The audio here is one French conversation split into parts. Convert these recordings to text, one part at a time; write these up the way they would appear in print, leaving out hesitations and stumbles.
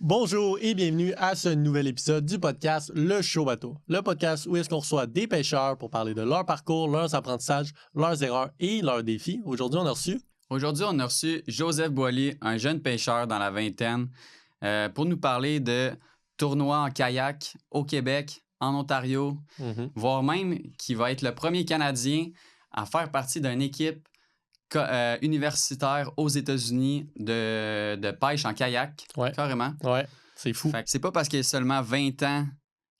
Bonjour et bienvenue à ce nouvel épisode du podcast Le Show Bateau. Le podcast où est-ce qu'on reçoit des pêcheurs pour parler de leur parcours, leurs apprentissages, leurs erreurs et leurs défis. Aujourd'hui, on a reçu Joseph Boily, un jeune pêcheur dans la vingtaine, pour nous parler de tournois en kayak au Québec, en Ontario, voire même qui va être le premier Canadien à faire partie d'une équipe universitaire aux États-Unis de pêche en kayak, carrément. Ouais, c'est fou. Fait que c'est pas parce qu'il a seulement 20 ans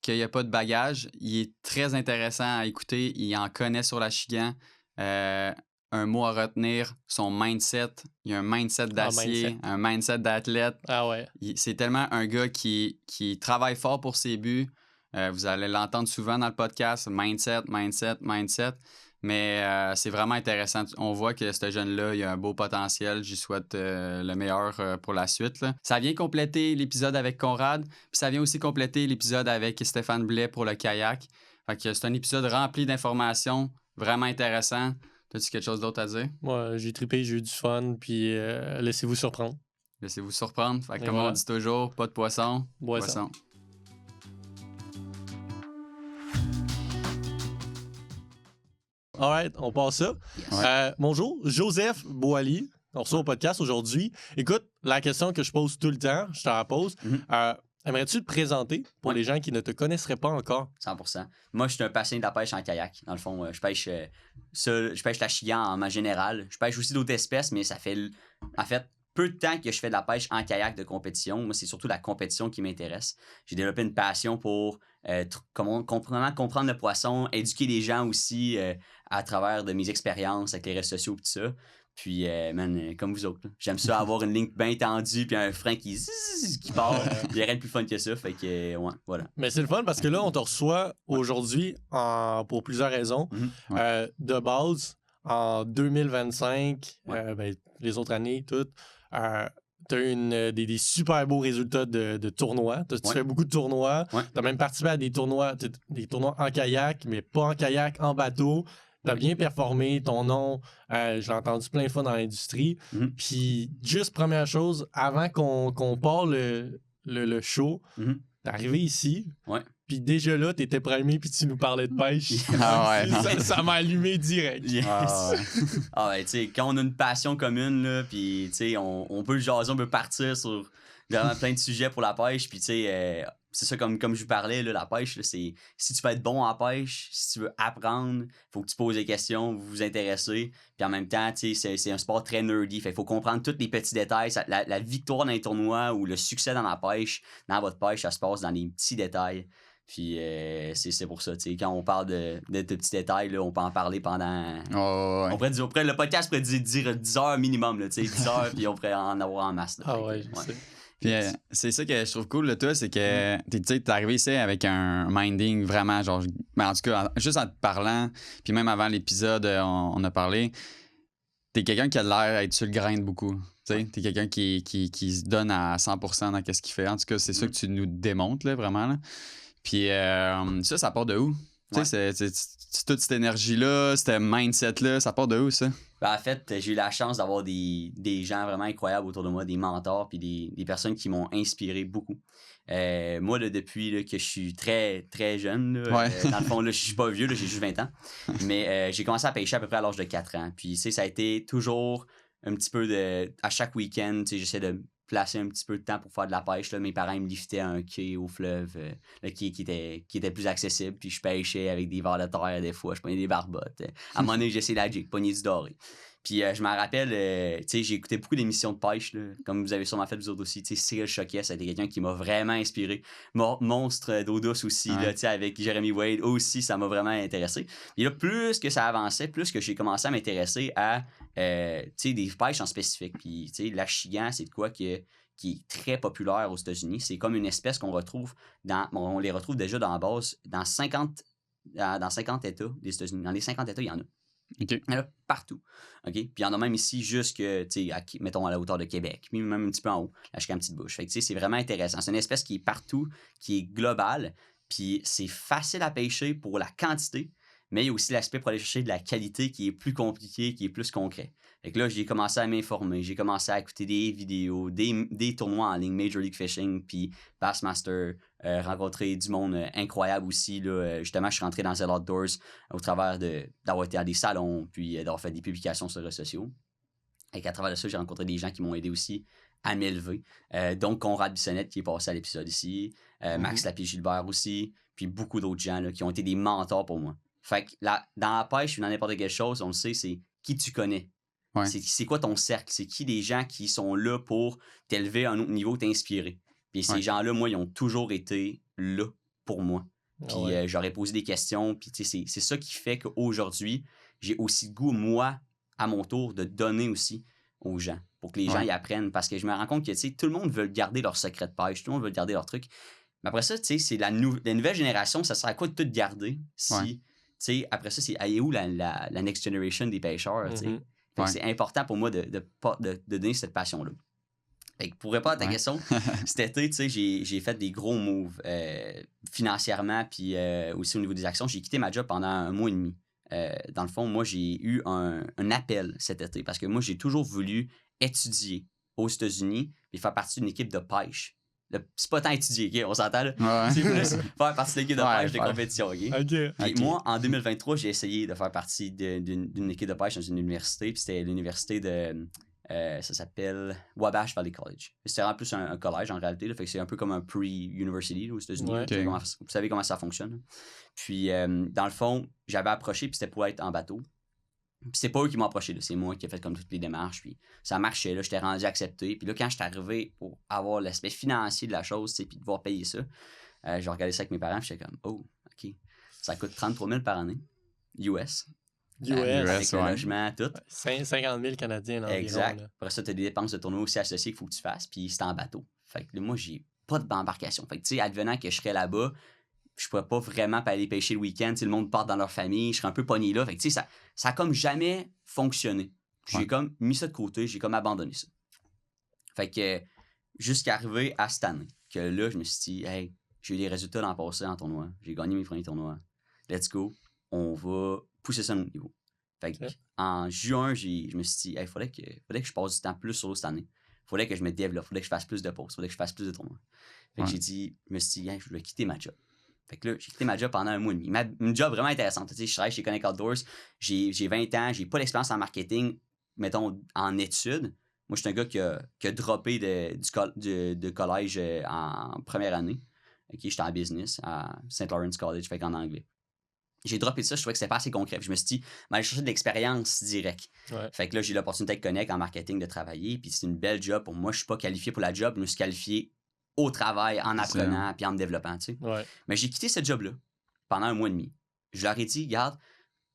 qu'il n'y a pas de bagage. Il est très intéressant à écouter. Il en connaît sur l'achigan. Un mot à retenir, son mindset. Il a un mindset d'acier, un mindset d'athlète. Ah ouais. C'est tellement un gars qui travaille fort pour ses buts. Vous allez l'entendre souvent dans le podcast. Mindset. Mais c'est vraiment intéressant. On voit que ce jeune-là, il a un beau potentiel. J'y souhaite le meilleur pour la suite, là. Ça vient compléter l'épisode avec Conrad, puis ça vient aussi compléter l'épisode avec Stéphane Blais pour le kayak. Fait que c'est un épisode rempli d'informations, vraiment intéressant. T'as-tu quelque chose d'autre à dire? Moi, j'ai trippé, j'ai eu du fun, puis laissez-vous surprendre. Laissez-vous surprendre. Fait que comme on dit toujours, pas de poisson, boisson. Alright, on passe ça. Ouais. Bonjour, Joseph Boily. On reçoit au podcast aujourd'hui. Écoute, la question que je pose tout le temps, je te la pose. Aimerais-tu te présenter pour les gens qui ne te connaisseraient pas encore? 100%. Moi, je suis un passionné de la pêche en kayak. Dans le fond, je pêche l'achigan en main générale. Je pêche aussi d'autres espèces, mais ça fait, en fait, peu de temps que je fais de la pêche en kayak de compétition. Moi, c'est surtout la compétition qui m'intéresse. J'ai développé une passion pour comprendre le poisson, éduquer les gens aussi à travers de mes expériences avec les réseaux sociaux et tout ça. Puis, comme vous autres, là, j'aime ça avoir une ligne bien tendue puis un frein qui part. Il n'y a rien de plus fun que ça. Fait que, ouais, voilà. Mais c'est le fun parce que là, on te reçoit aujourd'hui pour plusieurs raisons. De base, en 2025, les autres années, toutes, tu as eu des super beaux résultats de tournois. Tu fais beaucoup de tournois. Tu as même participé à des tournois en kayak, mais pas en kayak, en bateau. Tu as bien performé, ton nom, j'ai entendu plein de fois dans l'industrie. Puis, juste première chose, avant qu'on part le show, t'es arrivé ici. Puis déjà là, t'étais premier puis tu nous parlais de pêche. Ça m'a allumé direct. Yes. Tu sais, quand on a une passion commune, là, puis tu sais, on peut jaser, on peut partir sur vraiment plein de sujets pour la pêche. Puis tu sais, c'est ça, comme je vous parlais, là, la pêche, là, c'est si tu veux être bon en pêche, si tu veux apprendre, faut que tu poses des questions, vous intéressez. Puis en même temps, tu sais, c'est un sport très nerdy. Fait qu'il faut comprendre tous les petits détails. La victoire dans les tournois ou le succès dans la pêche, dans votre pêche, ça se passe dans les petits détails. Puis c'est pour ça, tu sais, quand on parle de petits détails, là, on peut en parler pendant... On pourrait le podcast pourrait dire 10 heures minimum, là, tu sais, 10 heures, puis on pourrait en avoir en masse. Là, je sais. Puis c'est ça que je trouve cool de toi, c'est que t'es arrivé ici avec un minding vraiment, genre, en tout cas, juste en te parlant, puis même avant l'épisode, on a parlé, t'es quelqu'un qui a l'air d'être sur le grain beaucoup. T'es quelqu'un qui se donne à 100% dans ce qu'il fait. En tout cas, c'est ça que tu nous démontres, là, vraiment, là. Puis ça part de où? Tu sais, toute cette énergie-là, ce mindset-là, ça part de où, ça? En fait, j'ai eu la chance d'avoir des gens vraiment incroyables autour de moi, des mentors, puis des personnes qui m'ont inspiré beaucoup. Moi, là, depuis là, que je suis très, très jeune, là, dans le fond, là, je suis pas vieux, là, j'ai juste 20 ans, mais j'ai commencé à pêcher à peu près à l'âge de 4 ans. Puis, tu sais, ça a été toujours un petit peu à chaque week-end, tu sais, j'essaie de placer un petit peu de temps pour faire de la pêche. Là. Mes parents ils me liftaient un quai au fleuve, le quai qui était plus accessible. Puis je pêchais avec des vers de terre des fois. Je prenais des barbottes. À un moment donné, j'essayais la jig, pogner du doré. Puis je m'en rappelle, tu sais, j'ai écouté beaucoup d'émissions de pêche, là, comme vous avez sûrement fait vous autres aussi. Tu sais, Cyril Choquet, ça a été quelqu'un qui m'a vraiment inspiré. Monstre d'eau douce aussi, là, tu sais, avec Jeremy Wade aussi, ça m'a vraiment intéressé. Puis là, plus que ça avançait, plus que j'ai commencé à m'intéresser à, tu sais, des pêches en spécifique. Puis, tu sais, l'achigan, c'est de quoi qui est très populaire aux États-Unis. C'est comme une espèce qu'on retrouve on les retrouve déjà dans la base dans 50 États des États-Unis. Dans les 50 États, il y en a. Okay. Il y en a partout. Okay? Puis il y en a même ici jusque, mettons, à la hauteur de Québec, puis même un petit peu en haut, là, jusqu'à une petite bouche. Fait que, c'est vraiment intéressant. C'est une espèce qui est partout, qui est globale, puis c'est facile à pêcher pour la quantité, mais il y a aussi l'aspect pour aller chercher de la qualité qui est plus compliqué, qui est plus concret. Fait que là, j'ai commencé à m'informer, j'ai commencé à écouter des vidéos, des tournois en ligne, Major League Fishing, puis Bassmaster, rencontrer du monde incroyable aussi. Là, justement, je suis rentré dans Zell Outdoors au travers d'avoir été à des salons, puis d'avoir fait des publications sur les réseaux sociaux. Et qu'à travers de ça, j'ai rencontré des gens qui m'ont aidé aussi à m'élever. Donc, Conrad Bissonnette qui est passé à l'épisode ici, Max Lapie-Gilbert aussi, puis beaucoup d'autres gens là, qui ont été des mentors pour moi. Fait que dans la pêche ou dans n'importe quelle chose, on le sait, c'est qui tu connais. Ouais. C'est quoi ton cercle? C'est qui les gens qui sont là pour t'élever à un autre niveau, t'inspirer? Puis ces gens-là, moi, ils ont toujours été là pour moi. Puis j'aurais posé des questions. Puis c'est ça qui fait qu'aujourd'hui, j'ai aussi le goût, moi, à mon tour, de donner aussi aux gens pour que les gens y apprennent. Parce que je me rends compte que tout le monde veut garder leur secret de pêche. Tout le monde veut garder leur truc. Mais après ça, c'est la nouvelle génération, ça sert à quoi de tout garder si... Après ça, c'est où la next generation des pêcheurs? C'est important pour moi de donner cette passion-là. Pour répondre à ta question, cet été, j'ai fait des gros moves financièrement, puis aussi au niveau des actions. J'ai quitté ma job pendant 1 mois et demi. Dans le fond, moi, j'ai eu un appel cet été parce que moi, j'ai toujours voulu étudier aux États-Unis et faire partie d'une équipe de pêche. C'est pas tant étudier, OK? On s'entend, là? C'est plus faire partie de l'équipe de pêche de compétition, OK? Puis moi, en 2023, j'ai essayé de faire partie d'une équipe de pêche dans une université, puis c'était l'université de... ça s'appelle Wabash Valley College. C'était vraiment plus un collège, en réalité, là, fait que c'est un peu comme un pre-university aux États-Unis. Vous savez comment ça fonctionne. Là. Puis, dans le fond, j'avais approché, puis c'était pour être en bateau. Puis c'est pas eux qui m'ont approché, là. C'est moi qui ai fait comme toutes les démarches, puis ça marchait, là, j'étais rendu accepté. Puis là, quand j'étais arrivé pour avoir l'aspect financier de la chose, puis devoir payer ça, j'ai regardé ça avec mes parents, puis j'étais comme, oh, OK, ça coûte 33 000 par année, US. Avec le logement, tout. 50 000 Canadiens environ. Exact. Après ça, tu as des dépenses de tournoi aussi associées qu'il faut que tu fasses, puis c'est en bateau. Fait que là, moi, j'ai pas d'embarcation. Fait que, tu sais, advenant que je serais là-bas, je pourrais pas vraiment aller pêcher le week-end. Le monde part dans leur famille. Je serais un peu pogné là. Fait que, tu sais, ça a comme jamais fonctionné. J'ai comme mis ça de côté. J'ai comme abandonné ça. Fait que jusqu'à arriver à cette année, que là, je me suis dit, hey, j'ai eu des résultats l'an passé en tournoi. J'ai gagné mes premiers tournois. Let's go. On va pousser ça à un autre niveau. Fait que en juin, je me suis dit, hey, fallait que je passe du temps plus sur l'eau cette année. Fallait que je me développe. Fallait que je fasse plus de pauses. Fallait que je fasse plus de tournois. Fait que je me suis dit, hey, je vais quitter ma job. Fait que là, j'ai quitté ma job pendant 1 mois et demi. Une job vraiment intéressante. Tu sais, je travaille chez Connect Outdoors. J'ai 20 ans. J'ai pas d'expérience en marketing, mettons, en études. Moi, je suis un gars qui a droppé de collège en première année. Okay, j'étais en business à St. Lawrence College, fait qu'en anglais. J'ai droppé ça, je trouvais que c'était pas assez concret. Puis je me suis dit, aller chercher de l'expérience directe. Fait que là, j'ai eu l'opportunité avec Connect en marketing de travailler. Puis c'est une belle job pour moi. Je suis pas qualifié pour la job, je me suis qualifié au travail, en apprenant, puis en me développant, tu sais. Mais j'ai quitté cette job-là pendant 1 mois et demi. Je leur ai dit, regarde,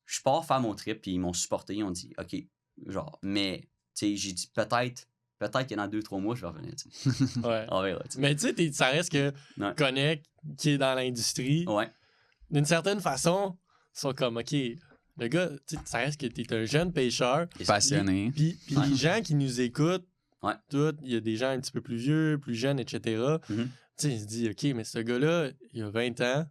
je pars faire mon trip, puis ils m'ont supporté, ils ont dit, OK, genre, mais, tu sais, j'ai dit, peut-être que dans 2-3 mois, je vais revenir, tu sais. On verra, tu sais. Mais tu sais, ça reste que Connect, qui est dans l'industrie, d'une certaine façon, sont comme, OK, le gars, tu sais, ça reste que t'es un jeune pêcheur. Passionné. Puis les gens qui nous écoutent, il y a des gens un petit peu plus vieux, plus jeunes, etc. Tu sais, il se dit, OK, mais ce gars-là, il a 20 ans,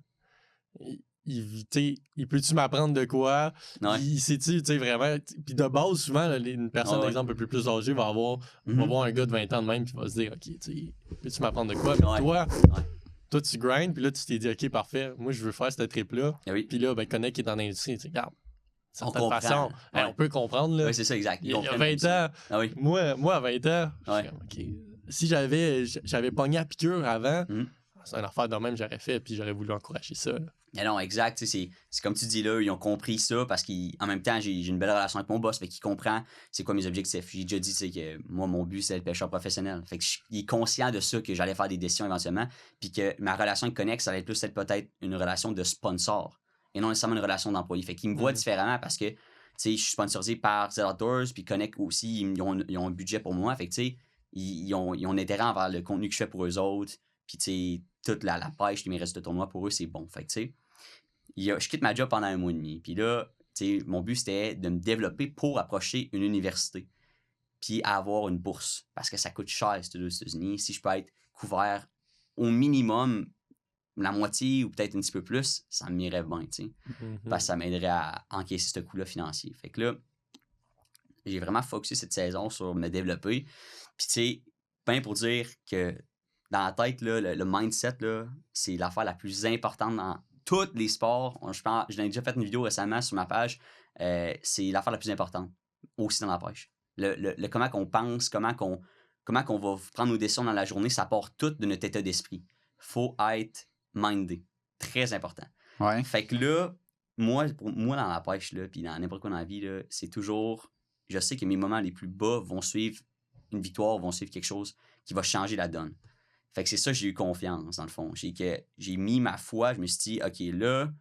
il peut-tu m'apprendre de quoi? Il sait-tu, tu sais, vraiment. Puis de base, souvent, une personne, par exemple, un peu plus âgée va voir un gars de 20 ans de même, puis va se dire, OK, tu sais, peux-tu m'apprendre de quoi? Mais toi, tu grindes, puis là, tu t'es dit, OK, parfait, moi, je veux faire cette trip-là. Puis là, ben, Connect qui est dans l'industrie, tu sais, regarde. On façon, on peut comprendre. Là. Oui, c'est ça, exact. Il y a 20 ans, moi, à 20 ans, si j'avais pogné à piqûre avant, c'est une affaire de même j'aurais fait, puis j'aurais voulu encourager ça. Mais non, exact. C'est comme tu dis là, ils ont compris ça parce qu'en même temps, j'ai une belle relation avec mon boss, fait qu'il comprend c'est quoi mes objectifs. J'ai déjà dit que moi, mon but, c'est d'être pêcheur professionnel. Fait qu'il est conscient de ça, que j'allais faire des décisions éventuellement, puis que ma relation avec Connect, ça allait plus être peut-être une relation de sponsor et non nécessairement une relation d'employé. Fait qu'ils me voient différemment parce que, tu sais, je suis sponsorisé par Zell Outdoors, puis Connect aussi, ils ont un budget pour moi. Fait que, tu sais, ils ont intérêt envers le contenu que je fais pour eux autres. Puis, tu sais, toute la pêche, mes résultats de tournoi, pour eux, c'est bon. Fait que, tu sais, je quitte ma job pendant 1 mois et demi. Puis là, tu sais, mon but, c'était de me développer pour approcher une université. Puis avoir une bourse. Parce que ça coûte cher, aux États-Unis. Si je peux être couvert au minimum la moitié ou peut-être un petit peu plus, ça m'irait bien, tu sais. Parce que ça m'aiderait à encaisser ce coût-là financier. Fait que là, j'ai vraiment focusé cette saison sur me développer. Puis tu sais, ben pour dire que dans la tête, là, le mindset, là, c'est l'affaire la plus importante dans tous les sports. J'en ai déjà fait une vidéo récemment sur ma page. C'est l'affaire la plus importante aussi dans la pêche. Le comment qu'on pense, comment qu'on va prendre nos décisions dans la journée, ça part tout de notre état d'esprit. Faut être mindé. Très important. Ouais. Fait que là, moi dans la pêche, là, puis dans n'importe quoi dans la vie, là, c'est toujours... Je sais que mes moments les plus bas vont suivre une victoire, vont suivre quelque chose qui va changer la donne. Fait que c'est ça que j'ai eu confiance, dans le fond. J'ai mis ma foi, je me suis dit, OK, là,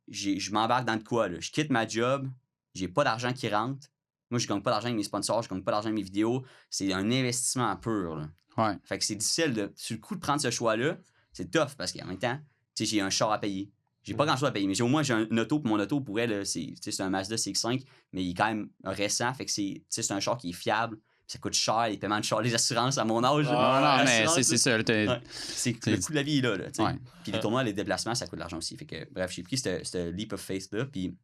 je m'embarque dans de quoi, là? Je quitte ma job, j'ai pas d'argent qui rentre. Moi, je gagne pas d'argent avec mes sponsors, je gagne pas d'argent avec mes vidéos. C'est un investissement pur, là. Ouais. Fait que c'est difficile, sur le coup, de prendre ce choix-là. C'est tough, parce qu'en même temps, tu sais, j'ai un char à payer. J'ai pas grand-chose à payer, mais au moins, j'ai un auto, puis mon auto, pour elle, c'est un Mazda CX-5, mais il est quand même récent, fait que c'est un char qui est fiable. Ça coûte cher, les paiements de char, les assurances à mon âge. Non, mais c'est ça. C'est le coût de la vie, là. Ouais. Puis les tournois, les déplacements, ça coûte de l'argent aussi. Fait que, bref, j'ai pris ce leap of faith-là. Puis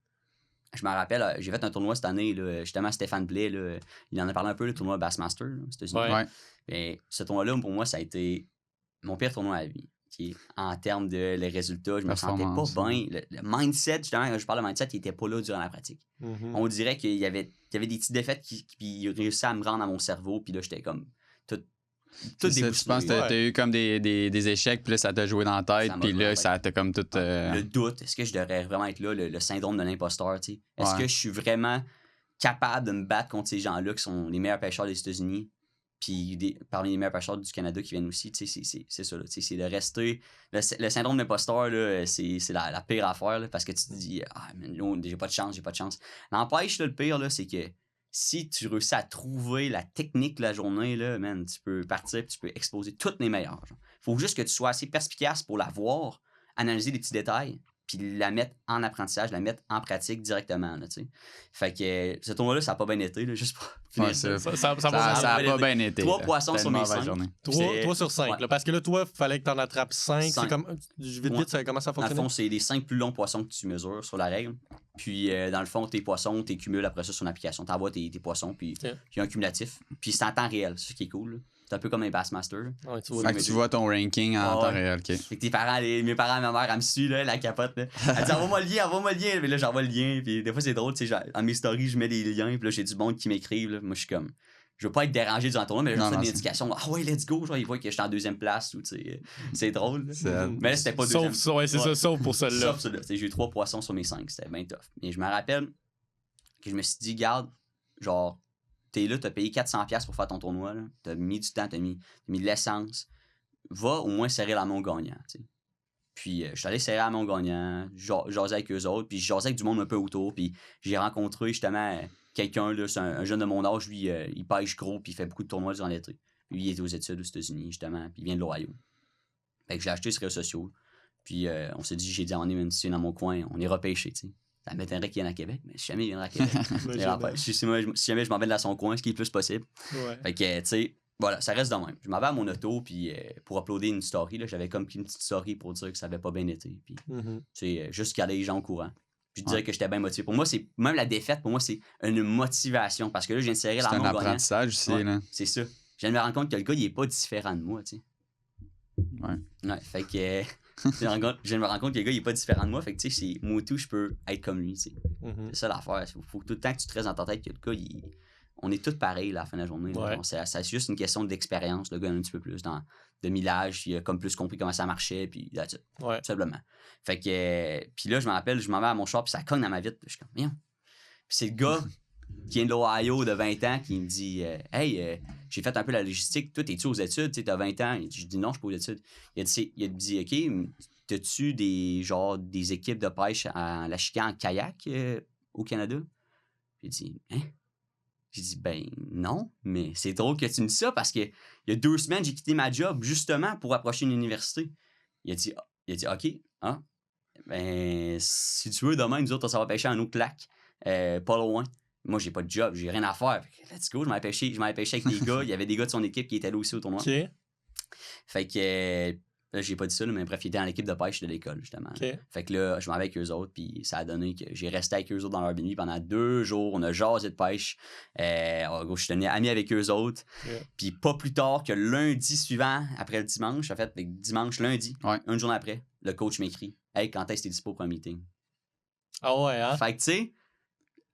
je me rappelle, j'ai fait un tournoi cette année, là, justement, Stéphane Blais, là, il en a parlé un peu, le tournoi Bassmaster, là, aux États-Unis. Ouais. Et ce tournoi-là, pour moi, ça a été mon pire tournoi à la vie. En termes de les résultats, je me sentais pas bien. Le mindset, justement, quand je parle de mindset, il était pas là durant la pratique. On dirait qu'il y avait des petites défaites qui réussissaient à me rendre à mon cerveau, puis là, j'étais comme tout déboussolé. Tu penses que t'as eu comme des échecs, puis là, ça t'a joué dans la tête, puis là, ça t'a comme tout... Le doute, est-ce que je devrais vraiment être là, le syndrome de l'imposteur, tu sais? Est-ce que je suis vraiment capable de me battre contre ces gens-là qui sont les meilleurs pêcheurs des États-Unis? Puis parmi les meilleurs pêcheurs du Canada qui viennent aussi, tu sais, c'est ça, c'est de rester... Le syndrome de l'imposteur, là, c'est la pire affaire, là, parce que tu te dis « Ah, man, j'ai pas de chance. » N'empêche, là, le pire, là, c'est que si tu réussis à trouver la technique de la journée, là, man, tu peux partir et tu peux exposer toutes les meilleures. Il faut juste que tu sois assez perspicace pour la voir, analyser les petits détails, puis la mettre en apprentissage, la mettre en pratique directement, là, tu sais. Fait que ce tournoi-là, ça n'a pas bien été, là, juste pour finir ça. Ça a pas bien été. 3 poissons sur mes 5. 3 sur 5, là, parce que là, toi, il fallait que tu en attrapes 5. C'est comme, vite, comment ça fonctionne? Dans le fond, c'est les 5 plus longs poissons que tu mesures sur la règle. Puis, dans le fond, tes poissons, tu cumules après ça sur une application. Tu envoies tes poissons, puis il y a un cumulatif. Puis, c'est en temps réel, c'est ce qui est cool, là. C'est un peu comme un Bassmaster. Ouais, tu vois ton ranking en temps réel. Okay. Fait que mes parents, ma mère, elle me suit, là, la capote. Là. Elle dit envoie-moi le lien. Mais là, j'envoie le lien. Puis des fois, c'est drôle. Dans mes stories, je mets des liens. Puis là, j'ai du monde qui m'écrive. Là. Moi, je suis comme. Je veux pas être dérangé durant le tournoi, mais là, je fais une indication. Ah ouais, let's go. Genre, ils voient que je suis en deuxième place. Ou, c'est drôle. Mais là, c'était pas deuxième. Sauf pour celle-là. Sauf celle-là. J'ai eu 3 poissons sur mes 5. C'était bien tough. Et je me rappelle que je me suis dit, garde, genre. T'es là, t'as payé 400$ pour faire ton tournoi, là. T'as mis du temps, t'as mis de l'essence. Va au moins serrer la main au gagnant, t'sais. Puis je suis allé serrer la main au gagnant, jaser avec eux autres, puis jasais avec du monde un peu autour, puis j'ai rencontré justement quelqu'un, là, c'est un jeune de mon âge, lui, il pêche gros, puis il fait beaucoup de tournois durant l'été. Lui, il était aux études aux États-Unis, justement, puis il vient de l'Ohio. Fait que j'ai acheté sur les réseaux sociaux, puis on s'est dit, j'ai dit, on est même si c'est dans mon coin, on ira pêcher, tu sais. Ça m'étonnerait qu'il vienne à Québec, mais si jamais il viendra à Québec, si jamais je m'en vais dans son coin, ce qui est le plus possible. Ouais. Fait que, tu sais, voilà, ça reste de même. Je m'en vais à mon auto, puis pour uploader une story, là, j'avais comme une petite story pour dire que ça avait pas bien été. Puis, tu sais, juste garder les gens au courant. Puis je disais que j'étais bien motivé. Pour moi, même la défaite, pour moi, c'est une motivation. Parce que là, je viens de serrer la main au gagnant. C'est un apprentissage aussi, là. C'est ça. Je viens de me rendre compte que le gars, il est pas différent de moi, tu sais. Ouais, fait que... je viens de me rendre compte que le gars, il est pas différent de moi. Fait que, tu sais, moi tout, je peux être comme lui, tu sais. C'est ça l'affaire. Faut tout le temps que tu te restes dans ta tête que le gars, on est tous pareils là, à la fin de la journée. C'est juste une question d'expérience. Le gars, un petit peu plus de millage. Il a comme plus compris comment ça marchait. Puis là, tout simplement. Fait que, puis là, je me rappelle, je m'en vais à mon char, puis ça cogne dans ma vitre. Puis je suis comme, viens. Puis c'est le gars qui vient de l'Ohio de 20 ans qui me dit hey, j'ai fait un peu la logistique. Toi, t'es-tu aux études? Tu as 20 ans. Je dis non, je suis pas aux études. Il a dit OK, t'as-tu des équipes de pêche à la Chican en kayak au Canada? J'ai dit hein? J'ai dit ben non, mais c'est drôle que tu me dis ça parce que il y a 2 semaines, j'ai quitté ma job justement pour approcher une université. Il a dit OK, hein? Ben si tu veux, demain, nous autres, on s'en va pêcher à un autre lac, pas loin. Moi, j'ai pas de job, j'ai rien à faire. Let's go, je m'avais pêché avec des gars. Il y avait des gars de son équipe qui étaient là aussi au tournoi. Okay. Fait que Là, j'ai pas dit ça, là, mais bref, il était dans l'équipe de pêche de l'école, justement. OK. Fait que là, je m'en vais avec eux autres, puis ça a donné que j'ai resté avec eux autres dans leur Airbnb pendant 2 jours. On a jasé de pêche. Je suis devenu ami avec eux autres. Yeah. Puis pas plus tard que lundi suivant, après le dimanche, en fait, dimanche, lundi, une journée après, le coach m'écrit « Hey, quand est-ce que t'es dispo pour un meeting? » Ah ouais, hein? Fait que, tu sais,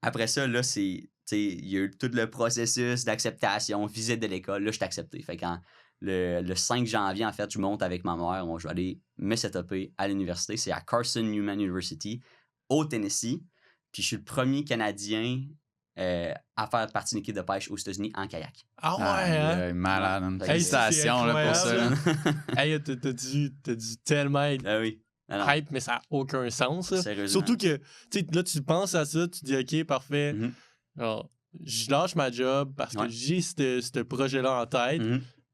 après ça, là, il y a eu tout le processus d'acceptation, visite de l'école. Là, je suis accepté. Fait que le 5 janvier, en fait, je monte avec ma mère. Je vais aller me setuper à l'université. C'est à Carson Newman University, au Tennessee. Puis je suis le premier Canadien à faire partie d'une équipe de pêche aux États-Unis en kayak. Ah ouais, hein? Malade. Hey, Félicitations là, pour ça. Là. Hey, t'as dû tellement être Ah oui. hype, mais ça n'a aucun sens. Là. Sérieusement. Surtout que, tu sais, là, tu penses à ça, tu dis, OK, parfait. Alors, je lâche ma job parce que j'ai ce projet-là en tête.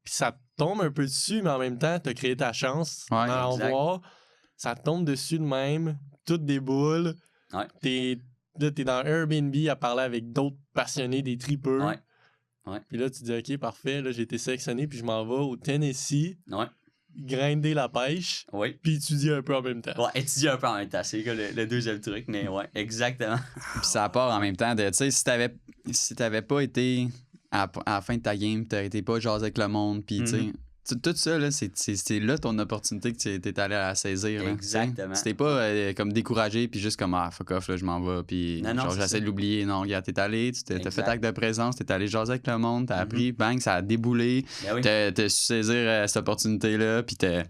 Puis ça te tombe un peu dessus, mais en même temps, tu as créé ta chance d'en voir. Ça te tombe dessus de même, toutes des boules. T'es dans Airbnb à parler avec d'autres passionnés, des tripeurs. Puis là, tu dis, OK, parfait, là, j'ai été sélectionné, puis je m'en vais au Tennessee. Grinder la pêche, puis étudier un peu en même temps. Ouais, étudier un peu en même temps, c'est le deuxième truc, mais ouais, exactement. Puis ça part en même temps de, tu sais, si t'avais pas été à la fin de ta game, t'aurais été pas jasé avec le monde, puis tu sais, tout ça, là, c'est là ton opportunité que tu es allé à la saisir. Exactement. C'était pas comme découragé, puis juste comme, fuck off, là, je m'en vais, puis j'essaie de l'oublier. Non, regarde, t'es allé, t'as fait acte de présence, t'es allé jaser avec le monde, t'as appris, bang, ça a déboulé. T'as su saisir cette opportunité-là, puis t'as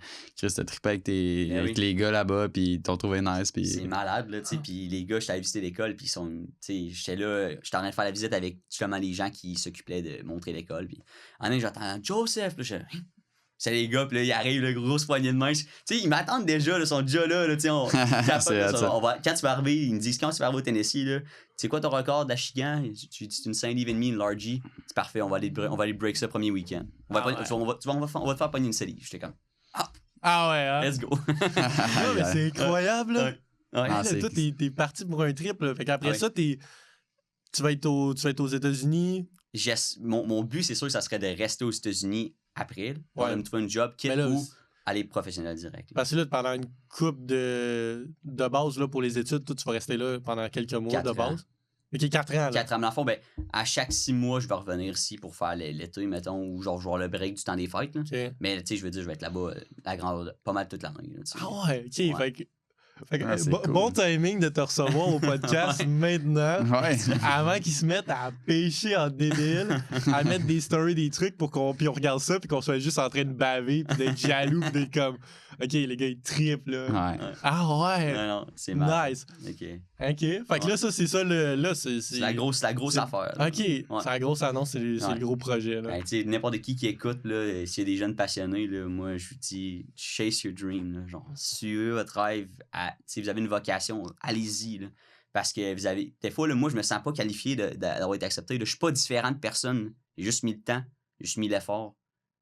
trippé avec les gars là-bas, puis t'ont trouvé nice. Puis... C'est malade, là, tu sais. Puis les gars, j'étais allé visiter l'école, puis ils sont, tu sais, j'étais là, j'étais en train de faire la visite avec justement les gens qui s'occupaient de montrer l'école. Puis en un, j'entends Joseph, là, c'est les gars, puis là, ils arrivent, le grosse poignée de main. Tu sais, ils m'attendent déjà, là, ils sont déjà là, tu sais. Quand tu vas arriver, ils me disent, quand tu vas arriver au Tennessee, là, c'est quoi ton record d'Achigan? Tu dis, c'est une 5 livres et demi, une largie. C'est parfait, on va aller break ça premier week-end. On va te faire pogner une série. J'étais comme, ah ouais, hein? Let's go. Non, mais c'est incroyable, là. Là, toi, t'es parti pour un trip, là. Fait qu'après ça, tu vas être aux États-Unis. Mon but, c'est sûr que ça serait de rester aux États-Unis après, pour me trouver un job, quitte ou aller professionnel direct. Parce que là, pendant une couple de base là, pour les études, toi, tu vas rester là pendant quelques mois de base. OK, 4 ans. Là. 4 ans. Mais dans le fond, à chaque 6 mois, je vais revenir ici pour faire l'été, mettons, ou genre, je vais avoir le break du temps des fêtes. Là. Okay. Mais, tu sais, je veux dire, je vais être là-bas pas mal toute l'année. Ah ouais, OK. Fait que bon timing de te recevoir au podcast maintenant, avant qu'ils se mettent à pêcher en débile, à mettre des stories, des trucs pour puis on regarde ça, puis qu'on soit juste en train de baver, puis d'être jaloux, puis d'être comme, OK, les gars, ils trippent, là. Ah ouais! Non, c'est mal. Nice. OK. Fait que là, ça, c'est ça, c'est la grosse affaire. Là. OK. C'est la grosse annonce, c'est le gros projet, là. Tu sais, n'importe qui écoute, là, s'il y a des jeunes passionnés, là, moi, je vous dis, chase your dream, là, genre, suivez votre rêve, si vous avez une vocation, allez-y, là, parce que vous avez, des fois, là, moi, je me sens pas qualifié d'avoir été accepté, là, je suis pas différent de personne, j'ai juste mis le temps, j'ai juste mis l'effort,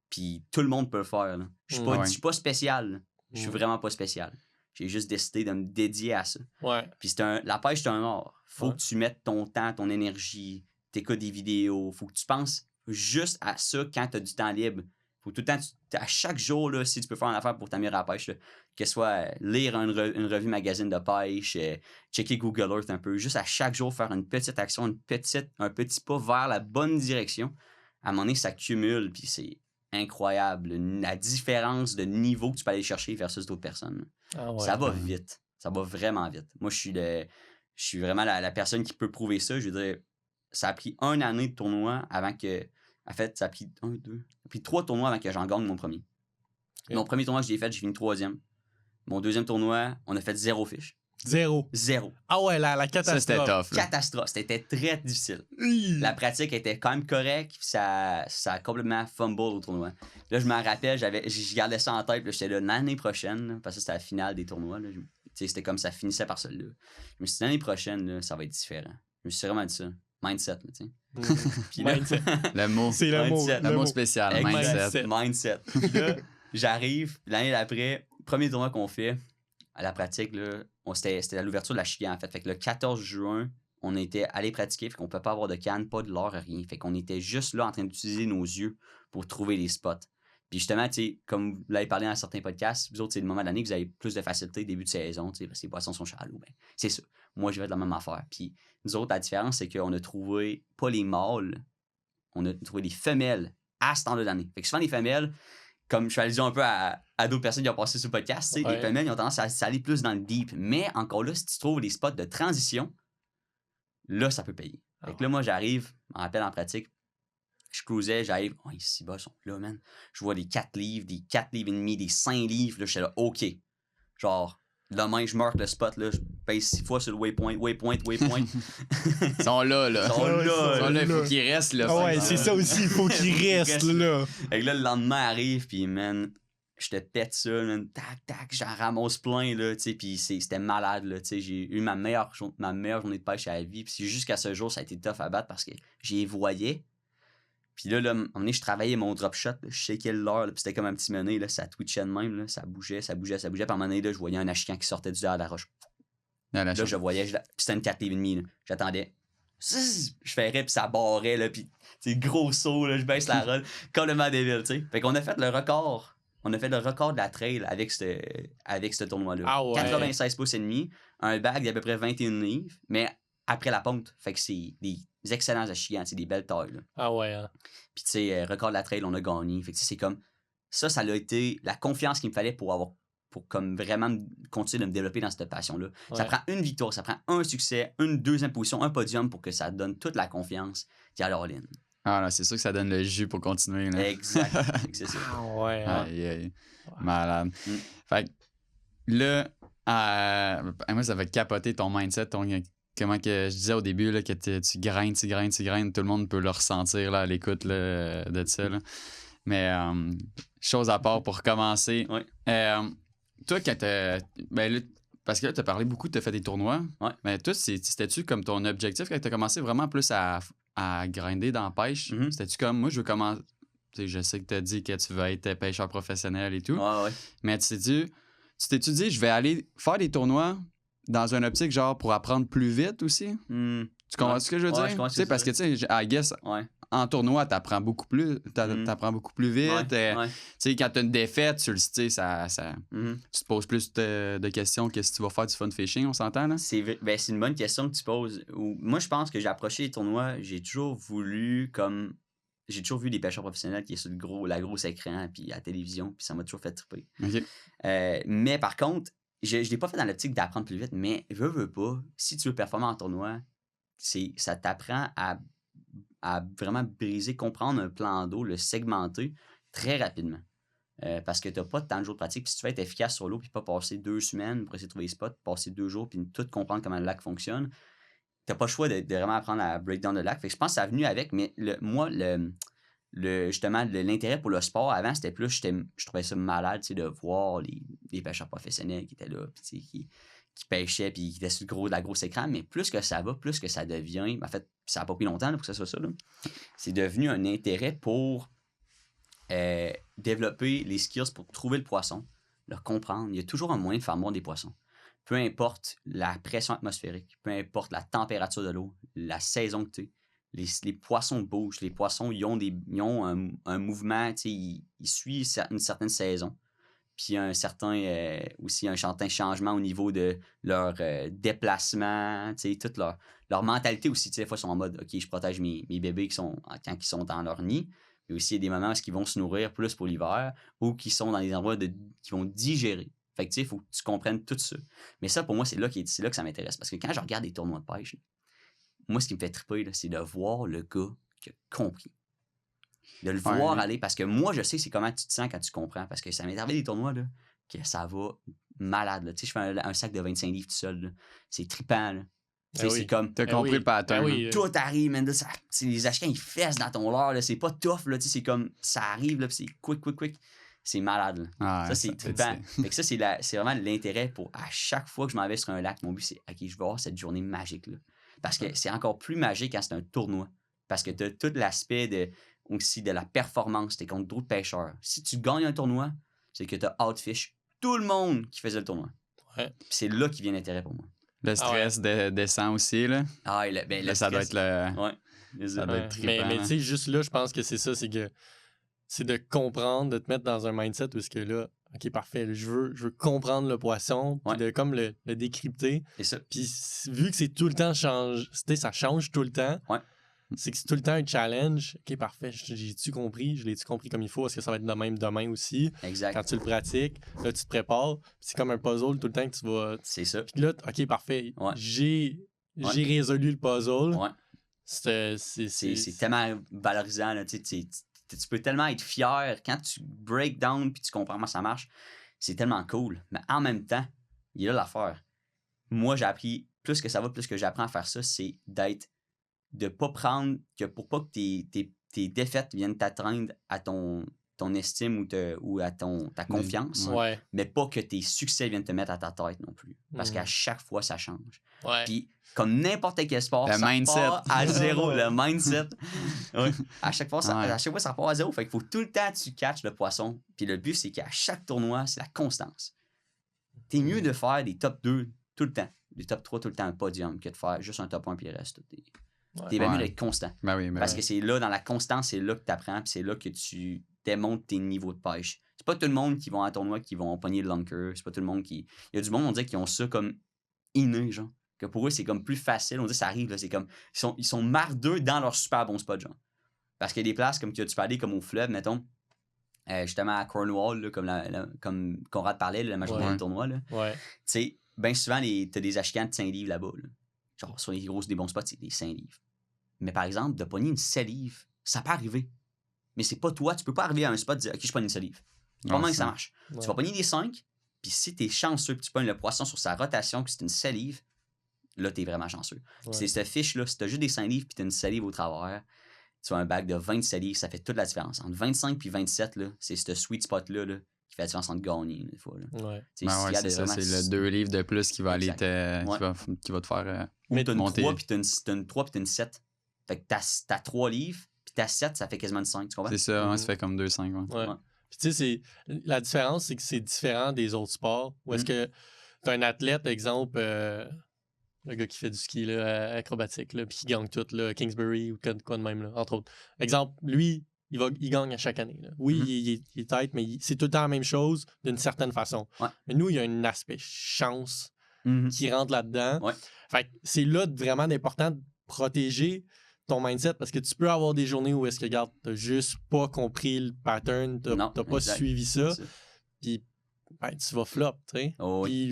puis tout le monde peut le faire, là. Je suis pas spécial, là. Je suis vraiment pas spécial. J'ai juste décidé de me dédier à ça. Puis la pêche, c'est un art. Faut que tu mettes ton temps, ton énergie, t'écoutes des vidéos. Faut que tu penses juste à ça quand tu as du temps libre. Faut tout le temps, à chaque jour, là, si tu peux faire une affaire pour t'améliorer à la pêche, là, que ce soit lire une revue magazine de pêche, checker Google Earth un peu, juste à chaque jour faire une petite action, un petit pas vers la bonne direction. À un moment donné, ça cumule, puis c'est incroyable. La différence de niveau que tu peux aller chercher versus d'autres personnes. Ça va vite. Ça va vraiment vite. Moi, je suis vraiment la personne qui peut prouver ça. Je veux dire, ça a pris 1 année de tournoi avant que... En fait, ça a pris 3 tournois avant que j'en gagne mon premier. Okay. Mon premier tournoi que j'ai fait, j'ai fini 3e. Mon deuxième tournoi, on a fait 0 fiches. 0. Ah ouais, la catastrophe. Ça, c'était tough. Catastrophe. C'était très difficile. La pratique était quand même correcte. Ça a complètement fumble au tournoi. Là, je m'en rappelle, je gardais ça en tête. J'étais là l'année prochaine, là, parce que c'était la finale des tournois. Là, c'était comme ça finissait par celle-là. Je me suis dit, l'année prochaine, là, ça va être différent. Je me suis vraiment dit ça. Mindset, là, tu sais. Puis là, mindset. Le mot. C'est le mot spécial. Mindset. Puis là, j'arrive, l'année d'après, premier tournoi qu'on fait, à la pratique, là, c'était à l'ouverture de la Chigan, en fait. Fait que le 14 juin, on était allé pratiquer, fait qu'on ne peut pas avoir de canne, pas de leurre, rien. Fait qu'on était juste là en train d'utiliser nos yeux pour trouver les spots. Puis justement, tu sais, comme vous l'avez parlé dans certains podcasts, vous autres, c'est le moment de l'année que vous avez plus de facilité début de saison, tu sais, parce que les poissons sont chaloux. Ben, c'est ça. Moi, je vais de la même affaire. Puis nous autres, la différence, c'est qu'on a trouvé pas les mâles, on a trouvé des femelles à ce temps-là d'année. Fait que souvent, les femelles, comme je suis allé dire un peu à d'autres personnes qui ont passé sur le podcast, tu sais, les femelles, ils ont tendance à aller plus dans le deep. Mais encore là, si tu trouves des spots de transition, là, ça peut payer. Fait que là, moi, j'arrive, en rappel en pratique, je cruisais, j'arrive, oh, ici bas, ils sont là, man. Je vois des 4 livres, des 4 livres et demi, des 5 livres, là, j'étais là, OK. Genre, demain, je marque le spot, là, je pèse 6 fois sur le waypoint. Ils sont là. Ils sont là, il faut qu'ils restent, là. Ah ouais, c'est ça aussi, il faut qu'ils restent, là. Fait que là, le lendemain arrive, puis, man, je te pète ça, man, tac, j'en ramasse plein, là, tu sais, puis c'était malade, là, tu sais, j'ai eu ma meilleure journée de pêche à la vie, puis jusqu'à ce jour, ça a été tough à battre parce que j'y voyais. Puis là, à un moment donné, je travaillais mon drop shot, là, je sais quelle heure, puis c'était comme un petit mené, là, ça twitchait de même, là, ça bougeait. Puis à un moment donné, là, je voyais un achican qui sortait du dehors de la roche. Là, je voyais, puis c'était une 4 livres et demi, là. J'attendais. Je ferais, puis ça barrait, là, puis c'est gros saut, là, je baisse la rolle, complètement débile, tu sais. Fait qu'on a fait le record. On a fait le record de la trail avec ce tournoi-là. Ah ouais. 96 pouces et demi, un bag d'à peu près 21 livres, mais après la ponte. Fait que c'est des excellents achigans, c'est des belles tailles, là. Ah ouais, hein. Puis tu sais, record de la trail, on a gagné. Fait que c'est comme ça a été la confiance qu'il me fallait pour comme vraiment continuer de me développer dans cette passion-là. Ouais. Ça prend une victoire, ça prend un succès, une deuxième position, un podium pour que ça donne toute la confiance d'y aller all-in. Ah non, c'est sûr que ça donne le jus pour continuer. Là. Exact. C'est ça. Ah ouais. Hein. Aïe. Malade. Fait que là, moi, ça va capoter ton mindset, comment que je disais au début là, que tu graines, tout le monde peut le ressentir là, à l'écoute là, de ça. Là. Mais chose à part pour commencer, toi, quand parce que là, tu as parlé beaucoup, tu as fait des tournois, mais toi, c'était-tu comme ton objectif quand tu as commencé vraiment plus à grinder dans la pêche? C'était-tu comme, moi, je veux commencer, je sais que tu as dit que tu veux être pêcheur professionnel et tout, mais tu t'es-tu dit, je vais aller faire des tournois dans une optique genre pour apprendre plus vite aussi? Tu comprends ce que je veux dire? Parce que, tu sais, I guess, en tournoi, t'apprends beaucoup plus vite. Tu sais, quand t'as une défaite, tu le sais, tu te poses plus de questions que si tu vas faire du fun fishing, on s'entend, là? C'est une bonne question que tu poses. Moi, je pense que j'ai approché les tournois, j'ai toujours vu des pêcheurs professionnels qui sont sur la grosse écran, puis à la télévision, puis ça m'a toujours fait triper. Okay. Mais par contre, je l'ai pas fait dans l'optique d'apprendre plus vite, mais veux pas, si tu veux performer en tournoi, ça t'apprend à vraiment briser, comprendre un plan d'eau, le segmenter très rapidement. Parce que tu n'as pas tant de jours de pratique. Puis si tu veux être efficace sur l'eau, puis pas passer 2 semaines pour essayer de trouver les spots, passer 2 jours, puis tout comprendre comment le lac fonctionne, tu n'as pas le choix de vraiment apprendre à break down le lac. Fait que je pense que ça a venu avec, mais justement, l'intérêt pour le sport avant, c'était plus, je trouvais ça malade de voir les pêcheurs professionnels qui étaient là, puis qui pêchaient, puis qui étaient sur la grosse écran. Mais plus que ça va, plus que ça devient. En fait, ça n'a pas pris longtemps là, pour que ça soit ça. Là. C'est devenu un intérêt pour développer les skills pour trouver le poisson, le comprendre. Il y a toujours un moyen de faire mordre des poissons. Peu importe la pression atmosphérique, peu importe la température de l'eau, la saison que tu es. Les poissons bougent. Les poissons, ils ont un mouvement, ils suivent une certaine saison. Puis un certain changement au niveau de leur déplacement, toute leur mentalité aussi. Des fois, ils sont en mode, OK, je protège mes bébés quand ils sont dans leur nid. Mais aussi, il y a des moments où ils vont se nourrir plus pour l'hiver ou qui sont dans des endroits qui vont digérer. Fait que, il faut que tu comprennes tout ça. Mais ça, pour moi, c'est là que ça m'intéresse. Parce que quand je regarde des tournois de pêche, moi, ce qui me fait triper, là, c'est de voir le gars qui a compris. De le voir aller. Parce que moi, je sais c'est comment tu te sens quand tu comprends. Parce que ça m'est arrivé des tournois, là, que ça va malade. Là. Tu sais, je fais un sac de 25 livres tout seul. Là. C'est trippant. Là. C'est comme... T'as compris le pattern. Tout arrive, man. Les achicans, ils fessent dans ton leurre. Là. C'est pas tough. Là. C'est comme... Ça arrive, là, puis c'est quick. C'est malade. Ça, c'est trippant. Fait que ça, c'est vraiment l'intérêt pour... À chaque fois que je m'en vais sur un lac, mon but, c'est... OK, je vais avoir cette journée magique, là. Parce que c'est encore plus magique quand c'est un tournoi. Parce que tu as tout l'aspect aussi de la performance. Tu es contre d'autres pêcheurs. Si tu gagnes un tournoi, c'est que tu as outfish tout le monde qui faisait le tournoi. Ouais. Puis c'est là qu'il vient l'intérêt pour moi. Le stress descend aussi, là. Le ça doit être le... Ouais. Ça doit être trippant. Mais tu sais, juste là, je pense que c'est ça. C'est que c'est de comprendre, de te mettre dans un mindset où est-ce que là, OK, parfait, je veux comprendre le poisson, puis de comme le décrypter. C'est ça. Puis vu que c'est tout le temps ça change tout le temps, c'est que c'est tout le temps un challenge. OK, parfait, j'ai-tu compris? Je l'ai-tu compris comme il faut? Est-ce que ça va être de même demain aussi? Exact. Quand tu le pratiques, là, tu te prépares. C'est comme un puzzle tout le temps que tu vas... C'est ça. Puis là, OK, parfait, j'ai résolu le puzzle. C'est tellement valorisant. Là, tu peux tellement être fier quand tu break down puis tu comprends comment ça marche. C'est tellement cool. Mais en même temps, il y a là l'affaire. Moi, j'ai appris, plus que ça va, plus que j'apprends à faire ça, c'est de pas prendre, pour pas que tes défaites viennent t'atteindre à ton estime ou à ta confiance, mais pas que tes succès viennent te mettre à ta tête non plus. Parce qu'à chaque fois, ça change. Puis, comme n'importe quel sport, ça part à zéro. Le mindset. À chaque fois, ça part à zéro. Fait qu'il faut tout le temps que tu catches le poisson. Puis le but, c'est qu'à chaque tournoi, c'est la constance. T'es mieux de faire des top 2 tout le temps, des top 3 tout le temps, un podium, que de faire juste un top 1 puis le reste. T'es bien mieux d'être constant. Parce que c'est là, dans la constance, c'est là que tu apprends, puis c'est là que tu démontres tes niveaux de pêche. C'est pas tout le monde qui va en tournoi qui vont pogner le lunker. C'est pas tout le monde qui. Il y a du monde, on dirait, qui ont ça comme inné, genre. Que pour eux, c'est comme plus facile. On dit ça arrive, là. C'est comme. Ils sont mardeux dans leur super bon spot, genre. Parce qu'il y a des places comme tu peux aller comme au fleuve, mettons. Justement à Cornwall, là, comme Conrad parlait, là, la majorité des tournois. Tu sais, bien souvent, t'as des ashcans de 5 livres là-bas. Là. Genre, sur les grosses, des bons spots, c'est des 5 livres. Mais par exemple, de pogner une 7 livres, ça peut arriver. Mais c'est pas toi. Tu peux pas arriver à un spot et dire, OK, je pogne une 7 livres. C'est pas mal que ça marche. Tu vas pogner des 5, puis si t'es chanceux que tu pognes le poisson sur sa rotation, que c'est une 7 livres, là, t'es vraiment chanceux. C'est cette fiche-là, si t'as juste des 5 livres puis t'as une 7 livres au travers, tu as un bac de 27 livres, ça fait toute la différence. Entre 25 puis 27, là, c'est ce sweet spot-là là, qui fait la différence entre gagner, des fois. Là. C'est ça, c'est le 2 livres de plus qui va aller qui va te faire monter. T'as une 3 puis t'as une 7. Fait que t'as 3 livres, puis t'as 7, ça fait quasiment une 5, tu comprends? C'est ça, ça fait comme 2-5. Puis tu sais, la différence, c'est que c'est différent des autres sports. Où est-ce que t'as un athlète, exemple, le gars qui fait du ski là, acrobatique, là, puis qui gagne tout, là, Kingsbury ou quoi de même, là, entre autres. Exemple, lui, il gagne à chaque année. Là. Oui, il est tête, mais c'est tout le temps la même chose d'une certaine façon. Mais nous, il y a un aspect chance qui rentre là-dedans. Fait que c'est là vraiment important de protéger ton mindset parce que tu peux avoir des journées où est-ce que, regarde, t'as juste pas compris le pattern, t'as pas suivi ça, puis ben, tu vas flop, tu sais.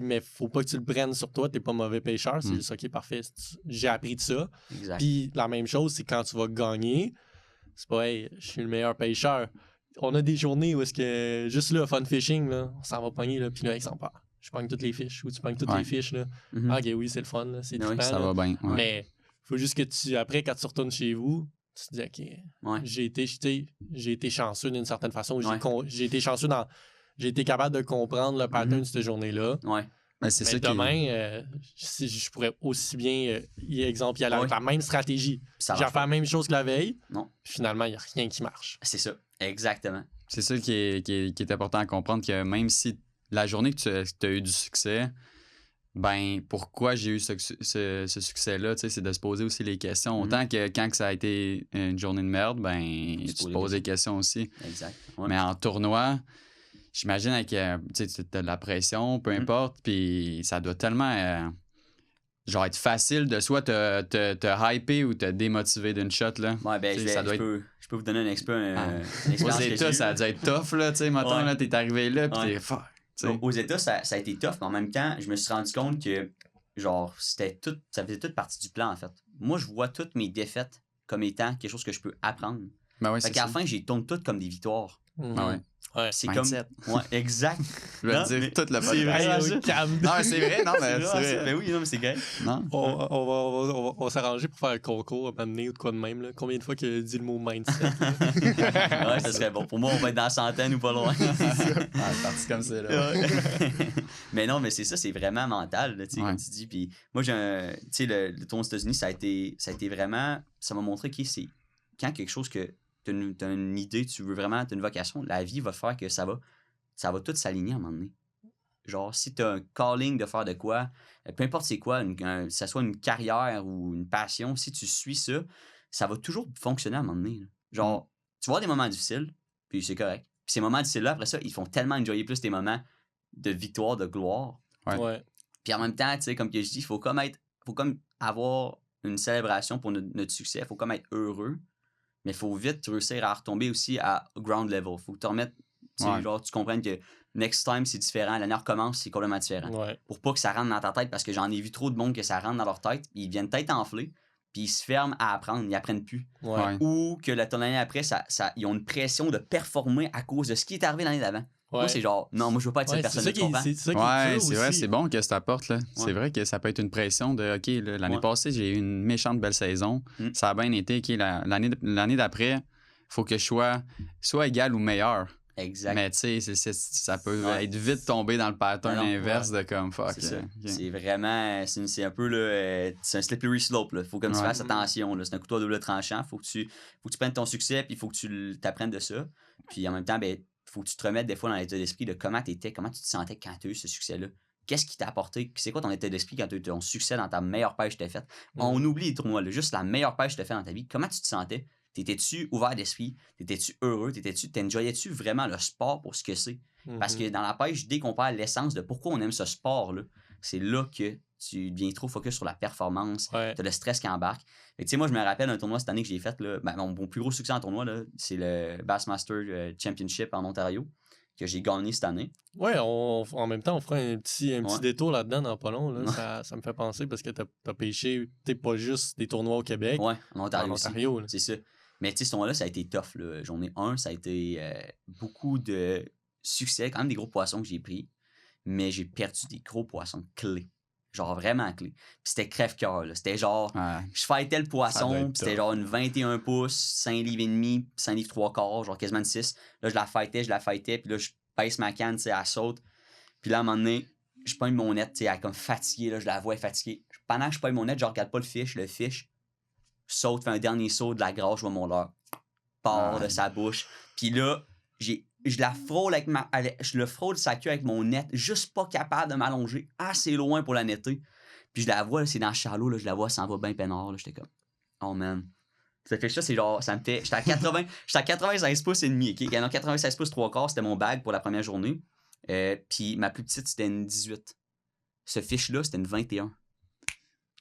Mais faut pas que tu le prennes sur toi, t'es pas mauvais pêcheur, c'est juste, OK, parfait, j'ai appris de ça. Puis la même chose, c'est quand tu vas gagner, c'est pas, hey, je suis le meilleur pêcheur. On a des journées où est-ce que, juste là, fun fishing, là, on s'en va pogner, là, puis là, exemple, je pogne toutes les fiches, ou tu pognes toutes les fiches, là. OK, oui, c'est le fun, là, c'est trippant, ça va bien. Mais faut juste que après, quand tu retournes chez vous, tu te dis, OK, j'ai été chanceux d'une certaine façon. J'ai été chanceux j'ai été capable de comprendre le pattern de cette journée-là. Mais c'est ça demain, je pourrais aussi bien, exemple, y aller avec la même stratégie. J'ai fait la même chose que la veille. Puis finalement, il n'y a rien qui marche. C'est ça, exactement. C'est ça qui est important à comprendre, que même si la journée que tu as eu du succès, ben pourquoi j'ai eu ce succès-là, tu sais, c'est de se poser aussi les questions. Autant que quand ça a été une journée de merde, ben tu te poses des questions aussi. Exact. Mais en tournoi, j'imagine avec tu as de la pression, peu importe, puis ça doit tellement genre être facile de soit te hyper ou te démotiver d'une shot, là. Je peux vous donner un expérience. Aux États, ça a dû être tough, là, tu sais, mettons, là, t'es arrivé là, puis t'es fuck. Aux États, ça a été tough, mais en même temps, je me suis rendu compte que, genre, ça faisait toute partie du plan, en fait. Moi, je vois toutes mes défaites comme étant quelque chose que je peux apprendre. Fait qu'à la fin, j'y tourne toutes comme des victoires. C'est mindset. Comme. Ouais, exact. Je vais dire toute la C'est vrai, non, mais c'est vrai, non, mais c'est vrai. Ben oui, non, mais c'est vrai. Non? On va s'arranger pour faire un concours à m'amener ou de quoi de même. Là. Combien de fois qu'il a dit le mot mindset? Ouais, ça serait bon. Pour moi, on va être dans la centaine ou pas loin. C'est parti comme ça, là. Mais non, mais c'est ça, c'est vraiment mental, là, comme tu dis. Puis moi, le tour aux États-Unis, ça a été vraiment. Ça m'a montré que c'est quand quelque chose que. T'as une idée, tu veux vraiment, t'as une vocation, la vie va faire que ça va tout s'aligner à un moment donné. Genre, si t'as un calling de faire de quoi, peu importe c'est quoi, que ça soit une carrière ou une passion, si tu suis ça, ça va toujours fonctionner à un moment donné. Là. Genre, tu vas avoir des moments difficiles, puis c'est correct. Puis ces moments difficiles-là, après ça, ils font tellement enjoyer plus tes moments de victoire, de gloire. Ouais. Puis en même temps, tu sais, comme que je dis, il faut comme avoir une célébration pour notre succès. Il faut comme être heureux, mais il faut vite réussir à retomber aussi à ground level. Il faut que tu remettes, tu sais, genre, tu comprennes que next time, c'est différent. L'année recommence, c'est complètement différent. Ouais. Pour pas que ça rentre dans ta tête, parce que j'en ai vu trop de monde que ça rentre dans leur tête, puis ils viennent tête enflée, puis ils se ferment à apprendre, ils apprennent plus. Ouais. Ou que ton année après, ils ont une pression de performer à cause de ce qui est arrivé l'année d'avant. Ouais. Moi, c'est genre, non, moi, je veux pas être cette personne-là, tu comprends? C'est ça qui est dur c'est vrai, aussi. c'est bon que ça t'apporte, là. C'est vrai que ça peut être une pression de, OK, là, l'année passée, j'ai eu une méchante belle saison. Ça a bien été, OK, l'année d'après, faut que je sois soit égal ou meilleur. Exact. Mais tu sais, ça peut être vite tombé dans le pattern inverse de comme fuck. C'est ça. Okay. C'est vraiment, c'est un peu, là, c'est un slippery slope, là. Faut que tu fasses attention, là. C'est un couteau à double tranchant. Faut que tu prennes ton succès, puis il faut que tu t'apprennes de ça. Puis en même temps, ben, faut que tu te remettes des fois dans l'état d'esprit de comment tu étais, comment tu te sentais quand tu as eu ce succès-là. Qu'est-ce qui t'a apporté? C'est quoi ton état d'esprit quand tu as eu ton succès dans ta meilleure pêche que tu as faite? On oublie les tournois, là, juste la meilleure pêche que tu as faite dans ta vie. Comment tu te sentais? T'étais-tu ouvert d'esprit? T'étais-tu heureux? T'enjoyais-tu vraiment le sport pour ce que c'est? Parce que dans la pêche, dès qu'on perd l'essence de pourquoi on aime ce sport-là, c'est là que tu deviens trop focus sur la performance, t'as le stress qui embarque. Tu sais, moi, je me rappelle d'un tournoi cette année que j'ai fait, là, mon plus gros succès en tournoi, là, c'est le Bassmaster Championship en Ontario, que j'ai gagné cette année. Ouais, en même temps, on fera un petit détour là-dedans dans pas long. Là. Ça me fait penser parce que t'as pêché, pas juste des tournois au Québec. Ouais, en Ontario. Là. C'est ça. Mais tu sais, ce tournoi-là, ça a été tough. Là. Journée 1, ça a été beaucoup de succès, quand même des gros poissons que j'ai pris, mais j'ai perdu des gros poissons clés. Genre vraiment clés. Puis c'était crève-cœur. C'était genre, je fightais le poisson, puis c'était genre une 21 pouces, 5 livres et demi, 5 livres 3 quarts, genre quasiment une 6. Là, je la fightais, puis là, je pèse ma canne, tu sais, elle saute. Puis là, à un moment donné, je pogne mon net, tu sais, elle est comme fatiguée, là, je la vois fatiguée. Pendant que je pogne mon net, je regarde pas le fish saute, fait un dernier saut de la grâce, je vois mon leurre part de sa bouche. Puis là, je la frôle je le frôle sa queue avec mon net, juste pas capable de m'allonger assez loin pour la netter. Puis je la vois, là, c'est dans le shallow, là, je la vois, ça en va bien peinard, là, j'étais comme, oh man. Ça fait que ça, c'est genre, ça me fait, j'étais à 96 pouces et demi, ok? Non, 96 pouces 3 quarts, c'était mon bag pour la première journée. Puis ma plus petite, c'était une 18. Ce fiche-là, c'était une 21.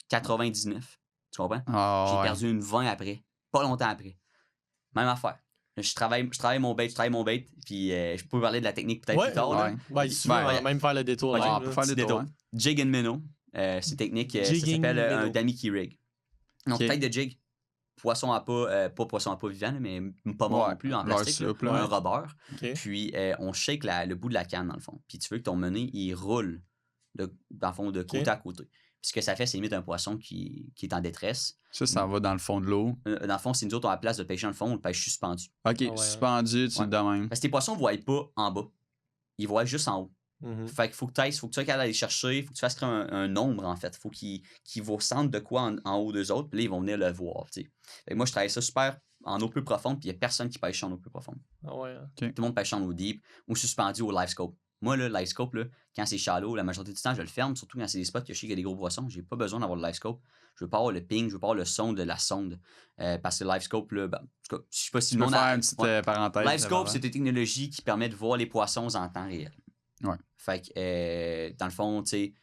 99. Tu comprends? J'ai perdu une 20 après. Pas longtemps après. Même affaire. Je travaille mon bait, puis je peux parler de la technique peut-être plus tard. Si tu veux même faire le détour. Faire le détour. Jig and minnow. C'est une technique, ça s'appelle un dummy key rig. Donc, tête de jig, poisson à pas poisson à pas vivant, mais pas mort non plus, en plastique, un rubber. Puis, on shake le bout de la canne, dans le fond. Puis, tu veux que ton mené, il roule, dans le fond, de côté à côté. Puis ce que ça fait, c'est limite un poisson qui est en détresse. Ça va dans le fond de l'eau. Dans le fond, c'est nous autres, on a la place de pêcher dans le fond, on le pêche suspendu. OK, suspendu, tu le donnes même. Parce que tes poissons ne voient pas en bas. Ils voient juste en haut. Fait qu'il faut que tu sois capable d'aller chercher, il faut que tu fasses un nombre, en fait. Il faut qu'ils vous sentent de quoi en haut d'eux autres, puis là, ils vont venir le voir. Fait que moi, je travaille ça super en eau plus profonde, puis il n'y a personne qui pêche en eau plus profonde. Tout le monde pêche en eau deep ou suspendu au live scope. Moi, le live scope, là, quand c'est shallow, la majorité du temps, je le ferme, surtout quand c'est des spots que je sais qu'il y a des gros poissons. J'ai pas besoin d'avoir le live scope. Je veux pas avoir le ping, je veux pas avoir le son de la sonde. Parce que le live scope, là, je sais pas si tu peux faire une petite parenthèse. Live scope, c'est une technologie qui permet de voir les poissons en temps réel. Fait que, dans le fond, tu sais,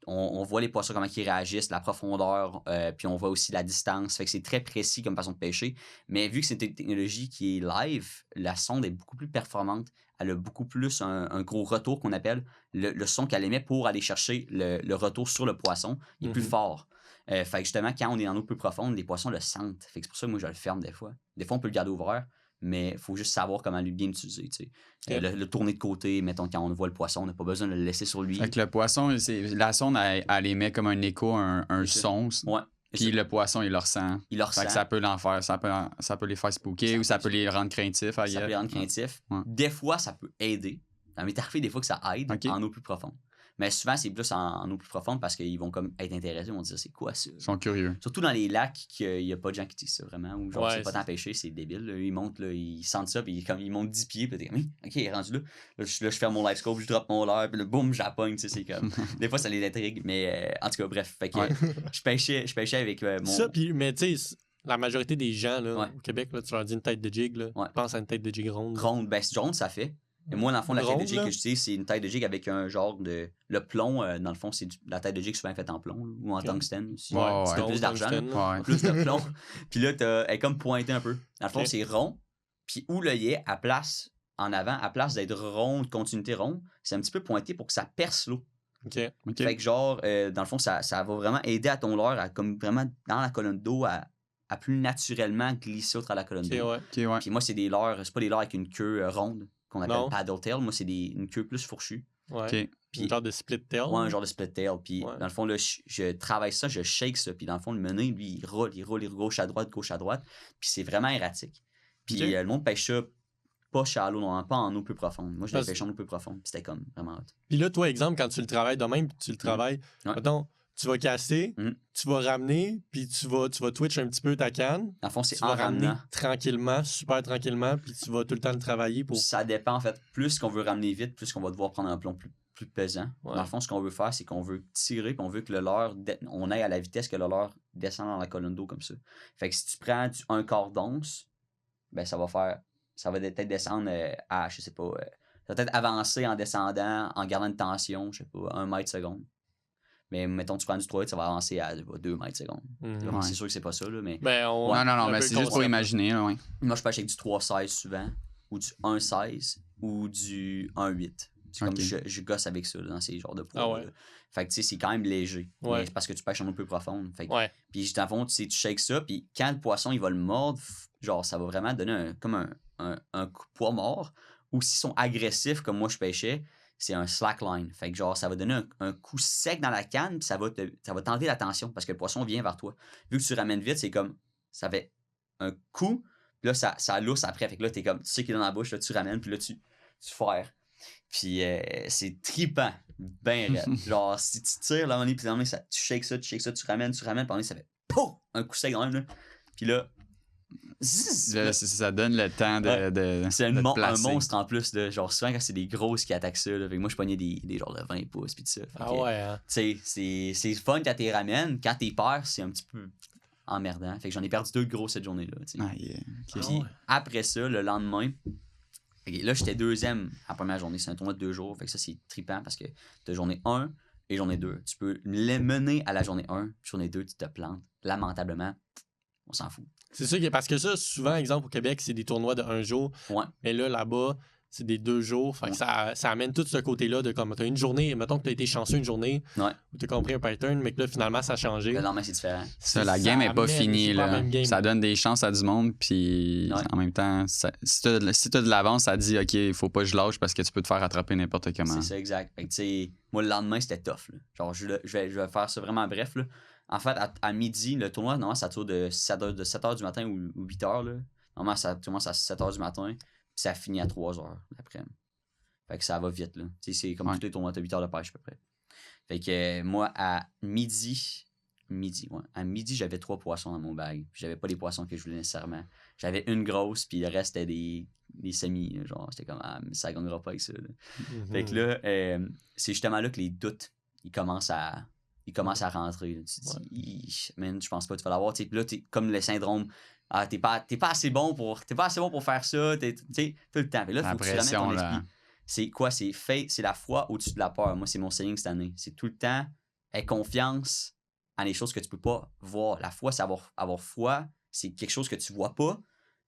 on voit les poissons, comment ils réagissent, la profondeur, puis on voit aussi la distance. Fait que c'est très précis comme façon de pêcher. Mais vu que c'est une technologie qui est live, la sonde est beaucoup plus performante. Elle a beaucoup plus un gros retour qu'on appelle le son qu'elle émet pour aller chercher le retour sur le poisson. Il est plus fort. Fait que justement, quand on est en eau plus profonde, les poissons le sentent. Fait que c'est pour ça que moi, je le ferme des fois. Des fois, on peut le garder ouvert, mais il faut juste savoir comment lui bien l'utiliser. Le tourner de côté, mettons, quand on voit le poisson, on n'a pas besoin de le laisser sur lui. Fait que le poisson, la sonde, elle émet comme un écho, un son. Ouais. Puis le poisson, il le ressent. Il le ressent. Fait que ça peut l'en faire. Ça peut les faire spooker ou ça peut les rendre craintifs. Ça peut les rendre craintifs. Ouais. Des fois, ça peut aider. Ça m'est arrivé des fois que ça aide en eau plus profonde. Mais souvent, c'est plus en eau plus profonde parce qu'ils vont comme être intéressés. Ils vont dire, c'est quoi ça? Ils sont curieux. Surtout dans les lacs, qu'il n'y a pas de gens qui disent ça vraiment. Ou genre, c'est pas tant pêcher, c'est débile. Là. Ils montent, là, ils sentent ça, puis ils montent 10 pieds, puis t'es comme, OK, il est rendu là. Là, je ferme mon live scope, je drop mon leurre, puis là, boum, j'appogne. C'est comme. Des fois, ça les intrigue. Mais en tout cas, bref. Fait que je pêchais avec mon. Ça, puis, mais tu sais, la majorité des gens là, Ouais. au Québec, là, tu leur dis une tête de jig. Là. Ouais. Pense à une tête de jig ronde. Ronde, ben ronde, ça fait. Et moi, dans le fond, la tête Ronde, de jig là? que je sais, c'est une tête de jig avec un genre de. Le plomb, dans le fond, c'est la tête de jig souvent faite en plomb là, ou en tungstène. Si Ouais, tu ouais. as plus d'argent, là, Tungstène, là. Ouais. plus de plomb. Puis là, elle est comme pointée un peu. Dans le fond, Ok. c'est rond. Puis où l'œillet, à place en avant, à place d'être rond, de continuité ronde, c'est un petit peu pointé pour que ça perce l'eau. OK. OK. Fait que genre, dans le fond, ça va vraiment aider à ton leurre à comme vraiment dans la colonne d'eau à plus naturellement glisser au travers de la colonne OK, d'eau. ouais. OK, ouais. Puis moi, c'est des leurres, c'est pas des leurres avec une queue ronde qu'on appelle Non. paddle tail. Moi, c'est une queue plus fourchue. Ouais. OK. Puis, Une genre de split tail. ouais, un genre de split tail. Puis Ouais. dans le fond, là, je travaille ça, je shake ça. Puis dans le fond, le mené, lui, il roule gauche à droite. Puis c'est vraiment erratique. Puis Ok. le monde pêche ça pas shallow, non, pas en eau peu profonde. Moi, je l'ai Parce- pêché en eau peu profonde. Puis c'était comme vraiment hot. Puis là, toi, exemple, quand tu le travailles de même, puis tu le travailles, Ouais. mettons, tu vas casser, Mhm. tu vas ramener, puis tu vas twitch un petit peu ta canne. Dans le fond, c'est Tu en vas ramener ramenant. tranquillement, super tranquillement, puis tu vas tout le temps le travailler pour. Ça dépend, en fait. Plus qu'on veut ramener vite, plus qu'on va devoir prendre un plomb plus pesant. Ouais. Dans le fond, ce qu'on veut faire, c'est qu'on veut tirer, puis on veut que le leurre, on aille à la vitesse que le leurre descend dans la colonne d'eau comme ça. Fait que si tu prends un quart d'once, ben ça va peut-être descendre à, je sais pas, ça va peut-être avancer en descendant, en gardant une tension, je sais pas, 1 mètre seconde. Mais mettons, tu prends du 3 litres, ça va avancer à 2 mètres seconde. Mhm. Ouais. C'est sûr que c'est pas ça, là, mais Ben, on... Non, un mais peu c'est le juste pour concept. imaginer, là, ouais. moi, je pêche avec du 3,16 souvent, ou du 1,16, ou du 1,8. C'est Ok. comme je gosse avec ça là, dans ces genres de poids. Ah ouais. Là. Fait que tu sais, c'est quand même léger. Ouais. Mais c'est parce que tu pêches en eau peu profonde. Fait que, Ouais. puis dans le fond, tu sais, tu shakes ça, puis quand le poisson il va le mordre, genre ça va vraiment donner comme un coup de poids mort. Ou s'ils sont agressifs comme moi je pêchais, c'est un slackline. Fait que genre ça va donner un coup sec dans la canne, puis ça va t'enlever la tension parce que le poisson vient vers toi. Vu que tu ramènes vite, c'est comme ça fait un coup, puis là ça lousse après. Fait que là t'es comme tu sais qu'il est dans la bouche, là tu ramènes, puis là tu ferres. Puis c'est trippant, ben raide. Genre, si tu tires là, puis tu shakes ça, tu ramènes, puis ça fait POUF! Un coup sec dans même, là. Puis là, Ça donne le temps de c'est de te un placer. monstre en plus, là. Genre, souvent quand c'est des grosses qui attaquent ça, là. Fait que moi, je pognais des genres de 20 pouces, puis tout ça. Fait Ah que, ouais, hein. tu sais, c'est fun quand t'es ramènes. Quand t'es perds, c'est un petit peu emmerdant. Fait que j'en ai perdu 2 gros cette journée-là, tu sais. Ah, yeah. OK. Puis ouais. après ça, le lendemain, ok, là, j'étais deuxième à la première journée. C'est un tournoi de 2 jours. Fait que ça, c'est trippant parce que t'as journée 1 et journée 2. Tu peux les mener à la journée 1. Journée 2, tu te plantes. Lamentablement, on s'en fout. C'est sûr que parce que ça, souvent, exemple, au Québec, c'est des tournois de 1 jour. Ouais. Mais là-bas, c'est des 2 jours. Fait que Ouais. ça amène tout ce côté-là de comme, t'as une journée, mettons que t'as été chanceux une journée, Ouais. où t'as compris un pattern, mais que là, finalement, ça a changé. Le lendemain, c'est différent. Ça, la game est pas amène- finie, c'est pas la là. même game. Ça donne des chances à du monde, puis Ouais. en même temps, si t'as de l'avance, ça dit, OK, il faut pas que je lâche parce que tu peux te faire attraper n'importe comment. C'est ça, exact. Fait que, tu sais, moi, le lendemain, c'était tough. Là. Genre, je vais faire ça vraiment bref. Là. En fait, à midi, le tournoi, normalement, ça tourne de 7h du matin ou 8h. Là. Normalement, ça commence à 7h du matin, puis ça finit à 3h l'après-midi. Fait que ça va vite. Là. Tu sais, c'est comme tous les tournois, t'as 8 heures de pêche à peu près. Fait que moi, à midi, j'avais 3 poissons dans mon bag. Puis j'avais pas les poissons que je voulais nécessairement. J'avais une grosse, puis le reste, c'était des semis. Là, genre, j'étais comme, ça gagnera pas avec ça. Là. Mhm. Fait que là, c'est justement là que les doutes, ils commencent à rentrer. Là. Tu te dis, man, je pense pas que tu vas l'avoir. Puis là, t'es comme le syndrome, t'es pas assez bon pour faire ça. Tu sais, tout le temps. Fait que là, La faut que tu ramènes pression, ton là. esprit. C'est quoi? C'est la foi au-dessus de la peur. Moi, c'est mon saying cette année. C'est tout le temps, aie confiance en les choses que tu peux pas voir. La foi, c'est avoir foi. C'est quelque chose que tu vois pas.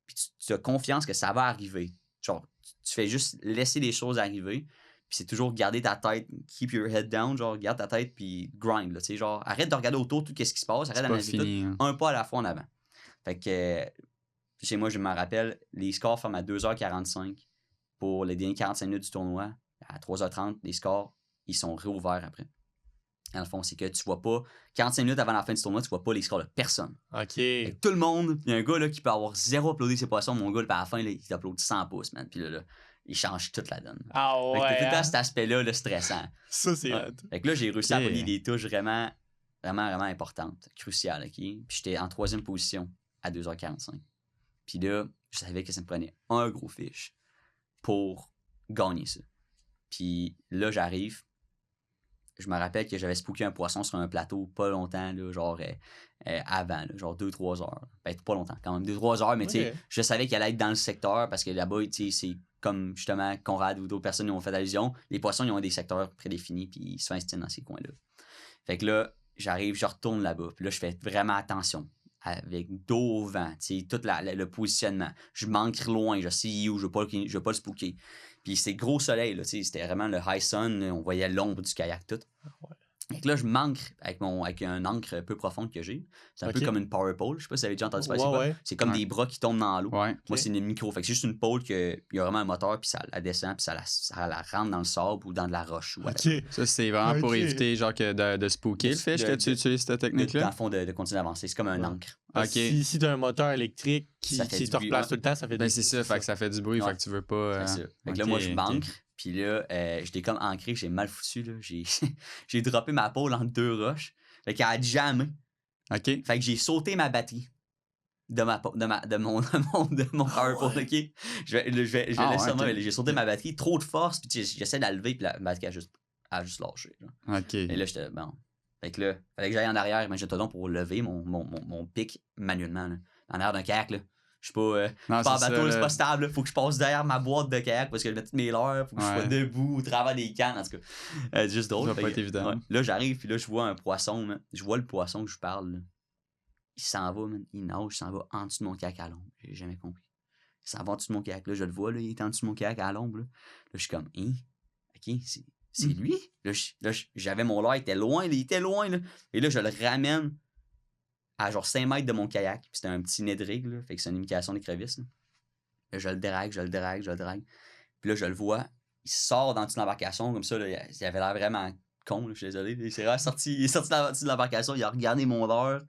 Puis tu as confiance que ça va arriver. Genre, tu fais juste laisser les choses arriver. Puis c'est toujours garder ta tête, keep your head down, genre, garde ta tête, puis grind, là, tu sais, genre, arrête de regarder autour tout ce qui se passe, arrête C'est pas d'analyser tout, fini. Hein. un pas à la fois en avant. Fait que, chez moi, je me rappelle, les scores ferment à 2h45 pour les derniers 45 minutes du tournoi. À 3h30, les scores, ils sont réouverts après. Dans le fond, c'est que tu vois pas, 45 minutes avant la fin du tournoi, tu vois pas les scores de personne. OK. Fait que tout le monde, il y a un gars là, qui peut avoir 0 uploadé ses poissons, mon gars, puis à la fin, là, il upload 100 pouces, man. Puis là, il change toute la donne. Ah Fait que t'as tout le ouais. temps hein? cet aspect-là, le stressant. Ça, c'est Ouais. hot. Fait que là, j'ai réussi à Ok. voler des touches vraiment importantes, cruciales, OK? Puis j'étais en 3e position à 2h45. Puis là, je savais que ça me prenait un gros fiche pour gagner ça. Puis là, j'arrive, je me rappelle que j'avais spooké un poisson sur un plateau pas longtemps, là, genre avant, là, genre 2-3 heures. Ben, pas longtemps, quand même, 2-3 heures, mais tu sais, je savais qu'elle allait être dans le secteur parce que là-bas, tu sais, c'est comme justement Conrad ou d'autres personnes qui ont fait allusion. Les poissons, ils ont des secteurs prédéfinis, puis ils se font dans ces coins-là. Fait que là, j'arrive, je retourne là-bas, puis là, je fais vraiment attention. Avec dos au vent, tu sais, tout le positionnement. Je manque loin, je sais où, je veux pas le spooker. Puis c'était gros soleil, là, tu sais, c'était vraiment le high sun, on voyait l'ombre du kayak, tout. Ouais. Et là, je manque avec un ancre peu profonde que j'ai. C'est un peu comme une power pole. Je sais pas si vous avez déjà entendu parler. Ouais. C'est comme des bras qui tombent dans l'eau. Ouais. Moi, c'est une micro. Fait que c'est juste une pole qu'il y a vraiment un moteur, puis ça la descend, puis ça la rentre dans le sable ou dans de la roche. OK. Ça, c'est vraiment pour éviter genre de spooker le fish que tu utilises cette technique-là? Dans le fond, de continuer d'avancer. C'est comme un ancre. OK. Si tu as un moteur électrique qui te replace tout le temps, ça fait du bruit. C'est ça, fait que ça fait du bruit, fait que tu veux pas... C'est ça. Fait que là, moi, je m'ancre. Puis là, j'étais comme ancré, j'ai mal foutu. Là. J'ai droppé ma pole entre deux roches. Fait qu'elle a jamais. OK. Fait que j'ai sauté ma batterie de mon power pole. OK? Je vais laisser ça. J'ai sauté ma batterie, trop de force. Puis j'essaie de la lever, puis la batterie a juste lâché. Là. OK. Et là, j'étais bon. Fait que là, fallait que j'aille en arrière, imagine-toi donc, pour lever mon pic manuellement. Là. En arrière d'un kayak, là. Je suis pas en bateau, c'est pas stable. Là. Faut que je passe derrière ma boîte de kayak parce que je mets toutes mes leurres. Faut que je sois debout au travers des cannes. En tout cas, c'est juste drôle. Ça va pas être évident. Ouais. Là, j'arrive, puis là, je vois un poisson. Man. Je vois le poisson que je parle. Là. Il s'en va, man. Il nage, il s'en va en dessous de mon kayak à l'ombre. J'ai jamais compris. Il s'en va en dessous de mon kayak. Là, je le vois, là, il est en dessous de mon kayak à l'ombre. Là, je suis comme, OK, c'est lui. Là, j'avais mon leurre, il était loin. Là. Et là, je le ramène à genre 5 mètres de mon kayak. Puis c'était un petit nez de rig, là. Fait que c'est une imitation d'écrevisses. Là, je le drague. Puis là, je le vois. Il sort dans toute l'embarcation comme ça. Là, il avait l'air vraiment con. Là, je suis désolé. Il est sorti de l'embarcation. Il a regardé mon leurre.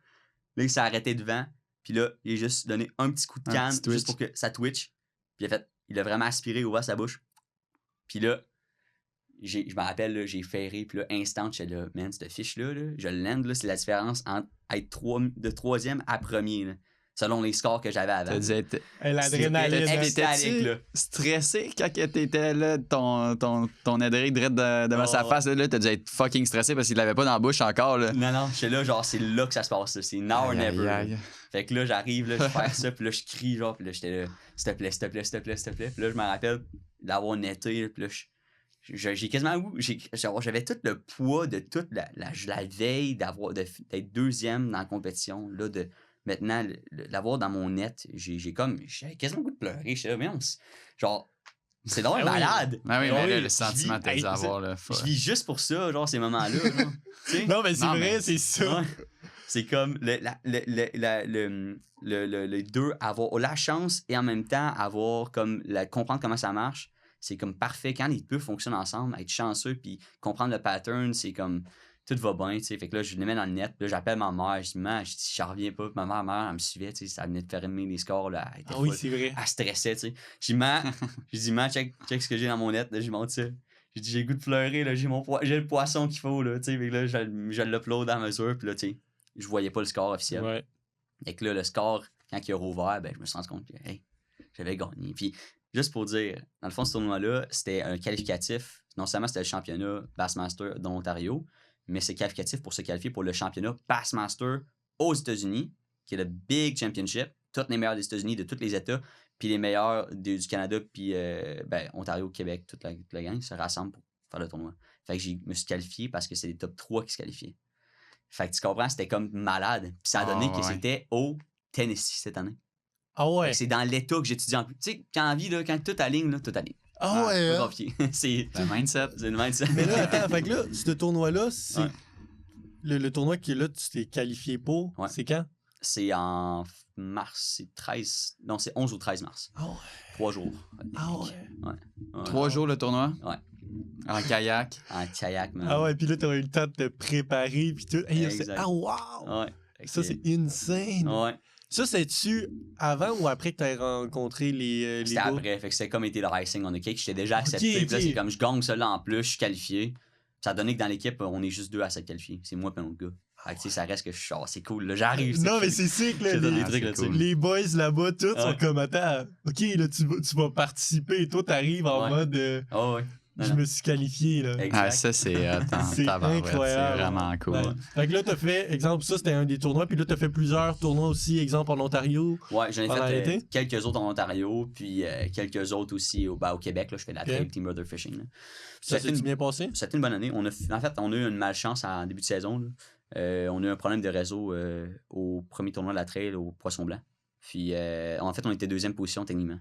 Là, il s'est arrêté devant. Puis là, il a juste donné un petit coup de canne juste pour que ça twitch. Puis il a vraiment aspiré, ouvert sa bouche. Puis là, je me rappelle, là, j'ai ferré, puis là, instant, j'étais là, man, cette fiche-là, là, je l'end, là, c'est la différence entre être de troisième à premier, là, selon les scores que j'avais avant. L'adrénaline. T'étais-tu stressé quand t'étais là, ton adré direct devant sa face, là, t'as dû être fucking stressé parce qu'il l'avait pas dans la bouche encore, là. Non, j'étais là, genre, c'est là que ça se passe, là, c'est now or never. Fait que là, j'arrive, là, je fais ça, puis là, je crie, genre, puis là, j'étais là, s'il te plaît. Puis là, je me rappelle d'avoir netté, puis là, j'ai quasiment j'avais tout le poids de toute la veille d'être deuxième dans la compétition, là, de maintenant l'avoir dans mon net. J'avais quasiment le goût de pleurer. J'étais là, genre, c'est donc malade. Ah oui, mais le sentiment de les avoir, là. Je vis juste pour ça, genre, ces moments-là. Non, mais c'est vrai, c'est ça. Ouais. C'est comme les deux, avoir la chance et en même temps avoir comme comprendre comment ça marche. C'est comme parfait. Quand les deux fonctionnent ensemble, être chanceux puis comprendre le pattern, c'est comme tout va bien, tu sais. Fait que là, je les mets dans le net. Là, j'appelle ma mère. Je dis, j'en reviens pas. Ma mère, elle me suivait, tu sais. Ça venait de faire aimer les scores, là. Oui, c'est vrai. Elle stressait, tu sais. Je dis, check ce que j'ai dans mon net. Là, je monte ça. J'ai dit, j'ai le goût de pleurer, là. J'ai le poisson qu'il faut, là, tu sais. Fait que là, je l'upload à mesure. Puis là, tu sais, je voyais pas le score officiel. Ouais. Et que là, le score, quand il a rouvert, ben, je me suis rendu compte que, hey, j'avais gagné. Puis, juste pour dire, dans le fond, ce tournoi-là, c'était un qualificatif. Non seulement c'était le championnat Bassmaster de l'Ontario, mais c'est qualificatif pour se qualifier pour le championnat Bassmaster aux États-Unis, qui est le Big Championship. Tous les meilleurs des États-Unis, de tous les États, puis les meilleurs du Canada, puis Ontario, Québec, toute la gang se rassemblent pour faire le tournoi. Fait que je me suis qualifié parce que c'est les top 3 qui se qualifiaient. Fait que tu comprends, c'était comme malade. Puis ça a donné que c'était au Tennessee cette année. Ah ouais. C'est dans l'État que j'étudie en plus. Tu sais, quand tout aligne, là, tout aligne. Ah ouais. C'est le mindset. C'est le mindset. Mais là, attends, fait que là, ce tournoi-là, c'est. Ouais. Le tournoi qui est là, tu t'es qualifié pour. Ouais. C'est quand? C'est en mars. C'est 13. Non, c'est 11 ou 13 mars. Ah ouais. 3 jours. Ah ouais. 3 jours le tournoi? Ouais. En kayak. En kayak, man. Ah ouais, puis là, t'as eu le temps de te préparer, puis tout. Hey, ah wow! Ouais. Ça, c'est insane! Ouais. Ça, c'est-tu avant ou après que tu aies rencontré les C'était après. Fait que c'était comme été le icing on the cake. J'étais déjà accepté. Puis là, c'est comme je gagne ça là en plus, je suis qualifié. Ça a donné que dans l'équipe, on est juste 2 à s'être qualifiés. C'est moi et un autre gars. Fait que ça reste que je suis c'est cool. Là, j'arrive. Non, mais c'est sick, là. Les boys là-bas, tous sont comme attends. OK, là, tu vas participer et toi, t'arrives en mode. Oh, ouais. je me suis qualifié. Là. Ah, ça, c'est incroyable. C'est vraiment cool. Ouais. Fait que là, t'as fait, exemple, ça, c'était un des tournois, puis là, t'as fait plusieurs tournois aussi, exemple, en Ontario. Ouais, j'en ai fait quelques autres en Ontario, puis quelques autres aussi au Québec. Là, je fais de la trail Team Brother Fishing. Là. Ça s'est bien passé? C'était une bonne année. En fait, on a eu une malchance en début de saison. Là. On a eu un problème de réseau au premier tournoi de la trail au Poisson Blanc. Puis, en fait, on était deuxième position techniquement.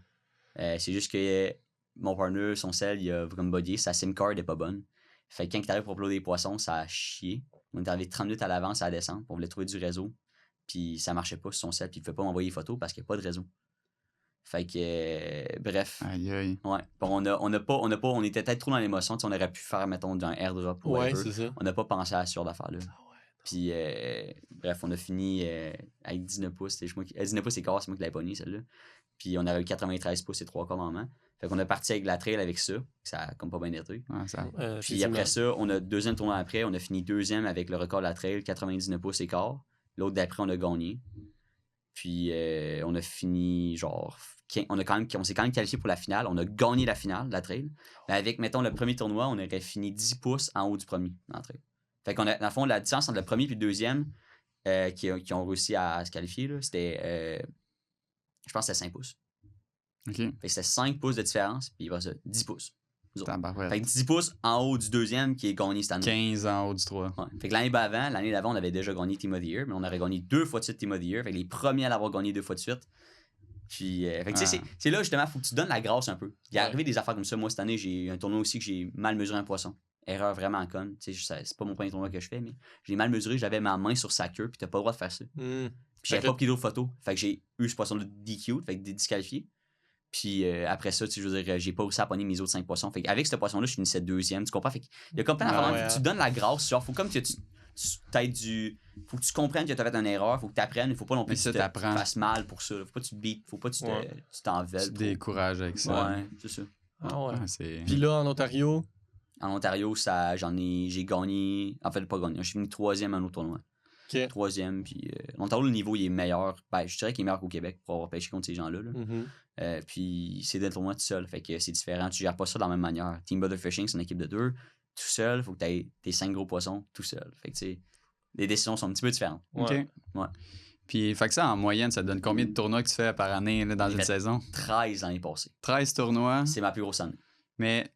C'est juste que mon partner, son sel, il a comme bugué. Sa SIM card n'est pas bonne. Fait que quand il arrive pour uploader des poissons, ça a chié. On est arrivé 30 minutes à l'avance à la descente. On voulait trouver du réseau. Puis ça marchait pas sur son sel. Puis il ne pouvait pas m'envoyer les photos parce qu'il n'y a pas de réseau. Fait que, bref. Aïe, aïe. Ouais. Bon, on était peut-être trop dans l'émotion. On aurait pu faire, mettons, un airdrop. Ouais, c'est ça. On n'a pas pensé à ce genre d'affaire-là. Puis, bref, on a fini avec 19 pouces. 19 pouces et quart, c'est moi qui l'avais pogné, celle-là. Puis, on avait eu 93 pouces et 3 quarts normalement. Fait qu'on a parti avec la trail avec ça. Ça a comme pas bien été. Ouais, puis après ça, on a deuxième tournoi après. On a fini deuxième avec le record de la trail, 99 pouces et quart. L'autre d'après, on a gagné. Puis, on a fini genre... On s'est quand même qualifié pour la finale. On a gagné la finale de la trail. Mais avec, mettons, le premier tournoi, on aurait fini 10 pouces en haut du premier dans la trail. Fait qu'on a, dans le fond, la distance entre le premier et le deuxième qui ont réussi à se qualifier, là, c'était, je pense que c'était 5 pouces. OK. Fait que c'était 5 pouces de différence, puis il va ça, 10 pouces. Fait que 10 pouces en haut du deuxième qui est gagné cette année. 15 en haut du 3. Ouais. Fait que l'année d'avant, on avait déjà gagné Team of the Year, mais on aurait gagné 2 fois de suite Team of the Year. Fait que les premiers à l'avoir gagné 2 fois de suite. Puis, fait que, tu sais, c'est là justement, il faut que tu donnes la grâce un peu. Il est arrivé des affaires comme ça. Moi, cette année, j'ai eu un tournoi aussi que j'ai mal mesuré un poisson. Erreur vraiment conne. Tu sais, c'est pas mon premier tournoi que je fais, mais j'ai mal mesuré. J'avais ma main sur sa queue, puis t'as pas le droit de faire ça. Puis j'avais pas pris d'autres photos. Fait que j'ai eu ce poisson-là DQ, fait que disqualifié. Puis après ça, tu sais, je veux dire, j'ai pas réussi à pogner mes autres 5 poissons. Fait qu'avec ce poisson-là, je finissais deuxième. Tu comprends? Fait qu'il y a comme plein d'affaires. Faut que tu donnes la grâce. Genre, faut comme que faut que tu comprennes que tu as fait une erreur, faut que tu apprennes, il faut pas non plus que tu te fasses mal pour ça. Faut pas que tu te beats, faut pas que tu t'envelles. Tu te décourages avec ça. Ouais, c'est ça. Ah ouais. Puis là, en Ontario? En Ontario, j'ai gagné, en fait, pas gagné, j'ai fini 3e à nos tournois. Okay. 3e, puis en Ontario, le niveau, il est meilleur. Ben, je dirais qu'il est meilleur qu'au Québec pour avoir pêché contre ces gens-là. Là. Puis c'est des tournois tout seul, fait que c'est différent. Tu gères pas ça de la même manière. Team Brother Fishing, c'est une équipe de 2. Tout seul, faut que tu aies tes 5 gros poissons tout seul. Fait que tu sais, les décisions sont un petit peu différentes. OK. Ouais. Puis, fait que ça, en moyenne, ça te donne combien de tournois que tu fais par année là, dans une saison? 13 l'année passée. 13 tournois. C'est ma plus grosse année. Mais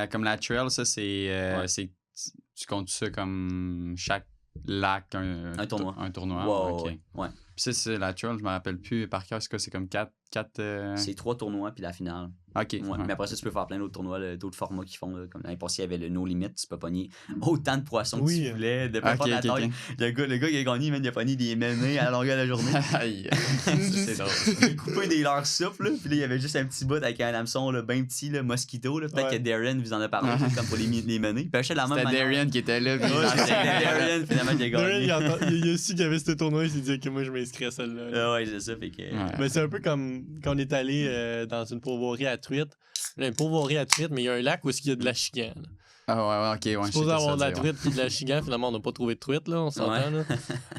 comme la trail, ça, tu comptes ça comme chaque lac, un tournoi. Un tournoi. Wow, OK. Ouais. Puis c'est la trail, je me rappelle plus par cœur, c'est comme 4... C'est 3 tournois puis la finale. OK. Ouais. Mais après ça, tu peux faire plein d'autres tournois, d'autres formats qui font. Là, comme l'année passée, il y avait le No Limit, tu peux pogner autant de poissons que tu voulais. De pas la taille. Le gars qui a gagné, il a pogné des menées à la longueur de la journée. Aïe. C'est drôle. Il a coupé des leurres souples, puis là, il y avait juste un petit bout avec un hameçon bien petit, là, mosquito. Peut-être que Darren vous en a parlé, comme pour les menées. Il pêchait de la même manière. C'était Darren qui était là. C'était Darren, finalement, qui a gagné. Darren, il a su qu'il y avait ce tournoi, il s'est dit que moi, je m'inscris à celle-là. Ouais, c'est ça. Fait que... Mais c'est un peu comme quand on est allé dans une pourvoirie à truite. Une pourvoirie à truite, mais il y a un lac où il y a de la chigane. Ah ouais, ok, ouais. Supposé avoir de la truite puis de la chigane, finalement, on n'a pas trouvé de truite, là, on s'entend. Là.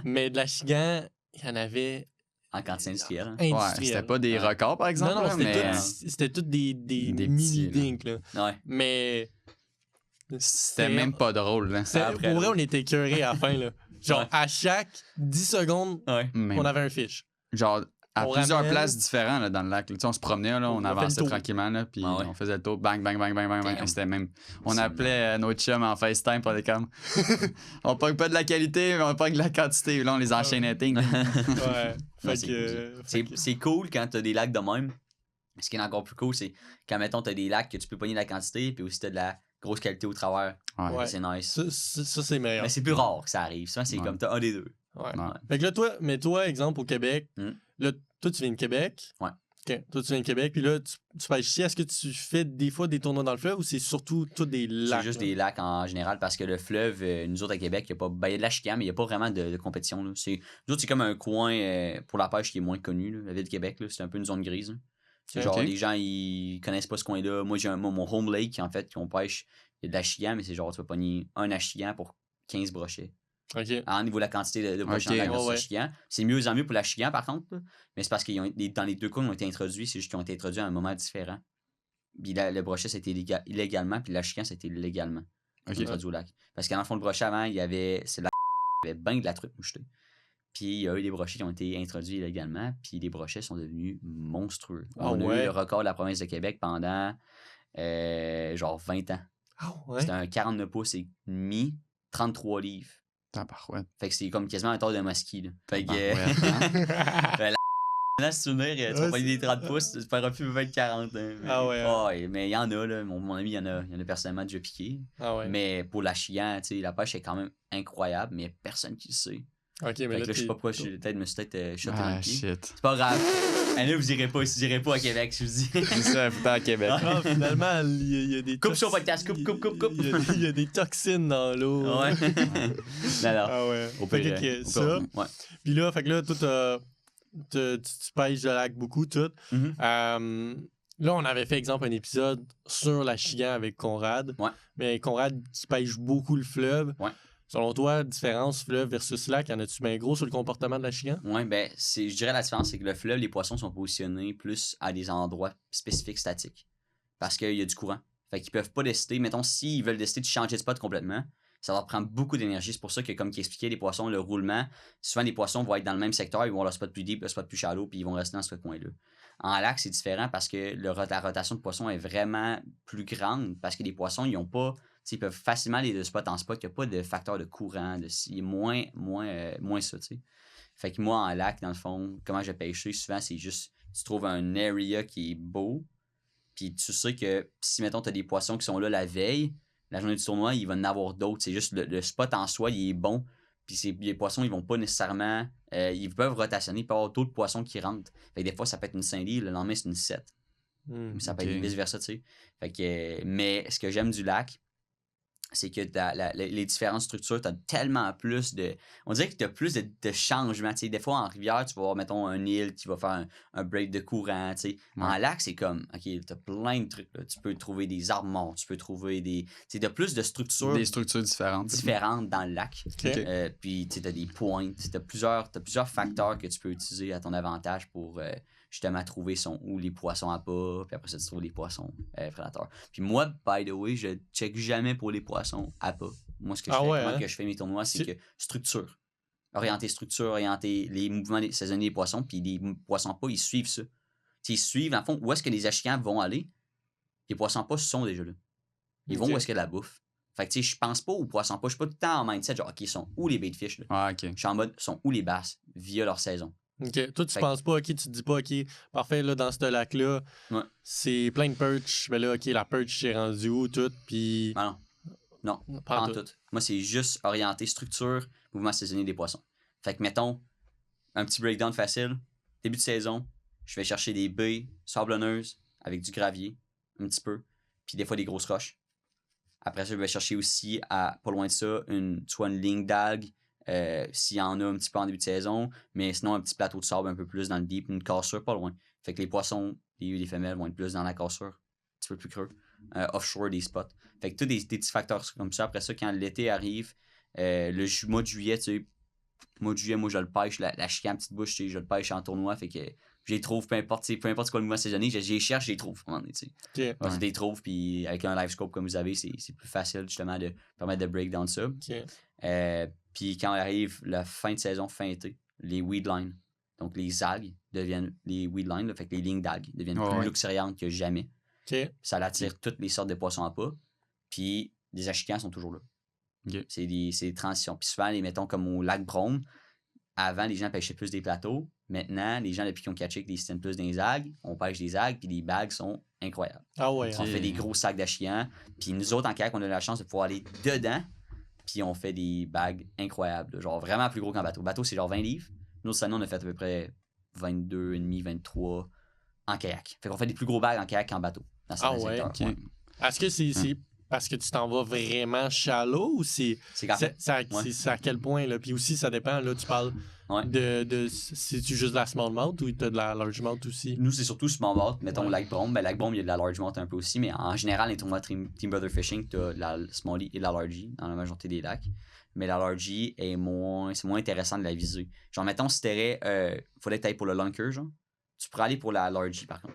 Mais de la chigane, il y en avait. En quantité industrielle. Ouais, c'était pas des records, par exemple. Non, c'était tout des mini-dinks. Là. Ouais. Mais. C'était même pas drôle. Là. Pour vrai, on était écœurés à la fin. Là. Genre, à chaque 10 secondes, on avait un fish. Genre, à plusieurs places différentes là, dans le lac. On se promenait, là, on avançait tranquillement, là, puis on faisait le tour, bang, bang, bang, bang, bang, bang. C'était même... On appelait nos chums en FaceTime, pour des comme... on pogne pas de la qualité, mais on pogne de la quantité. Là, on les enchaînait. C'est cool quand t'as des lacs de même. Ce qui est encore plus cool, c'est quand, mettons, t'as des lacs que tu peux pogner de la quantité, puis aussi t'as de la grosse qualité au travers. Ouais. C'est nice. Ça, c'est meilleur. Mais c'est plus rare que ça arrive. Souvent, c'est comme t'as un des deux. Ouais. Fait que là, toi, exemple, au Québec, là, toi, tu viens de Québec. Ouais. OK. Toi, tu viens de Québec, puis là, tu pêches ici. Est-ce que tu fais des fois des tournois dans le fleuve ou c'est surtout tous des lacs? C'est juste des lacs en général parce que le fleuve, nous autres à Québec, il y a pas. Ben, il y a de la chicane, mais il n'y a pas vraiment de compétition. Là. Nous autres, c'est comme un coin pour la pêche qui est moins connu. Là. La ville de Québec, là, c'est un peu une zone grise. Là. C'est genre, les gens, ils connaissent pas ce coin-là. Moi, j'ai mon home lake, en fait, qu'on pêche, il y a de la chicane, mais c'est genre, tu vas pogner un achigan pour 15 brochets. OK. Au niveau de la quantité de brochets en lac versus achigan. C'est mieux en mieux pour l'achigan, par contre. Là. Mais c'est parce que dans les deux cas, ils ont été introduits. C'est juste qu'ils ont été introduits à un moment différent. Puis le brochet, c'était illégalement, puis l'achican, c'était légalement. Introduit au lac. Parce qu'en fond, le brochet avant, il y avait bien de la truite mouchetée. Puis il y a eu des brochets qui ont été introduits illégalement, puis les brochets sont devenus monstrueux. On a eu le record de la province de Québec pendant genre 20 ans. C'était un 49 pouces et demi, 33 livres. Fait que c'est comme quasiment un taille de mosquée. Là. Fait que là, ce souvenir, tu vas pas des 30 pouces, tu feras plus 20-40. Mais il y en a, là. Mon ami, il y en a personnellement déjà piqué. Mais pour la chiant, la pêche est quand même incroyable, mais il n'y a personne qui le sait. Ok, mais là, je sais pas pourquoi je me suis peut-être shoté dans le pied. Shit. C'est pas grave. Là, vous irez pas à Québec, je vous dis. C'est ça, faut à Québec. Finalement, il y a des coupe sur podcast, coupe. Il y a des toxines dans l'eau. Ouais. Au pire, ça. Puis là, fait que là, toi, tu pêches le lac beaucoup, tout. Mm-hmm. Là, on avait fait, exemple, un épisode sur la chigan avec Conrad. Mais Conrad qui pêche beaucoup le fleuve. Selon toi, différence fleuve versus lac, y en a-tu bien gros sur le comportement de la chigan? Oui, ben, je dirais la différence, c'est que le fleuve, les poissons sont positionnés plus à des endroits spécifiques statiques. Parce qu'il y a du courant. Fait qu'ils peuvent pas décider, mettons, s'ils veulent décider de changer de spot complètement, ça leur prend beaucoup d'énergie. C'est pour ça que, comme il expliquait, les poissons, le roulement, souvent les poissons vont être dans le même secteur, ils vont avoir leur spot plus deep, le spot plus shallow, puis ils vont rester dans ce coin-là. En lac, c'est différent parce que la rotation de poissons est vraiment plus grande, parce que les poissons, ils ont pas... ils peuvent facilement aller de spot en spot, il n'y a pas de facteur de courant, il y a moins ça, tu sais. Fait que moi, en lac, dans le fond, comment j'ai pêché, souvent, c'est juste, tu trouves un area qui est beau, puis tu sais que si, mettons, tu as des poissons qui sont là la veille, la journée du tournoi, il va en avoir d'autres. C'est juste le spot en soi, il est bon, puis les poissons, ils vont pas nécessairement... ils peuvent rotationner, il peut y avoir d'autres poissons qui rentrent. Fait que des fois, ça peut être une 5 livres, le lendemain, c'est une 7. Ça peut être vice-versa, tu sais. Fait que, mais ce que j'aime du lac, c'est que les différentes structures, tu as tellement plus de... On dirait que tu as plus de changements. T'sais. Des fois, en rivière, tu vas avoir, mettons, un île qui va faire un break de courant. En lac, c'est comme, OK, tu as plein de trucs. Là. Tu peux trouver des arbres morts, tu peux trouver des... Tu as plus de structures... Des structures différentes. Différentes dans le lac. Puis, tu as des pointes. Tu as plusieurs facteurs que tu peux utiliser à ton avantage pour... justement trouver où les poissons à pas, puis après ça, tu trouves les poissons prédateurs. Puis moi, by the way, je check jamais pour les poissons à pas. Moi, ce que je fais, comment que je fais mes tournois, c'est que structure. Orienter les mouvements saisonniers des poissons, puis les poissons à pas, ils suivent ça. T'sais, ils suivent, dans le fond, où est-ce que les achicans vont aller. Les poissons à pas sont déjà là. Ils vont où est-ce qu'il y a de la bouffe. Fait que, tu sais, je pense pas aux poissons à pas. Je suis pas tout le temps en mindset, genre, OK, ils sont où les baitfish, là? Je suis en mode, sont où les basses, via leur saison. OK. Toi, tu penses pas, OK, tu te dis pas, OK, parfait, là, dans ce lac-là, c'est plein de perch. Mais là, OK, la perch, c'est rendu où, tout, puis... Non, pas en tout. Moi, c'est juste orienté structure, mouvement saisonnier des poissons. Fait que, mettons, un petit breakdown facile. Début de saison, je vais chercher des baies sablonneuses avec du gravier, un petit peu, puis des fois des grosses roches. Après ça, je vais chercher aussi, pas loin de ça, soit une ligne d'algues, s'il y en a un petit peu en début de saison, mais sinon un petit plateau de sable un peu plus dans le deep, une cassure pas loin. Fait que les poissons, les femelles vont être plus dans la cassure, un petit peu plus creux. Offshore des spots. Fait que tous des petits facteurs comme ça. Après ça, quand l'été arrive, le mois de juillet, tu sais, mois de juillet, moi je le pêche, la chicane petite bouche, tu sais, je le pêche en tournoi, fait que je les trouve, peu importe quoi le mouvement saisonnier, je les cherche, je les trouve. Je les trouve, puis avec un live scope comme vous avez, c'est plus facile justement de permettre de break down ça. Puis quand arrive la fin de saison, fin été, les weed lines, donc les algues deviennent les weed lines, fait que les lignes d'algues deviennent plus luxuriantes que jamais. Ça attire toutes les sortes de poissons à pas, puis les achicans sont toujours là. C'est des transitions. Puis souvent, mettons comme au lac Brome, avant, les gens pêchaient plus des plateaux. Maintenant, les gens, depuis qu'ils ont catché que des systèmes plus des algues, on pêche des algues, puis les bagues sont incroyables. On fait des gros sacs d'achicans. Puis nous autres, en kayak, on a la chance de pouvoir aller dedans, puis on fait des bagues incroyables. Genre vraiment plus gros qu'un bateau. Le bateau, c'est genre 20 livres. Nous, cette année, on a fait à peu près 22,5, 23 en kayak. Fait qu'on fait des plus gros bagues en kayak qu'en bateau. Dans secteurs. Est-ce que c'est parce que tu t'en vas vraiment shallow ou c'est à quel point là? Puis aussi ça dépend, là tu parles de c'est-tu juste de la smallmouth ou t'as de la largemouth aussi? Nous c'est surtout smallmouth, mettons lac Brome, lac Brome il y a de la largemouth un peu aussi, mais en général les tournois Team Brother Fishing t'as de la smallie et de la largie dans la majorité des lacs, mais la largie c'est moins intéressant de la viser. Genre mettons si t'aurais faudrait que t'ailles pour le lunker, genre tu pourrais aller pour la largie par contre.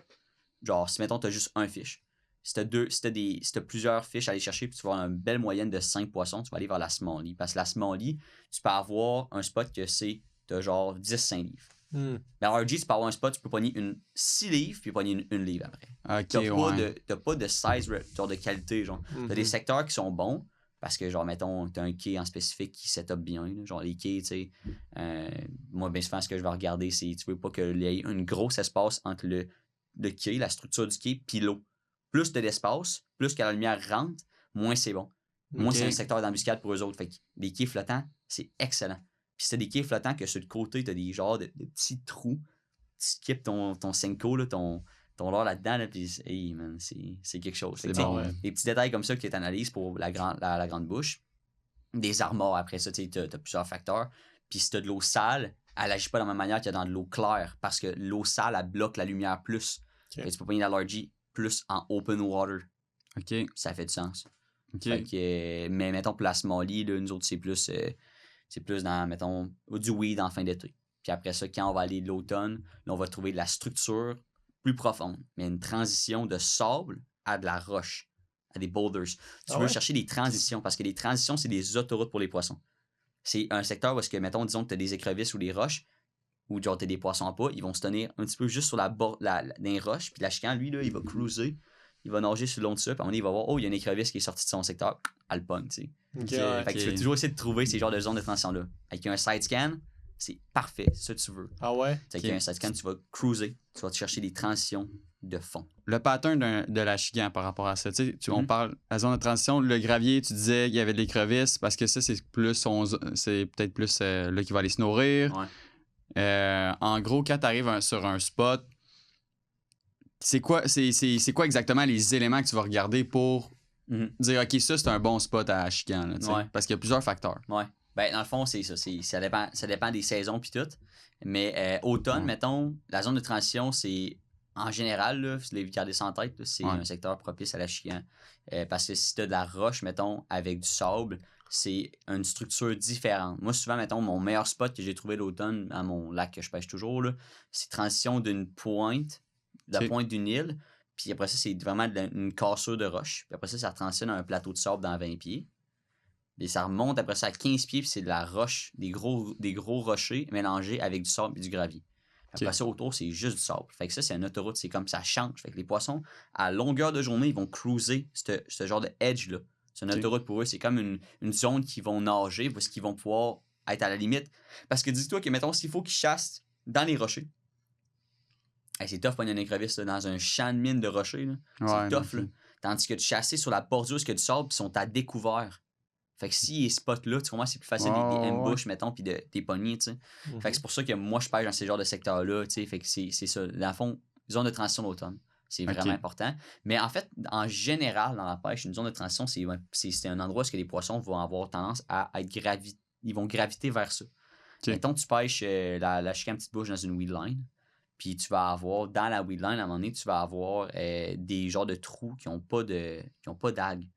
Genre si mettons t'as juste un fish. si t'as plusieurs fiches à aller chercher, puis tu vas avoir une belle moyenne de 5 poissons, tu vas aller vers la Smallie. Parce que la Smallie, tu peux avoir un spot que t'as genre 10-5 livres. Mais en RG, tu peux avoir un spot, tu peux pogner 6 livres, puis pogner une livre après. T'as pas de size, genre de qualité, genre. T'as des secteurs qui sont bons, parce que, genre, mettons, t'as un quai en spécifique qui set up bien, là, genre les quais, tu sais. Moi, bien souvent, ce que je vais regarder, c'est, tu veux pas qu'il y ait un gros espace entre le quai, la structure du quai, puis l'eau. Plus de l'espace, plus que la lumière rentre, moins c'est bon. Moins c'est un secteur d'embuscade pour eux autres. Fait que les quais flottants, c'est excellent. Puis c'est des quais flottants que sur le côté, t'as des genres de petits trous. Tu skippes ton Senko, là, ton leurre là-dedans, là, puis hey, man, c'est quelque chose. C'est bon, ouais. Des petits détails comme ça que tu analyses pour la grande bouche. Des armoires, après ça, tu as plusieurs facteurs. Puis si tu as de l'eau sale, elle n'agit pas de la même manière qu'il y a dans de l'eau claire, parce que l'eau sale, elle bloque la lumière plus. Okay. Tu peux pogner l'allergie plus en open water. OK. Ça fait du sens. OK. Fait que, mais mettons, pour la Smallie, là, nous autres, c'est plus dans, mettons, du weed en fin d'été. Puis après ça, quand on va aller de l'automne, là, on va trouver de la structure plus profonde, mais une transition de sable à de la roche, à des boulders. Tu veux chercher des transitions, parce que les transitions, c'est des autoroutes pour les poissons. C'est un secteur où est-ce que, mettons, disons que tu as des écrevisses ou des roches, ou genre tu as des poissons en pas, ils vont se tenir un petit peu juste sur des roches, puis l'achican, lui, là, il va cruiser, il va nager sur le long de ça, puis à un moment donné, il va voir, oh, il y a une écrevisse qui est sortie de son secteur, elle le pogne, tu sais. Fait que tu veux toujours essayer de trouver ces genres de zones de transition-là. Avec un side scan, c'est parfait, c'est ça que tu veux. Ah ouais? Avec un side scan, tu vas cruiser, tu vas te chercher des transitions de fond. Le pattern de l'achigan par rapport à ça, tu sais, on parle, la zone de transition, le gravier, tu disais qu'il y avait de l'écrevisse, parce que ça, c'est peut-être plus là qui va aller se nourrir. Ouais. En gros, quand tu arrives sur un spot, c'est quoi exactement les éléments que tu vas regarder pour dire, OK, ça, c'est un bon spot à achigan, là, ouais. Parce qu'il y a plusieurs facteurs. Ouais. Ben, dans le fond, c'est ça. Ça dépend des saisons puis tout. Mais automne, mettons, la zone de transition, c'est en général, là, si vous gardez ça en tête, là, c'est un secteur propice à l'achigan. Parce que si tu as de la roche, mettons, avec du sable, c'est une structure différente. Moi, souvent, mettons, mon meilleur spot que j'ai trouvé l'automne à mon lac que je pêche toujours, là, c'est transition d'une pointe, de la pointe d'une île. Puis après ça, c'est vraiment une cassure de roche. Puis après ça, ça transitionne à un plateau de sable dans 20 pieds. Et ça remonte après ça à 15 pieds, puis c'est de la roche, des gros rochers mélangés avec du sable et du gravier. Après ça, autour, c'est juste du sable. Fait que ça, c'est une autoroute, c'est comme ça change. Fait que les poissons, à longueur de journée, ils vont cruiser ce genre de edge-là. C'est une autoroute pour eux, c'est comme une zone qu'ils vont nager, parce qu'ils vont pouvoir être à la limite. Parce que dis-toi que, mettons, s'il faut qu'ils chassent dans les rochers, c'est tough pour une écrevisse dans un champ de mine de rochers. C'est tough. Là. Tandis que de chasser sur la bordure, parce que du sable, ils sont à découvert. Fait que si les spots-là, tu comprends, c'est plus facile des embouches, mettons, puis des poignées, tu sais. Fait que c'est pour ça que moi, je pêche dans ces genres de secteurs-là, tu sais. Fait que c'est ça. Dans le fond, zone de transition d'automne, c'est vraiment important. Mais en fait, en général, dans la pêche, une zone de transition, c'est un endroit où les poissons vont avoir tendance à être ils vont graviter vers ça. Mettons, tu pêches la chican petite bouche dans une weedline, puis tu vas avoir, dans la weedline, à un moment donné, tu vas avoir des genres de trous qui n'ont pas d'algues.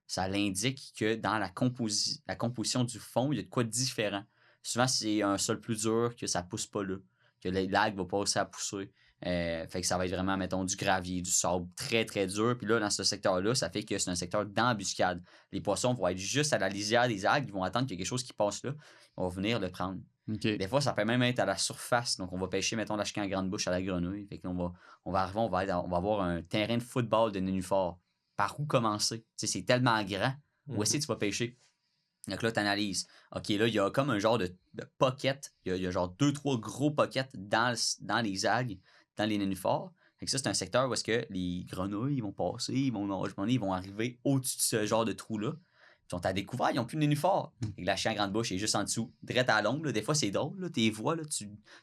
Ça l'indique que dans la composition du fond, il y a de quoi de différent. Souvent, c'est un sol plus dur, que ça pousse pas là, que l'algue va pas aussi à pousser. Fait que ça va être vraiment, mettons, du gravier, du sable très, très dur. Puis là, dans ce secteur-là, ça fait que c'est un secteur d'embuscade. Les poissons vont être juste à la lisière des algues, ils vont attendre qu'il y ait quelque chose qui passe là, ils vont venir le prendre. Des fois, ça peut même être à la surface. Donc, on va pêcher, mettons, l'achican à grande bouche à la grenouille. Fait qu'on va arriver, on va avoir un terrain de football de nénuphar. Par où commencer? T'sais, c'est tellement grand. Où est-ce que tu vas pêcher? Donc là, tu analyses. OK, là, il y a comme un genre de pocket. Il y a genre 2-3 gros pockets dans les algues, dans les nénuphars. Fait que ça, c'est un secteur où est-ce que les grenouilles ils vont passer, ils vont arriver au-dessus de ce genre de trou-là. Ils sont à découvert, ils n'ont plus de nénuphars. Et la chienne à grande bouche est juste en dessous, direct à l'ombre. Des fois, c'est drôle. Là, t'es vois, là,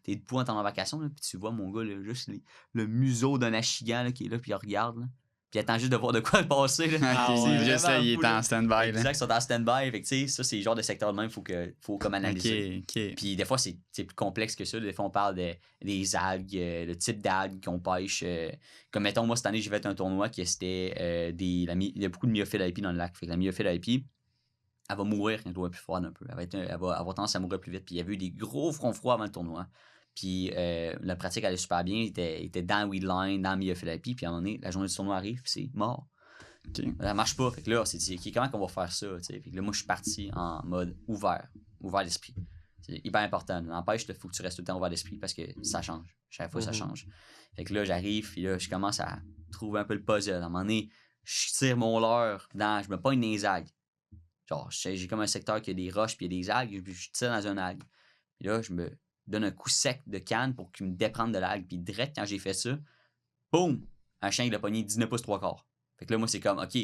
t'es debout en temps en vacation, puis tu vois, mon gars, là, juste le museau d'un achigan qui est là, puis il regarde. Là. Puis il attend juste de voir de quoi passer. Là. C'est juste là, il est en stand-by. Exact, ils sont en stand-by. Fait que, ça, c'est le genre de secteur de même qu'il faut comme analyser. Puis des fois, c'est plus complexe que ça. Des fois, on parle des algues, le type d'algues qu'on pêche. Comme mettons, moi, cette année, j'ai fait un tournoi qui c'était il y a beaucoup de myophiles IP dans le lac. Fait que la myophile IP, elle va mourir quand elle doit être plus froide un peu. Elle va avoir tendance à mourir plus vite. Puis il y avait eu des gros fronts froids avant le tournoi. Puis la pratique allait super bien. Il était dans le weed line, dans le myophilathie. Puis à un moment donné, la journée du tournoi arrive, puis c'est mort. Okay. Ça marche pas. Fait que là, on s'est dit, OK, comment qu'on va faire ça? Fait que là, moi, je suis parti en mode ouvert d'esprit. C'est hyper important. N'empêche, il faut que tu restes tout le temps ouvert d'esprit parce que ça change. Chaque fois, ça change. Fait que là, j'arrive, puis là, je commence à trouver un peu le puzzle. À un moment donné, je tire mon leurre je me pogne des algues. Genre, j'ai comme un secteur qui a des roches puis il y a des algues, puis je tire dans une algue. Puis là, je me donne un coup sec de canne pour qu'il me déprenne de l'algue. Puis direct, quand j'ai fait ça, boum! Un chien, il a pogné 19 pouces 3/4. Fait que là, moi, c'est comme, OK,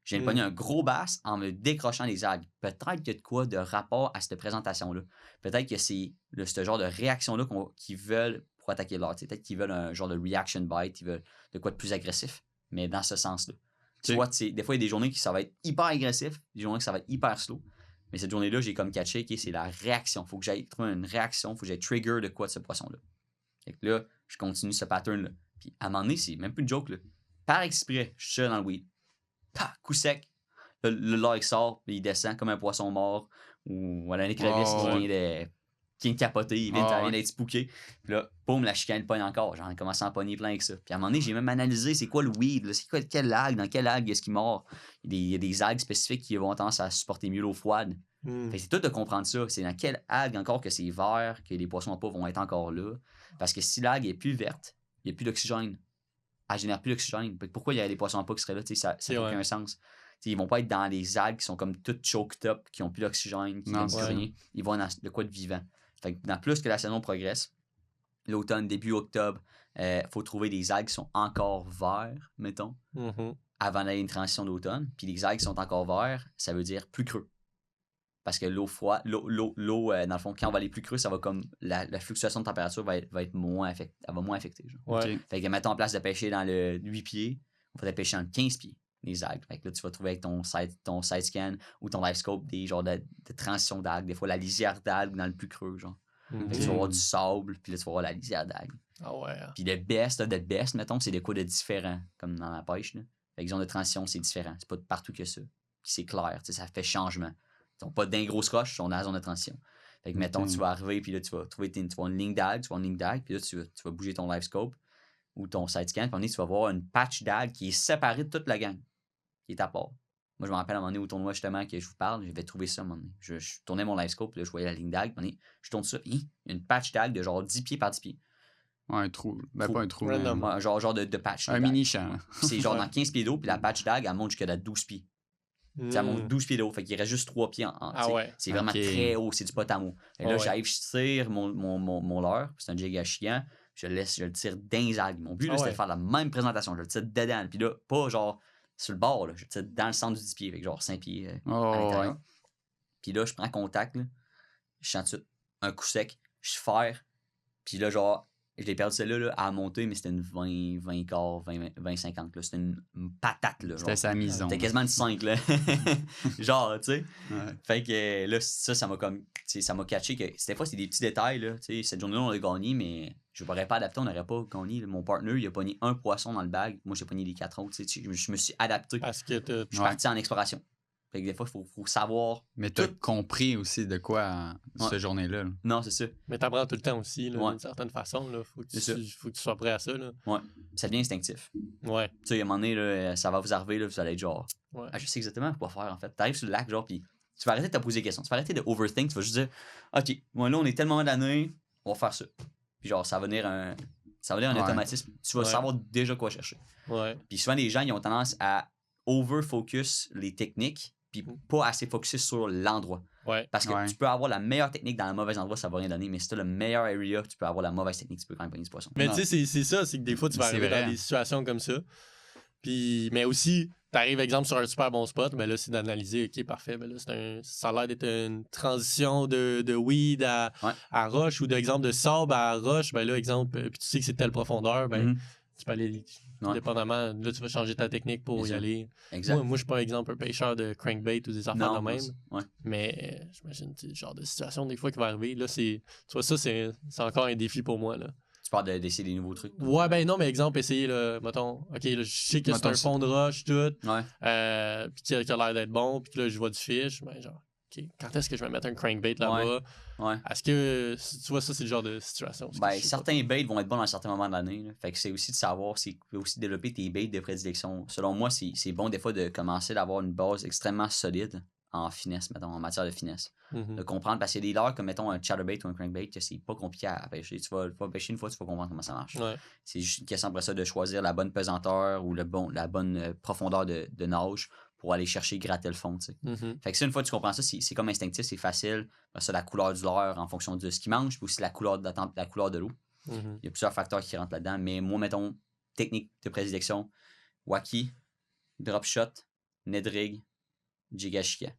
j'ai pogné un gros bass en me décrochant des algues. Peut-être qu'il y a de quoi de rapport à cette présentation-là. Peut-être que c'est ce genre de réaction-là qu'ils veulent pour attaquer l'autre. Peut-être qu'ils veulent un genre de reaction bite, ils veulent de quoi de plus agressif, mais dans ce sens-là. Tu vois, des fois, il y a des journées qui ça va être hyper agressif, des journées que ça va être hyper slow. Mais cette journée-là, j'ai comme catché, OK, c'est la réaction. Il faut que j'aille trouver une réaction, il faut que j'aille trigger de quoi de ce poisson-là. Fait que là, je continue ce pattern-là. Puis à un moment donné, c'est même plus une joke, là. Par exprès, je tire dans le weed. Pah, coup sec. Le leurre sort, puis il descend comme un poisson mort. Ou voilà, un écrevisse qui vient de capoter, il vient d'être spooké. Puis là, boum, la chicane le pogne encore. J'en ai commencé à en pogner plein avec ça. Puis à un moment donné, j'ai même analysé c'est quoi le weed, là, c'est quoi, quelle algue, dans quelle algue est-ce qu'il mord. Il y a des algues spécifiques qui vont tendance à supporter mieux l'eau froide. Fait que c'est tout de comprendre ça. C'est dans quelle algue encore que c'est vert, que les poissons à peau vont être encore là. Parce que si l'algue est plus verte, il n'y a plus d'oxygène. Elle génère plus d'oxygène. Pourquoi il y a des poissons à peau qui seraient là? Ça n'a aucun sens. T'sais, ils vont pas être dans les algues qui sont comme toutes choked up, qui n'ont plus d'oxygène, qui n'ont plus rien. Ils vont dans de quoi de vivant. Fait que dans plus que la saison progresse, l'automne, début octobre, faut trouver des algues qui sont encore verts, mettons, avant d'aller une transition d'automne. Puis les algues qui sont encore verts, ça veut dire plus creux. Parce que l'eau froide, l'eau dans le fond, quand on va aller plus creux, ça va comme la fluctuation de température va être moins affectée. Elle va moins affecter. Fait que mettons en place de pêcher dans le 8 pieds, on va pêcher en 15 pieds. Les algues. Fait que là, tu vas trouver avec ton side scan ou ton live scope des genres de transition d'algues. Des fois, la lisière d'algues dans le plus creux, genre. Fait que tu vas avoir du sable, puis là, tu vas avoir la lisière d'algues. Ah ouais. Puis le best, mettons, c'est de quoi de différent, comme dans la pêche, là. Fait que zone de transition, c'est différent. C'est pas partout que ça. Puis c'est clair, ça fait changement. Ils sont pas d'un grosse roche, ils sont dans la zone de transition. Fait que, mettons, tu vas arriver, puis là, tu vas trouver une ligne d'algues, puis là, tu vas bouger ton live scope ou ton side scan, puis tu vas voir une patch d'algues qui est séparée de toute la gang. Qui est à part. Moi, je me rappelle à un moment donné au tournoi, justement, que je vous parle, j'avais trouvé ça à un moment donné. Je tournais mon live scope, puis là, je voyais la ligne d'algue. Je tourne ça, puis il y a une patch d'algue de genre 10 pieds par 10 pieds. Ouais, un trou. Ben, pas un trou. Mais... genre de patch. Un mini-champ. C'est genre dans 15 pieds d'eau, puis la patch d'algue, elle monte jusqu'à 12 pieds. Ça monte 12 pieds d'eau, fait qu'il reste juste 3 pieds c'est vraiment très haut, c'est du potamo. Et là, j'arrive, je tire mon leurre, c'est un jig à chiant, je le tire dans les algues. Mon but, là, c'était de faire la même présentation. Je le tire dedans, puis là, pas genre sur le bord, là, je le tire dans le centre du 10 pieds, avec genre 5 pieds à l'intérieur. Puis là, je prends contact, là, je sens tout de suite un coup sec, je ferre, puis là, genre, je l'ai perdu celle-là là, à monter, mais c'était une 20 quarts, 20-50. C'était une patate. Là, c'était sa mise. C'était quasiment une 5. Là. Genre, tu sais. Ouais. Fait que là, ça m'a comme. Ça m'a catché que des fois, c'est des petits détails. Là, cette journée-là, on a gagné, mais je ne pourrais pas adapter, on n'aurait pas gagné. Là. Mon partner, il a pogné un poisson dans le bag. Moi, j'ai pogné les 4 autres. Je me suis adapté. Parce que je suis parti en exploration. Fait que des fois, il faut savoir. Mais tu as compris aussi de quoi cette journée-là. Là. Non, c'est ça. Mais tu apprends tout le temps aussi, là, d'une certaine façon. Il faut que tu sois prêt à ça. Là. Ouais. Ça devient instinctif. Ouais. Tu sais, à un moment donné, là, ça va vous arriver, là, vous allez être genre. Ouais. Je sais exactement quoi faire, en fait. Tu arrives sur le lac, genre, puis tu vas arrêter de te poser des questions. Tu vas arrêter de overthink. Tu vas juste dire, OK, moi, là, on est tellement d'années, on va faire ça. Puis genre, ça va venir un automatisme. Tu vas savoir déjà quoi chercher. Ouais. Puis souvent, les gens, ils ont tendance à over-focus les techniques. Puis pas assez focusé sur l'endroit. Ouais. Parce que tu peux avoir la meilleure technique dans le mauvais endroit, ça va rien donner, mais si tu as le meilleur area, tu peux avoir la mauvaise technique, tu peux quand même pogner ce poisson. Mais tu sais, c'est ça, c'est que des fois, tu vas arriver dans des situations comme ça. Puis, mais aussi, tu arrives, exemple, sur un super bon spot, mais là, c'est d'analyser, OK, parfait, mais là, ça a l'air d'être une transition de weed à roche ou d'exemple de sable à roche. Ben là, exemple, puis tu sais que c'est telle profondeur, ben tu peux aller... Dépendamment, là, tu vas changer ta technique pour y aller. Exact. Moi, je suis pas, exemple, un pêcheur de crankbait ou des affaires de même. Ouais. Mais j'imagine, le genre de situation, des fois, qui va arriver. Là, tu vois, ça, c'est encore un défi pour moi. Là. Tu parles d'essayer des nouveaux trucs? Ouais, ben non, mais exemple, essayer, là, mettons, OK, là, je sais que c'est un fond de roche, tout. Ouais. Puis qui a l'air d'être bon. Puis là, je vois du fish. Ben, genre, OK, quand est-ce que je vais mettre un crankbait là-bas? Ouais. Est-ce que, tu vois, ça, c'est le genre de situation? Certains baits vont être bons dans certains moments de l'année. Là. Fait que c'est aussi de savoir, c'est aussi développer tes baits de prédilection. Selon moi, c'est bon des fois de commencer d'avoir une base extrêmement solide en finesse, mettons, en matière de finesse. De comprendre, parce qu'il y a des leurres comme, mettons, un chatterbait ou un crankbait, que c'est pas compliqué à pêcher. Tu vas pêcher une fois, tu vas comprendre comment ça marche. Ouais. C'est juste une question après ça de choisir la bonne pesanteur ou la bonne profondeur de nage pour aller chercher, gratter le fond, tu sais. Fait que ça, une fois que tu comprends ça, c'est comme instinctif, c'est facile. Ça, la couleur du leurre en fonction de ce qu'il mange, puis aussi la couleur de l'eau. Il y a plusieurs facteurs qui rentrent là-dedans. Mais moi, mettons, technique de prédilection, Waki, Drop Shot, Ned Rig, Jigashika.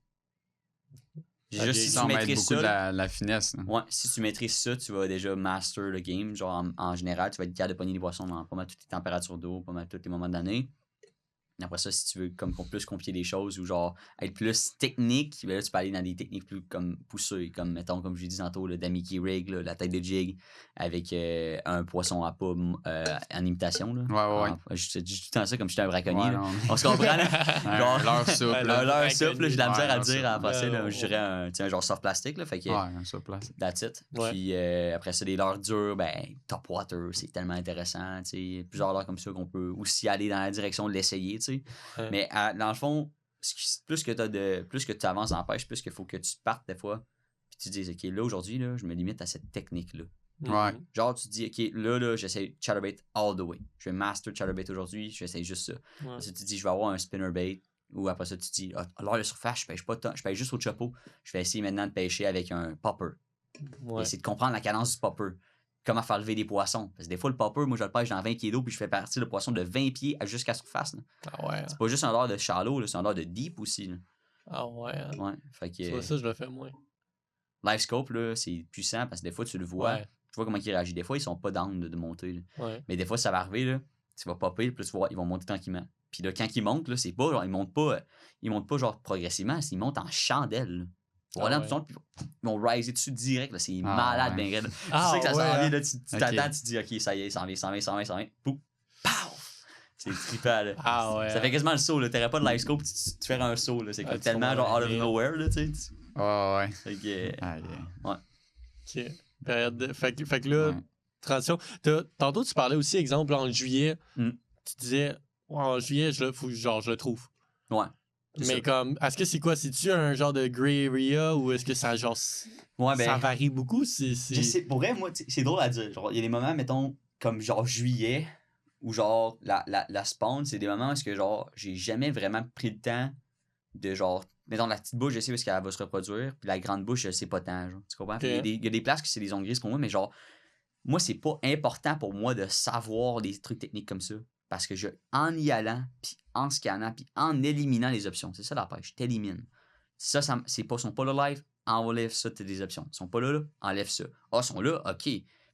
Juste si tu maîtrises beaucoup ça, de la finesse. Là. Ouais, si tu maîtrises ça, tu vas déjà master le game. Genre, en général, tu vas être capable de pogner les poissons dans pas mal toutes les températures d'eau, pas mal tous les moments de l'année. Après ça, si tu veux comme plus compliquer les choses ou genre être plus technique, ben là, tu peux aller dans des techniques plus comme poussées, comme mettons, comme je l'ai dit tantôt, le Damiki Rig, là, la tête de jig avec un poisson à pas en imitation. Là. Ouais. Je dis tout le temps ça comme si j'étais un braconnier. Ouais, on se comprend, là? Genre, leur soupe. Leur soupe, j'ai de la misère à le leur dire en soupe. passé. Je dirais un genre soft plastique. Là, fait que, un soupe plastique. that's it. Ouais. Puis après ça, des leurres durs, ben, top water, c'est tellement intéressant. Plusieurs leurres comme ça qu'on peut aussi aller dans la direction de l'essayer. Ouais. Mais dans le fond, plus que tu avances en pêche, plus qu'il faut que tu partes des fois. Puis tu te dis, OK, là, aujourd'hui, là, je me limite à cette technique-là. Ouais. Genre, tu te dis, OK, là, j'essaie chatterbait all the way. Je vais master chatterbait aujourd'hui, j'essaie juste ça. Ouais. Après ça, tu te dis, je vais avoir un spinnerbait. Ou après ça, tu te dis, alors, le surface, je pêche pas tant, je pêche juste au chapeau. Je vais essayer maintenant de pêcher avec un popper. Ouais. Essayer de comprendre la cadence du popper. Comment faire lever des poissons. Parce que des fois, le popper, moi, je le pêche dans 20 pieds d'eau, puis je fais partir le poisson de 20 pieds jusqu'à la surface. Là. Ah ouais. C'est pas juste un leurre de shallow, là, c'est un leurre de deep aussi. Là. Ah ouais. Ouais. Fait que, Tu vois, ça, je le fais moins. LiveScope, là, c'est puissant parce que des fois, tu le vois. Ouais. Tu vois comment il réagit. Des fois, ils sont pas down de monter. Là. Ouais. Mais des fois, ça va arriver, là, tu vas popper, puis tu vas voir, ils vont monter tranquillement. Puis là, quand ils montent, là, c'est pas genre, ils montent pas genre progressivement, ils montent en chandelle. Là. Voilà, puis ils vont riser dessus direct, là, c'est malade, ben raide. Tu sais que ça s'en vient, là, tu t'attends, tu te dis, OK, ça y est, ça en vient. Pouf, pow! C'est trippant, là. Ah ouais. Ça fait quasiment le saut, là. T'aurais pas de live scope, tu fais un saut, là. C'est comme tellement genre out of nowhere, là, tu sais. Ouais. Fait que, ouais. OK. Période de... Fait que là, transition. Tantôt, tu parlais aussi, exemple, en juillet, tu disais, en juillet, faut genre, je le trouve. Ouais. Mais comme, est-ce que c'est quoi? C'est-tu un genre de gray area ou est-ce que ça, genre, ça varie beaucoup? Je sais, pour vrai, moi, c'est drôle à dire. Genre, il y a des moments, mettons, comme genre juillet, où genre, la spawn, c'est des moments où est-ce que genre, j'ai jamais vraiment pris le temps de genre, mettons, la petite bouche, je sais où est-ce qu'elle va se reproduire, puis la grande bouche, je sais pas tant, genre, tu comprends? Okay. Il y a des places que c'est des zones grises pour moi, mais genre, moi, c'est pas important pour moi de savoir des trucs techniques comme ça. Parce que en y allant, puis en scannant, puis en éliminant les options, c'est ça la pêche, t'élimines. Ça sont pas là live, enlève ça, t'as des options. Ils sont pas là, enlève ça. Ah, ils sont là, ok.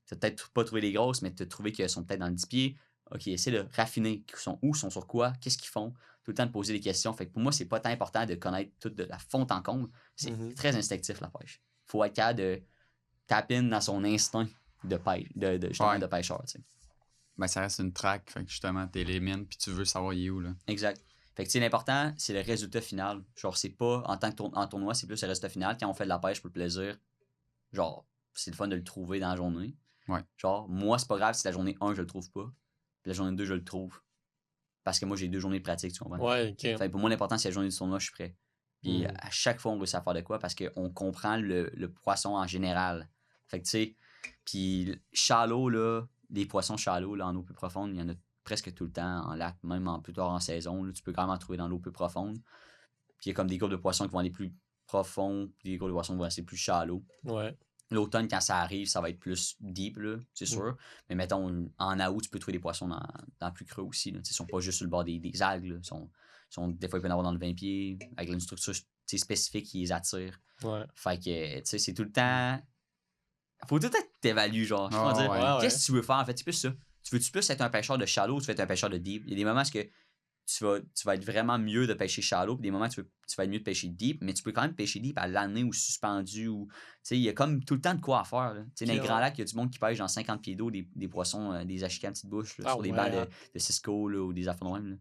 T'as peut-être pas trouvé les grosses, mais t'as trouvé qu'elles sont peut-être dans le 10 pieds. Ok, essaie de raffiner. Ils sont où, sont sur quoi, qu'est-ce qu'ils font. Tout le temps de poser des questions. Fait que pour moi, c'est pas tant important de connaître toute la fonte en comble. C'est très instinctif, la pêche. Faut être capable de taper dans son instinct de pêche, de pêcheur, tu sais. Ben, ça reste une track, fait que justement, t'élimines puis tu veux savoir il est où, là. Exact. Fait que, tu sais, l'important, c'est le résultat final. Genre, c'est pas, en tant que en tournoi, c'est plus le résultat final. Quand on fait de la pêche pour le plaisir, genre, c'est le fun de le trouver dans la journée. Ouais. Genre, moi, c'est pas grave si la journée 1, je le trouve pas. Puis la journée 2, je le trouve. Parce que moi, j'ai 2 journées de pratique, tu comprends? Ouais, OK. Fait que pour moi, l'important, c'est la journée du tournoi, je suis prêt. Puis à chaque fois, on réussit à faire de quoi parce qu'on comprend le poisson en général. Fait que, tu sais, puis shallow, là, des poissons shallow, là, en eau plus profonde, il y en a presque tout le temps en lac, même plus tard en saison. Là, tu peux quand même en trouver dans l'eau plus profonde. Puis il y a comme des groupes de poissons qui vont aller plus profonds, puis des groupes de poissons qui vont rester plus shallow. Ouais. L'automne, quand ça arrive, ça va être plus deep, là, c'est sûr. Mais mettons, en août, tu peux trouver des poissons dans plus creux aussi. Là. Ils sont pas juste sur le bord des algues. Là. Des fois, ils peuvent en avoir dans le 20 pieds, avec une structure spécifique qui les attire. Ouais. Fait que, tu sais, c'est tout le temps... Faut tout le temps que t'évalues, genre. Qu'est-ce que tu veux faire, en fait? C'est plus ça. Tu veux-tu plus être un pêcheur de shallow ou tu veux être un pêcheur de deep? Il y a des moments où tu vas être vraiment mieux de pêcher shallow, puis des moments où tu vas être mieux de pêcher deep, mais tu peux quand même pêcher deep à l'année ou suspendu. Ou, il y a comme tout le temps de quoi à faire. Dans les grands lacs, il y a du monde qui pêche dans 50 pieds d'eau des poissons, des achikas à petite bouche, là, sur des bancs de Cisco là, ou des affaires de même.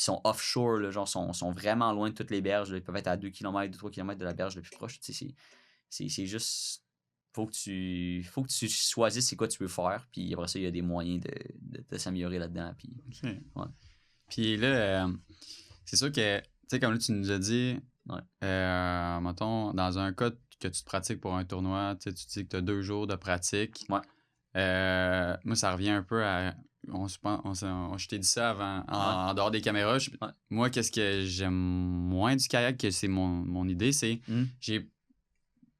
Puis sont offshore, là, genre, sont vraiment loin de toutes les berges. Là. Ils peuvent être à 2 km, 2-3 km de la berge le plus proche. C'est juste... Faut que tu choisisses c'est quoi tu veux faire. Puis après ça, il y a des moyens de s'améliorer là-dedans. Puis, ouais. Puis là, c'est sûr que, tu sais, comme là, tu nous as dit, mettons, dans un cas que tu te pratiques pour un tournoi, tu dis que tu as 2 jours de pratique. Ouais. Moi, ça revient un peu à... je t'ai dit ça avant, en dehors des caméras. Moi, qu'est-ce que j'aime moins du kayak, que c'est mon idée, c'est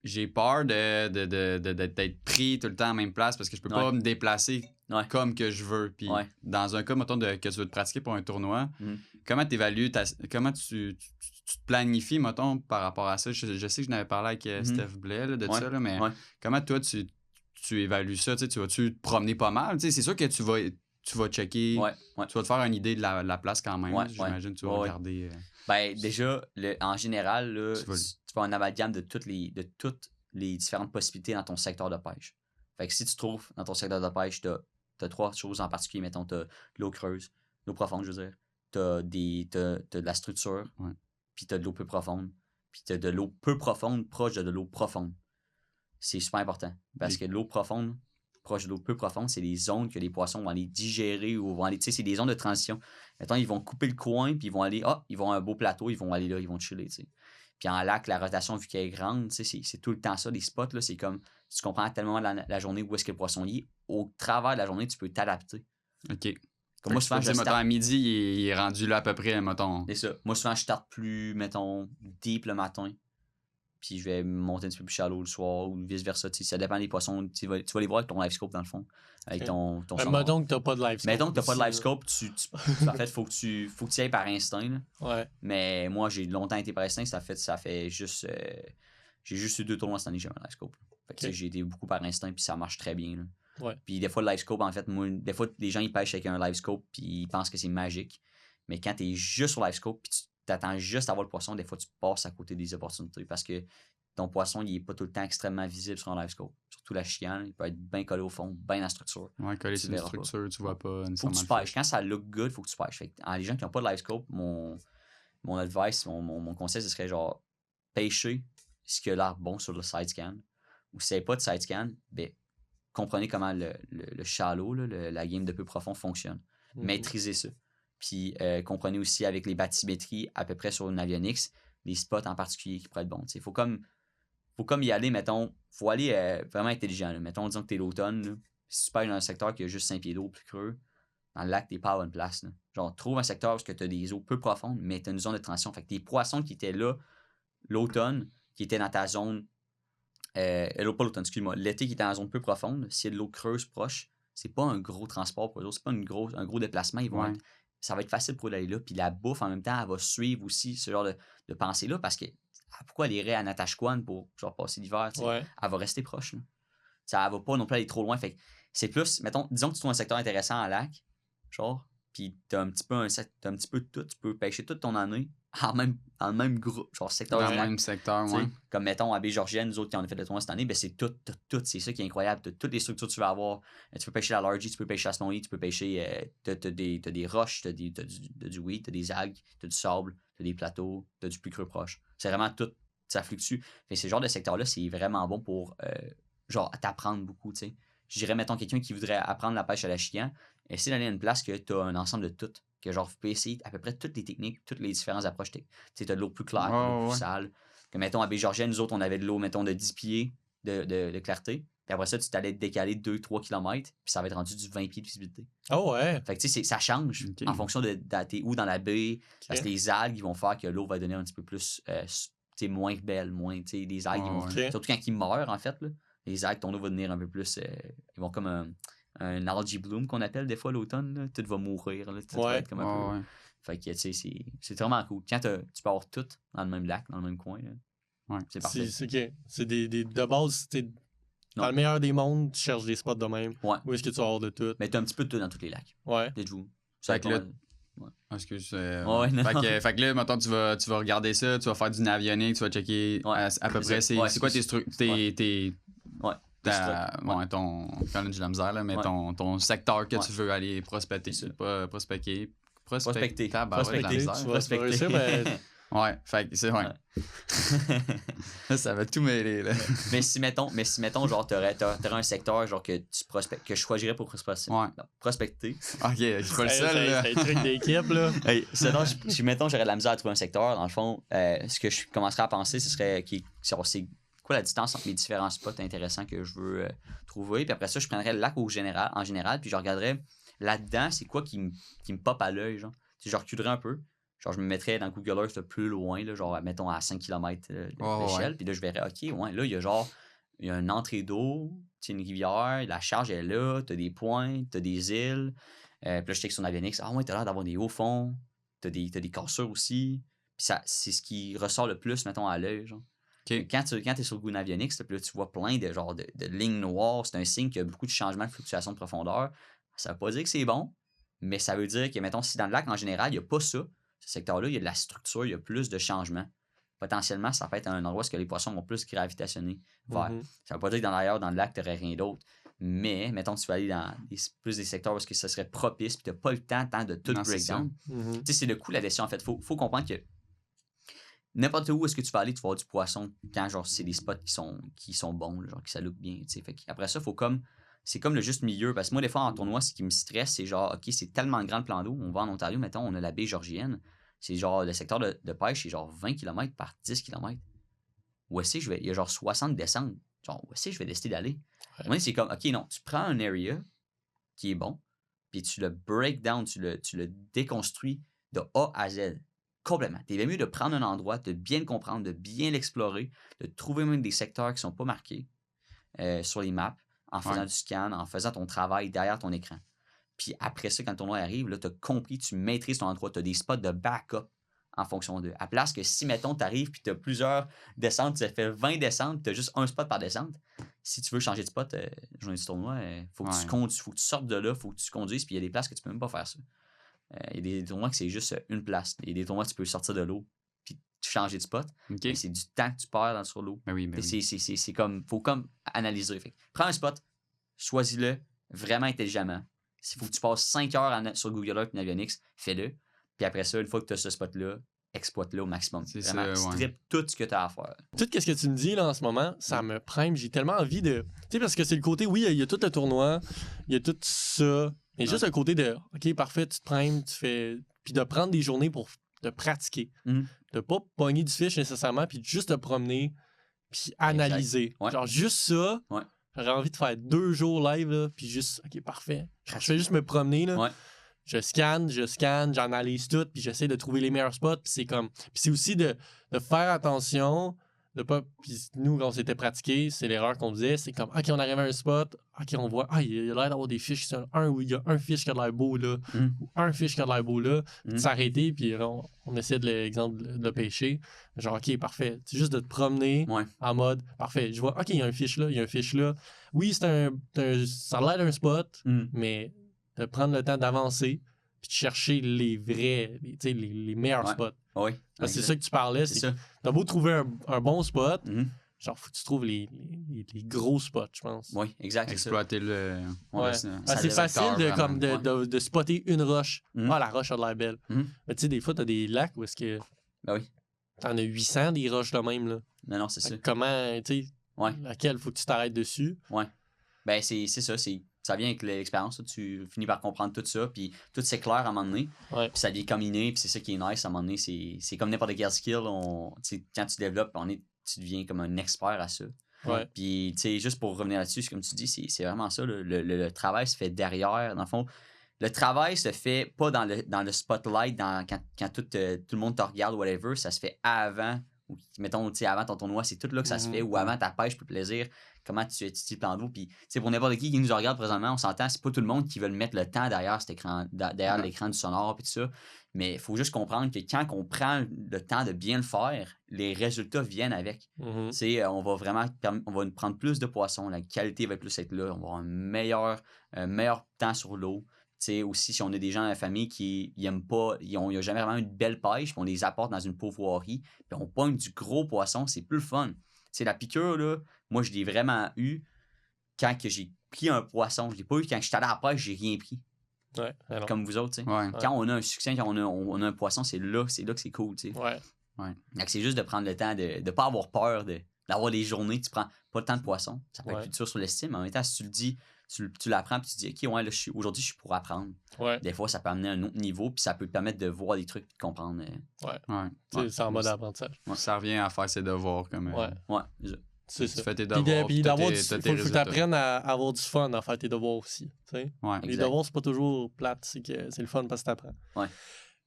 j'ai peur d'être pris tout le temps à la même place parce que je peux pas me déplacer comme que je veux. Puis dans un cas, mettons, que tu veux te pratiquer pour un tournoi, comment tu évalues, comment tu te planifies, mettons, par rapport à ça? Je sais que je n'avais parlé avec Steph Blais là, de ça, là, mais comment toi, tu évalues ça? Tu vas-tu te promener pas mal? C'est sûr que tu vas checker, tu vas te faire une idée de la place quand même. J'imagine que tu vas regarder... Ben, déjà, en général, là, tu vas avoir un amalgame de toutes les différentes possibilités dans ton secteur de pêche. Fait que si tu trouves dans ton secteur de pêche, tu as 3 choses en particulier. Mettons, tu as l'eau creuse, l'eau profonde, je veux dire. Tu as de la structure, puis tu as de l'eau peu profonde, puis tu as de l'eau peu profonde proche de l'eau profonde. C'est super important. Parce que l'eau profonde, proche de l'eau peu profonde, c'est les zones que les poissons vont aller digérer ou vont aller. Tu sais, c'est des zones de transition. Mettons, ils vont couper le coin, puis ils vont aller. Ils vont à un beau plateau, ils vont aller là, ils vont chiller, tu sais. Puis en lac, la rotation, vu qu'elle est grande, tu sais, c'est tout le temps ça. Les spots, là, c'est comme. Tu comprends tellement la journée où est-ce que le poisson y est. Au travers de la journée, tu peux t'adapter. OK. Comme moi, souvent, mettons, à midi, il est rendu là à peu près, mettons. C'est ça. Moi, souvent, je starte plus, mettons, deep le matin. Puis je vais monter un petit peu plus shallow le soir ou vice-versa. Ça dépend des poissons. Tu vas les voir avec ton live scope dans le fond. Avec ton mettons que t'as pas de live scope. Mettons que t'as pas de live scope, en fait, faut que tu y ailles par instinct. Là. Ouais. Mais moi, j'ai longtemps été par instinct. Ça fait juste... j'ai juste eu 2 tournois cette année que j'ai un live scope. Fait que j'ai été beaucoup par instinct puis ça marche très bien. Là. Ouais. Puis des fois, le live scope, en fait, des fois, les gens ils pêchent avec un live scope puis ils pensent que c'est magique. Mais quand t'es juste sur live scope puis tu t'attends juste à voir le poisson, des fois, tu passes à côté des opportunités parce que ton poisson, il est pas tout le temps extrêmement visible sur un live scope. Surtout la chienne, il peut être bien collé au fond, bien dans la structure. Ouais, collé sur la structure, tu vois pas nécessairement. Faut que tu pêches. Quand ça look good, faut que tu pêches. Fait que, les gens qui n'ont pas de live scope, mon advice, mon conseil, ce serait genre pêcher ce qui a l'air bon sur le side scan. Ou si vous n'avez pas de side scan, ben, comprenez comment le shallow, là, la game de peu profond fonctionne. Maîtrisez ça. Puis comprenez aussi avec les bathymétries à peu près sur une avionics, les spots en particulier qui pourraient être bons. Il faut comme y aller, mettons, faut aller vraiment intelligent. Là. Mettons, disons que t'es l'automne, là, si tu pêches dans un secteur qui a juste 5 pieds d'eau plus creux, dans le lac, t'es pas à bonne place. Là. Genre, trouve un secteur où tu as des eaux peu profondes, mais tu as une zone de transition. Fait que tes poissons qui étaient là l'automne, qui étaient dans ta zone, pas l'automne, excuse-moi, l'été qui était dans la zone peu profonde, s'il y a de l'eau creuse proche, c'est pas un gros transport pour eux autres, c'est pas un gros déplacement. Ça va être facile pour eux d'aller là. Puis la bouffe, en même temps, elle va suivre aussi ce genre de pensée-là parce que pourquoi elle irait à Natashquan pour genre passer l'hiver? Elle va rester proche. Là. Elle va pas non plus aller trop loin. Fait que c'est plus, mettons, disons que tu trouves un secteur intéressant en lac, genre, puis t'as un petit peu de tout. Tu peux pêcher toute ton année dans le même groupe, genre secteur. Dans le même secteur, ouais. Comme mettons à Baie-Georgienne, nous autres qui en ont fait le tournoi cette année, ben c'est tout. C'est ça qui est incroyable. T'as toutes les structures que tu vas avoir. Tu peux pêcher la largie, tu peux pêcher la snowy, tu peux pêcher. T'as des roches, t'as du weed, t'as des algues, t'as du sable, t'as des plateaux, t'as du plus creux proche. C'est vraiment tout. Ça fluctue. Fait ce genre de secteur-là, c'est vraiment bon pour genre t'apprendre beaucoup, tu sais. Je dirais, mettons, quelqu'un qui voudrait apprendre la pêche à la chienne, essayer d'aller à une place que tu as un ensemble de tout. Que genre, vous pouvez essayer à peu près toutes les techniques, toutes les différentes approches. Tu sais, tu as de l'eau plus claire, de l'eau plus sale. Que, mettons, à Baie-Georgienne, nous autres, on avait de l'eau, mettons, de 10 pieds de clarté. Puis après ça, tu t'allais décaler 2-3 km, puis ça va être rendu du 20 pieds de visibilité. Oh ouais! Fait que, tu sais, ça change en fonction de t'es où dans la baie. Parce que les algues, ils vont faire que l'eau va donner un petit peu plus, moins belle, moins, tu sais, les algues, surtout quand ils meurent, en fait, là. Les algues, ton eau va devenir un peu plus, ils vont comme un algae bloom qu'on appelle des fois l'automne, là. Tout va mourir, là. Tout va être comme un peu... Fait que, tu sais, c'est vraiment cool. Quand tu peux avoir tout dans le même lac, dans le même coin, là. C'est parfait. C'est de base, dans le meilleur des mondes, tu cherches des spots de même. Où est-ce que tu vas avoir de tout? Mais tu as un petit peu de tout dans tous les lacs. Dites-vous. Fait que là, excuse. Fait que là, maintenant, tu vas regarder ça, tu vas faire du navionique, tu vas checker à peu près. C'est quoi tes structures? Ton. Quand j'ai de la misère, là, mais ton secteur que tu veux aller prospecter. Prospecter. Prospecter, tu vas Prospecter. réussir, mais Ouais, fait que c'est... Ouais. Là, ça va tout mêler, là. mais si mettons, genre, t'aurais un secteur, genre, que je choisirais pour prospecter. Ouais. Prospecter. OK, je suis pas le seul, là. c'est un truc d'équipe, là. Hey, sinon, mettons, j'aurais de la misère à trouver un secteur. Dans le fond, ce que je commencerais à penser, ce serait c'est quoi la distance entre mes différents spots intéressants que je veux trouver. Puis après ça, je prendrais le lac en général, puis je regarderais là-dedans, c'est quoi qui me pop à l'œil, genre. Je reculerais un peu. Genre, je me mettrais dans Google Earth plus loin, là, genre, mettons, à 5 km d'échelle. Puis là, je verrais, OK, ouais, là, il y a une entrée d'eau, une rivière, la charge est là, t'as des points, t'as des îles. Puis là, je check sur Navionics. Ah ouais, t'as l'air d'avoir des hauts fonds, t'as des cassures aussi. Puis ça, c'est ce qui ressort le plus, mettons, à l'œil, genre. Okay. Quand t'es sur Google Navionics, là, tu vois plein de lignes noires. C'est un signe qu'il y a beaucoup de changements de fluctuation de profondeur. Ça veut pas dire que c'est bon, mais ça veut dire que, mettons, si dans le lac, en général, il n'y a pas ça, ce secteur-là, il y a de la structure, il y a plus de changements. Potentiellement, ça peut être un endroit où les poissons vont plus gravitationner vers. Ça veut pas dire que dans le lac, tu n'aurais rien d'autre. Mais, mettons, tu vas aller dans plus des secteurs où ça serait propice, puis tu n'as pas le temps de tout breakdown. Tu sais, c'est le coup là-dessus, en fait. Faut comprendre que n'importe où est-ce que tu vas aller, tu vas avoir du poisson quand, genre, c'est des spots qui sont bons, genre, qui s'allouent bien, tu sais. Fait après ça, c'est comme le juste milieu. Parce que moi, des fois, en tournoi, ce qui me stresse, c'est genre, OK, c'est tellement grand le plan d'eau. On va en Ontario, mettons, on a la baie georgienne. C'est genre, le secteur de pêche, c'est genre 20 km par 10 km. Où est-ce que il y a genre 60 descentes. Genre, où est-ce que je vais décider d'aller? Ouais. Moi, c'est comme, OK, non, tu prends un area qui est bon, puis tu le break down, tu le déconstruis de A à Z. Complètement. T'es bien mieux de prendre un endroit, de bien le comprendre, de bien l'explorer, de trouver même des secteurs qui sont pas marqués sur les maps, en faisant du scan, en faisant ton travail derrière ton écran. Puis après ça, quand le tournoi arrive, là, tu as compris, tu maîtrises ton endroit, tu as des spots de backup en fonction d'eux. À place que si, mettons, tu arrives puis tu as plusieurs descentes, tu as fait 20 descentes, tu as juste un spot par descente. Si tu veux changer de spot, journée du tournoi, faut que tu sortes de là, faut que tu conduises, puis il y a des places que tu peux même pas faire ça. Il y a des tournois que c'est juste une place. Il y a des tournois que tu peux sortir de l'eau puis changer de spot. Okay. Mais c'est du temps que tu perds sur l'eau. Ben oui. C'est comme, faut comme analyser. Fait. Prends un spot, choisis-le vraiment intelligemment. S'il faut que tu passes 5 heures sur Google Earth et Navionics, fais-le. Puis après ça, une fois que tu as ce spot-là, exploite-le au maximum. C'est vraiment, ça, strip tout ce que tu as à faire. Tout ce que tu me dis là en ce moment, ça me prime. J'ai tellement envie de... Tu sais, parce que c'est le côté, oui, il y a tout le tournoi, il y a tout ça, mais juste le côté de, OK, parfait, tu te primes, tu fais... Puis de prendre des journées pour te pratiquer. De pas pogner du fish nécessairement, puis juste te promener, puis analyser. Ouais. Genre juste ça... Ouais. J'aurais envie de faire 2 jours live, là, puis juste, OK, parfait. Je fais juste me promener, là. Ouais. Je scanne, j'analyse tout, puis j'essaie de trouver les meilleurs spots, puis c'est comme... Puis c'est aussi de faire attention, de pas... Puis nous, quand on s'était pratiqué, c'est l'erreur qu'on faisait, c'est comme, OK, on arrive à un spot, OK, on voit, il y a l'air d'avoir des fiches, où il y a un fiche qui a de l'air beau, là, ou un fiche qui a de l'air beau, là, puis de s'arrêter, puis on essaie, l'exemple, de le pêcher. Genre, OK, parfait. C'est juste de te promener en mode, parfait, je vois, OK, il y a un fiche là, il y a un fiche là. Oui, ça a l'air d'un spot, mais de prendre le temps d'avancer puis de chercher les vrais, les meilleurs spots. Oui. C'est ça que tu parlais. C'est ça. T'as beau trouver un bon spot, genre, faut que tu trouves les gros spots, je pense. Oui, exact. Exploiter le... Ouais. C'est facile de spotter une roche. La roche a de l'air belle. Mais tu sais, des fois, t'as des lacs où est-ce que... Ben oui. T'en as 800 des roches de même, là. Non, c'est ça. Comment, tu sais, laquelle faut que tu t'arrêtes dessus. Ouais. Ben, c'est ça, ça vient avec l'expérience, là, tu finis par comprendre tout ça, puis tout s'éclaire à un moment donné, puis ça devient combiné, puis c'est ça qui est nice à un moment donné, c'est comme n'importe quel skill, quand tu développes, tu deviens comme un expert à ça. Puis, tu sais, juste pour revenir là-dessus, comme tu dis, c'est vraiment ça, le travail se fait derrière, dans le fond. Le travail se fait pas dans le spotlight, quand tout le monde te regarde, whatever, ça se fait avant, ou mettons, tu sais, avant ton tournoi, c'est tout là que ça se fait, ou avant ta pêche pour le plaisir, comment tu utilises le plan d'eau. Puis, pour n'importe qui nous regarde présentement, on s'entend, c'est pas tout le monde qui veut mettre le temps derrière cet écran, derrière l'écran du sonore et tout ça. Mais il faut juste comprendre que quand on prend le temps de bien le faire, les résultats viennent avec. On va prendre plus de poissons, la qualité va plus être là, on va avoir un meilleur temps sur l'eau. T'sais, aussi, si on a des gens dans la famille qui n'aiment pas, il n'y a jamais vraiment une belle pêche, puis on les apporte dans une pourvoirie, puis on pogne du gros poisson, c'est plus le fun. T'sais, la piqûre, là, moi, je l'ai vraiment eu quand que j'ai pris un poisson. Je ne l'ai pas eu quand je suis allé à la pêche, j'ai rien pris. Ouais, alors. Comme vous autres, tu sais. Ouais. Quand on a un succès, quand on a un poisson, c'est là que c'est cool, tu sais. Ouais. Donc, c'est juste de prendre le temps de ne pas avoir peur d'avoir des journées, tu prends pas le temps de poisson. Ça peut être plus dur sur l'estime, mais en même temps, si tu le dis, tu l'apprends, puis tu dis, OK, ouais, là, aujourd'hui, je suis pour apprendre. Ouais. Des fois, ça peut amener à un autre niveau, puis ça peut te permettre de voir des trucs et de comprendre. C'est en mode apprentissage. Ça revient à faire ses devoirs. Comme, Ouais. Tu ça. fais tes devoirs, Puis d'avoir il faut que tu apprennes à avoir du fun à faire tes devoirs aussi. Ouais, les devoirs, c'est pas toujours plate, c'est le fun parce que tu apprends. Ouais.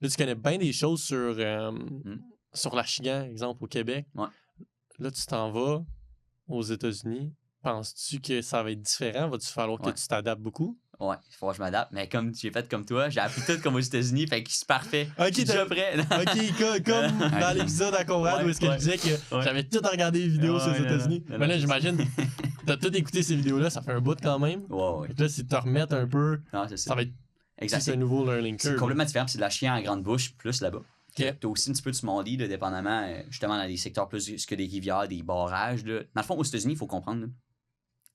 Là, tu connais bien des choses sur l'Achigan, exemple, au Québec. Ouais. Là, tu t'en vas aux États-Unis. Penses-tu que ça va être différent? Va-tu falloir que tu t'adaptes beaucoup? Ouais, il faut que je m'adapte. Mais comme j'ai fait comme toi, j'ai appris tout comme aux États-Unis, fait que c'est parfait. Ok, je suis déjà prêt. Ok, comme dans l'épisode à Conrad où est-ce que je disais que j'avais tout regardé les vidéos sur les États-Unis. Mais là, j'imagine, t'as tout écouté ces vidéos-là, ça fait un bout quand même. Ouais. Fait que là, si tu te remettes un peu, ça va être c'est un nouveau learning curve. C'est complètement différent, c'est de la chien à grande bouche plus là-bas. Okay. T'as aussi un petit peu de smalley, dépendamment, justement, dans des secteurs plus que des rivières, des barrages. Là. Dans le fond, aux États-Unis, il faut comprendre, là,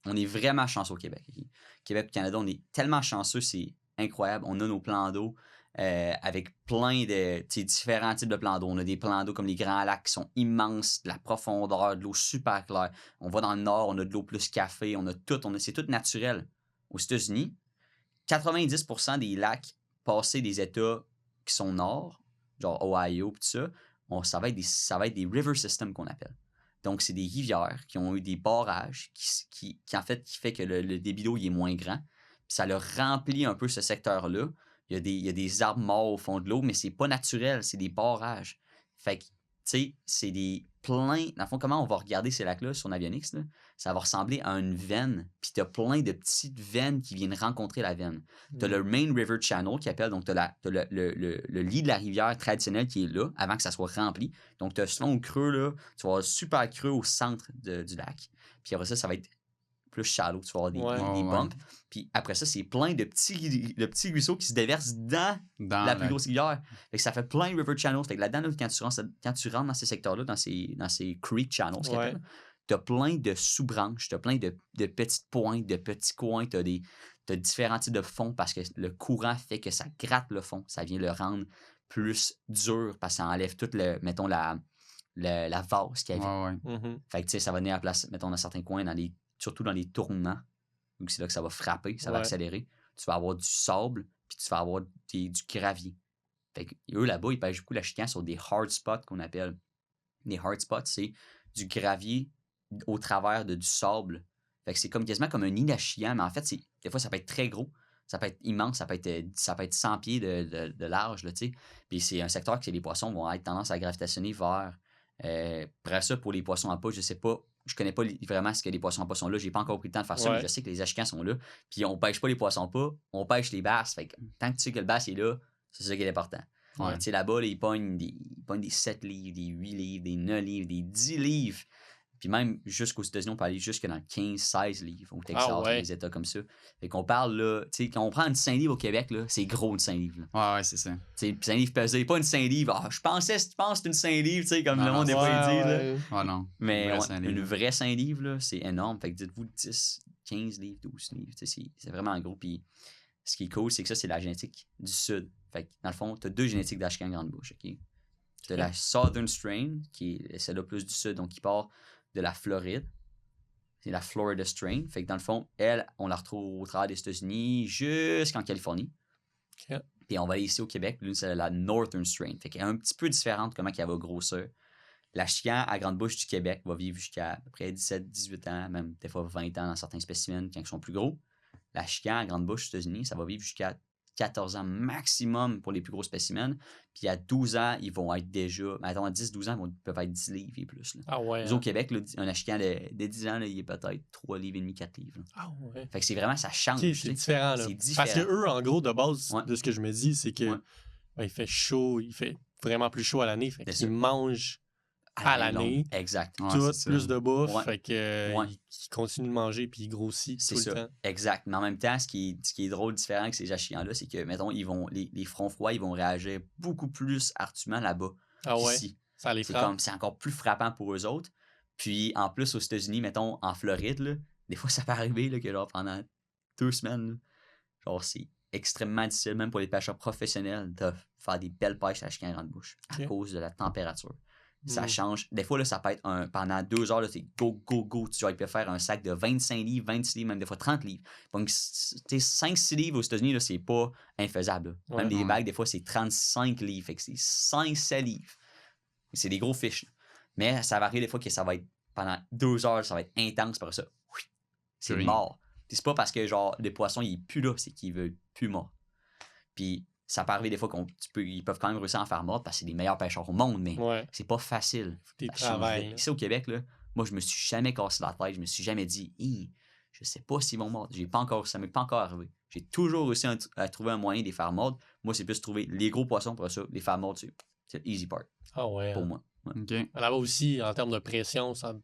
on est vraiment chanceux au Québec. Okay? Québec et Canada, on est tellement chanceux, c'est incroyable. On a nos plans d'eau avec plein de différents types de plans d'eau. On a des plans d'eau comme les Grands Lacs qui sont immenses, de la profondeur, de l'eau super claire. On va dans le nord, on a de l'eau plus café, on a tout, c'est tout naturel. Aux États-Unis, 90% des lacs passés des États qui sont nord, genre Ohio et tout ça, ça va être des river systems qu'on appelle. Donc, c'est des rivières qui ont eu des barrages qui fait que le débit d'eau il est moins grand. Puis ça leur remplit un peu ce secteur-là. Il y a des arbres morts au fond de l'eau, mais c'est pas naturel, c'est des barrages. Fait que, tu sais, c'est des plein... Dans le fond, comment on va regarder ces lacs-là sur Navionics, là? Ça va ressembler à une veine, puis t'as plein de petites veines qui viennent rencontrer la veine. T'as le Main River Channel qui appelle, donc t'as le lit de la rivière traditionnelle qui est là, avant que ça soit rempli. Donc t'as ce long creux, là, tu vas avoir super creux au centre du lac. Puis après ça va être plus shallow, tu vas avoir des bumps. Puis après ça, c'est plein de petits ruisseaux qui se déversent dans la plus grosse rivière. Fait que ça fait plein de river channels. Fait que là-dedans, quand tu rentres dans ces secteurs-là, dans ces creek channels, t'as plein de sous-branches, t'as plein de petites pointes, de petits coins, t'as différents types de fonds parce que le courant fait que ça gratte le fond. Ça vient le rendre plus dur parce que ça enlève toute mettons, la vase qu'il y avait. Fait que tu sais, ça va venir à la place, mettons, dans certains coins, surtout dans les tournants, donc c'est là que ça va frapper, ça va accélérer. Tu vas avoir du sable, puis tu vas avoir du gravier. Fait que eux, là-bas, ils pêchent beaucoup la chican sur des hard spots qu'on appelle. Les hard spots, c'est du gravier au travers du sable. Fait que c'est quasiment comme un nid à chiant, mais en fait, des fois, ça peut être très gros. Ça peut être immense, ça peut être 100 pieds de large, là, tu sais. Puis c'est un secteur que les poissons vont avoir tendance à gravitationner vers. Après ça, pour les poissons à pas, je sais pas. Je connais pas vraiment ce que les poissons à pas sont là. J'ai pas encore pris le temps de faire ça, mais je sais que les achicans sont là. Puis on pêche pas les poissons à pas, on pêche les basses. Fait que tant que tu sais que le bass est là, c'est ça qui est important. Tu sais, là-bas, là, ils pognent des 7 livres, des 8 livres, des 9 livres, des 10 livres. Puis même jusqu'aux États-Unis, on peut aller jusque dans 15-16 livres au Texas, les États comme ça. Fait qu'on parle, là, tu sais, quand on prend une 5 livres au Québec, là, c'est gros une 5 livres. Là. Ouais, c'est ça. Tu sais, 5 livres pesés, pas une 5 livres. Ah, je pense que c'est une 5 livres, tu sais, comme le monde des fois dit. Là. Non. Mais une vraie 5 livres, là, c'est énorme. Fait que dites-vous 10, 15 livres, 12 livres. Tu sais, c'est vraiment gros. Puis ce qui est cool, c'est que ça, c'est la génétique du Sud. Fait que dans le fond, tu as 2 génétiques d'Achican Grande Bouche. Okay? Tu as la Southern Strain, qui est celle-là plus du Sud, donc qui part de la Floride. C'est la Florida Strain. Fait que dans le fond, elle, on la retrouve au travers des États-Unis jusqu'en Californie. Okay. Puis on va aller ici au Québec. L'une, c'est la Northern Strain. Fait qu'elle est un petit peu différente comment elle va grossir. La chican à grande bouche du Québec va vivre jusqu'à peu près 17-18 ans, même des fois 20 ans dans certains spécimens quand ils sont plus gros. La chican à grande bouche aux États-Unis, ça va vivre jusqu'à 14 ans maximum pour les plus gros spécimens. Puis à 12 ans, ils vont être déjà... Attends, à 10-12 ans, ils peuvent être 10 livres et plus. Là. Ah ouais. Nous, au Québec, là, un achican de 10 ans, là, il est peut-être 3 livres et demi, 4 livres. Là. Ah ouais. Fait que c'est vraiment, ça change. Okay, c'est différent, là. C'est différent. Parce que eux, en gros, de base, de ce que je me dis, c'est que il fait chaud, il fait vraiment plus chaud à l'année. Fait qu'ils mangent à l'année. Exact. Tout, plus de bouffe. Fait que il continue de manger puis il grossit tout le temps. Exact. Mais en même temps, ce qui est drôle, différent avec ces achicans-là, c'est que, mettons, les fronts froids, ils vont réagir beaucoup plus ardument là-bas. Ah ouais? Ça les frappe. C'est encore plus frappant pour eux autres. Puis, en plus, aux États-Unis, mettons, en Floride, là, des fois, ça peut arriver là, que genre pendant 2 semaines, là, genre, c'est extrêmement difficile, même pour les pêcheurs professionnels, de faire des belles pêches à la chicken grande bouche à cause de la température. Ça change. Des fois, là, ça peut être pendant 2 heures, là, c'est go, go, go. Tu vois, il peut faire un sac de 25 livres, 26 livres, même des fois 30 livres. Donc, 5-6 livres aux États-Unis, là, c'est pas infaisable. Même des bagues, des fois, c'est 35 livres. Fait que c'est 5-7 livres. C'est des gros fiches. Là. Mais ça va arriver des fois que ça va être pendant 2 heures, ça va être intense pour ça. C'est mort. Puis c'est pas parce que genre les poissons, il est plus là, c'est qu'ils veulent plus mort. Puis ça peut arriver des fois ils peuvent quand même réussir à en faire mordre parce que c'est les meilleurs pêcheurs au monde, mais c'est pas facile. Ici au Québec, là, moi je me suis jamais cassé la tête, je me suis jamais dit je sais pas s'ils vont mordre. Ça m'est pas encore arrivé. J'ai toujours réussi à trouver un moyen de les faire mordre. Moi, c'est plus trouver les gros poissons pour ça, les faire mordre, c'est l'easy part. Pour moi. Ouais. Okay. Là-bas aussi, en termes de pression, ça.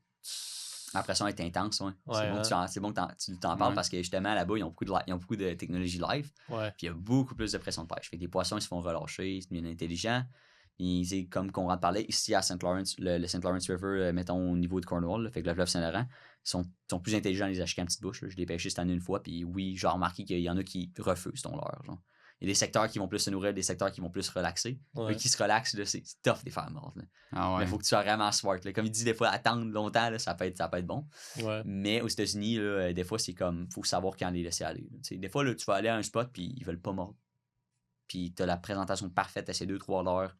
La pression est intense, c'est bon que tu t'en parles parce que justement là-bas, ils ont beaucoup de technologie live. Puis il y a beaucoup plus de pression de pêche. Fait que les poissons, ils se font relâcher, ils deviennent intelligents. C'est comme qu'on va parler ici à St. Lawrence, le St. Lawrence River, mettons au niveau de Cornwall, là, fait que le fleuve Saint-Laurent, ils sont plus intelligents les achiquans à petite bouche. Là. Je l'ai pêché cette année une fois, puis oui, j'ai remarqué qu'il y en a qui refusent ton leurre. Genre. Il y a des secteurs qui vont plus se nourrir, des secteurs qui vont plus se relaxer. Eux qui se relaxent, là, c'est tough de les faire mordre. Mais il faut que tu sois vraiment smart. Là. Comme il dit des fois, attendre longtemps, là, ça peut être bon. Mais aux États-Unis, là, des fois, c'est comme, faut savoir quand les laisser aller. Des fois, là, tu vas aller à un spot, puis ils veulent pas mordre. Puis tu as la présentation parfaite à ces 2-3 heures,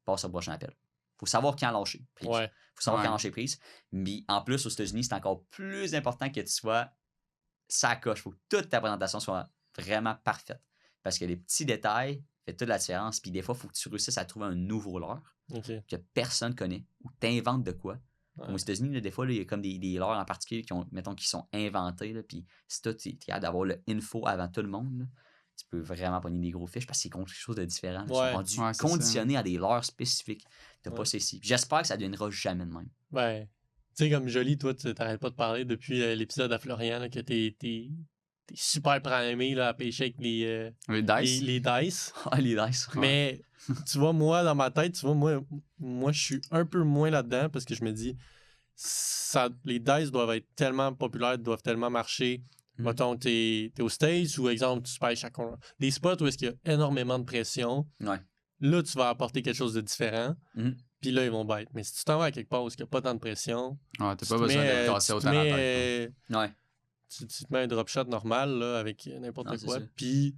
passe au prochain appel. Faut savoir quand lâcher prise. Faut savoir quand lâcher prise. Mais en plus, aux États-Unis, c'est encore plus important que tu sois ça coche. Faut que toute ta présentation soit vraiment parfaite. Parce que les petits détails font toute la différence. Puis des fois, il faut que tu réussisses à trouver un nouveau leurre que personne connaît ou t'inventes de quoi. Aux États-Unis, là, des fois, il y a comme des leurres en particulier qui sont inventés. Là, puis si toi, tu es capable d'avoir l'info avant tout le monde, là, tu peux vraiment pogner des gros fiches parce que c'est quelque chose de différent. Ils sont rendus conditionnés à des leurres spécifiques. T'as pas ceci. J'espère que ça ne deviendra jamais de même. Ben, tu sais, comme Jolie, toi, tu t'arrêtes pas de parler depuis l'épisode à Florian, là, que t'es super primé là, à pêcher avec les dice. Les dice. Les dice. Mais tu vois, moi, dans ma tête, tu vois, moi je suis un peu moins là-dedans parce que je me dis, les dice doivent être tellement populaires, doivent tellement marcher. Mettons, t'es aux States ou, exemple, tu pêches à des spots où est-ce qu'il y a énormément de pression. Là, tu vas apporter quelque chose de différent. Puis là, ils vont bête. Mais si tu t'en vas à quelque part où il n'y a pas tant de pression... t'as pas besoin de casser autant la tête. Tu te mets un drop shot normal là, avec n'importe quoi. Puis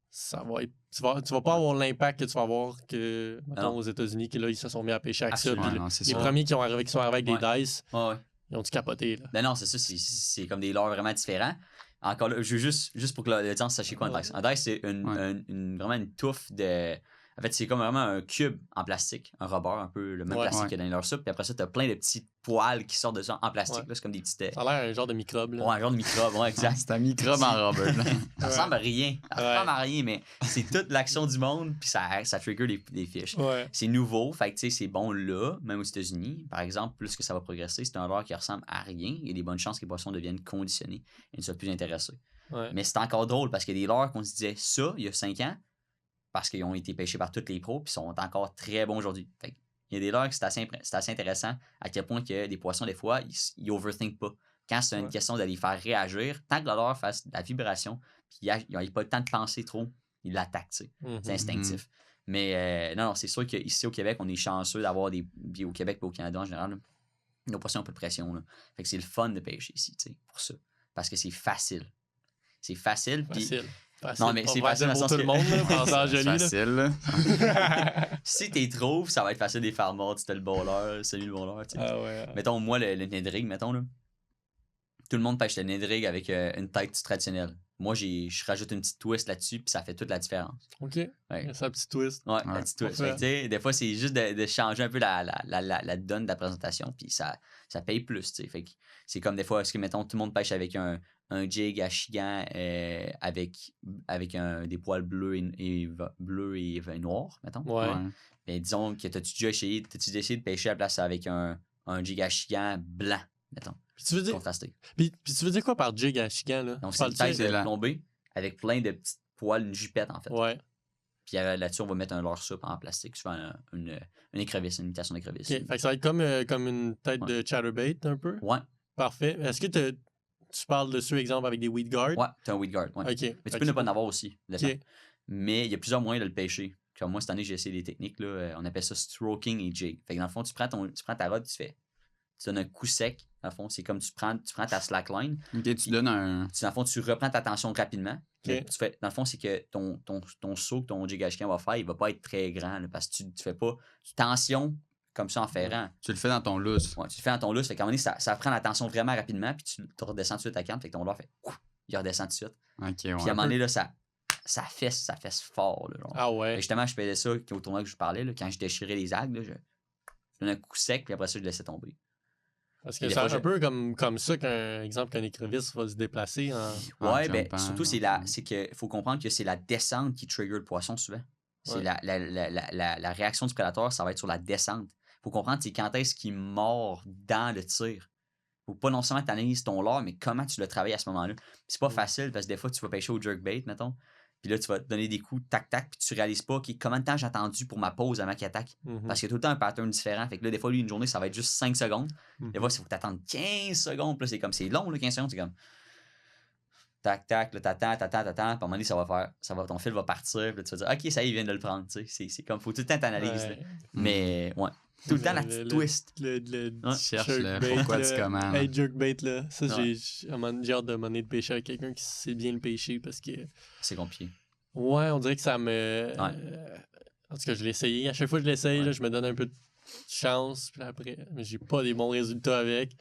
ça va être... Tu vas pas avoir l'impact que tu vas avoir que, mettons, aux États-Unis, que là, ils se sont mis à pêcher avec ça. Les premiers qui sont arrivés avec des dice, ils ont dû capoter. Là. Ben non, c'est ça. C'est comme des leurres vraiment différents. Encore là, je veux juste pour que l'audience sache quoi un dice. Un dice, c'est vraiment une touffe de... En fait, c'est comme vraiment un cube en plastique, un rubber, un peu le même plastique qu'il y a dans leur soupe. Puis après ça, t'as plein de petits poils qui sortent de ça en plastique. Là, c'est comme des petites... Ça a l'air un genre de microbe. Là. Un genre de microbe, exact. C'est un microbe en rubber. Ça ressemble à rien. Ça ressemble à rien, mais c'est toute l'action du monde, puis ça trigger des fiches. C'est nouveau, fait que tu sais, c'est bon là, même aux États-Unis. Par exemple, plus que ça va progresser, c'est un leurre qui ressemble à rien. Il y a des bonnes chances que les poissons deviennent conditionnés et ne soient plus intéressés. Mais c'est encore drôle parce qu'il y a des leurres qu'on se disait ça il y a 5 ans, parce qu'ils ont été pêchés par tous les pros puis sont encore très bons aujourd'hui. Il y a des leurres que c'est assez intéressant à quel point que des poissons, des fois, ils overthink pas. Quand c'est une question de les faire réagir, tant que le leurre fasse de la vibration, puis il n'a pas le temps de penser trop, il l'attaque. C'est instinctif. Mais non, c'est sûr qu'ici au Québec, on est chanceux d'avoir puis au Québec et au Canada en général, nos poissons ont un peu de pression. Là. Fait que c'est le fun de pêcher ici, pour ça. Parce que c'est facile. C'est facile. Non, mais c'est facile pour tout le monde, là. C'est facile. Si t'es trouves, ça va être facile de les faire mordre. C'était le bon leurre, celui le bon leurre. Mettons, moi, le Nedrig, mettons, là. Tout le monde pêche le Nedrig avec une tête traditionnelle. Moi, je rajoute une petite twist là-dessus, puis ça fait toute la différence. OK. C'est un petit twist. Ouais, un petit twist. Fait, des fois, c'est juste de changer un peu la donne de la présentation, puis ça paye plus. Fait que c'est comme des fois, est-ce que, mettons, tout le monde pêche avec un jig à chigan avec des poils bleus et noirs, mettons. Mais disons que t'as-tu déjà essayé de pêcher à la place avec un jig à chigan blanc, mettons. Contrasté. Puis tu veux dire quoi par jig à chigan, là? Donc, c'est une tête plombée avec plein de petites poils, une jupette, en fait. Puis là-dessus, on va mettre un leurre soupe en plastique, souvent une écrevisse, une imitation d'écrevisse. OK. Fait que ça va être comme une tête de chatterbait, un peu? Ouais. Parfait. Est-ce que tu parles de ceux, exemple, avec des weed guards? Ouais, t'as un weed guard. Ouais. OK. Mais tu peux ne pas en avoir aussi. OK. Mais il y a plusieurs moyens de le pêcher. Comme moi, cette année, j'ai essayé des techniques. Là, on appelle ça stroking et jig. Fait que dans le fond, tu prends ta rod, tu donnes un coup sec. Dans le fond, c'est comme tu prends ta slackline. OK, tu donnes un... Dans le fond, tu reprends ta tension rapidement. OK. Dans le fond, c'est que ton saut que ton jig à chien va faire, il va pas être très grand. Là, parce que tu fais pas tension comme ça en ferrant. Tu le fais dans ton loose. Ouais, tu le fais dans ton loose. Fait qu'à un moment donné, ça prend la tension vraiment rapidement. Puis tu redescends tout de suite à camp. Fait que ton leurre fait... il redescend tout de suite. OK, Puis à un ouais. moment donné, là, ça fesse fort. Là, genre. Ah ouais. Et justement, je faisais ça au tournoi que je parlais. Là, quand je déchirais les algues, là, je donnais un coup sec, puis après ça, je laissais tomber. Parce que c'est un peu comme ça qu'un écrevisse va se déplacer. Ouais, ben, surtout, c'est qu'il faut comprendre que c'est la descente qui trigger le poisson souvent. C'est Ouais. la réaction du prédateur, ça va être sur la descente. Il faut comprendre c'est quand est-ce qu'il mord dans le tir. Faut pas non seulement t'analyser ton leurre, mais comment tu le travailles à ce moment-là. Puis c'est pas facile parce que des fois, tu vas pêcher au jerkbait, mettons. Puis là, tu vas te donner des coups, tac, puis tu réalises pas combien de temps j'ai attendu pour ma pause avant qu'il attaque. Parce qu'il y a tout le temps un pattern différent. Fait que là, des fois, lui, une journée, ça va être juste 5 secondes. Des fois, il faut que tu attendes 15 secondes. Puis là, c'est long, là, 15 secondes. C'est comme tac, là, t'attends. Puis à un moment donné, ton fil va partir. Puis là, tu vas dire, OK, ça y est, il vient de le prendre. C'est comme, faut tout le temps t'analyser. Ouais. Mais, ouais. Tout le temps, la petite twist. Cherche jerkbait, pourquoi tu commandes. Hey, jerkbait, là. Ça, j'ai hâte de m'en de pêcher avec quelqu'un qui sait bien le pêcher parce que. C'est compliqué. Ouais, on dirait que ça me. En tout cas, je l'ai essayé. À chaque fois que je l'essaye, là, je me donne un peu de chance. Puis après, mais j'ai pas des bons résultats avec.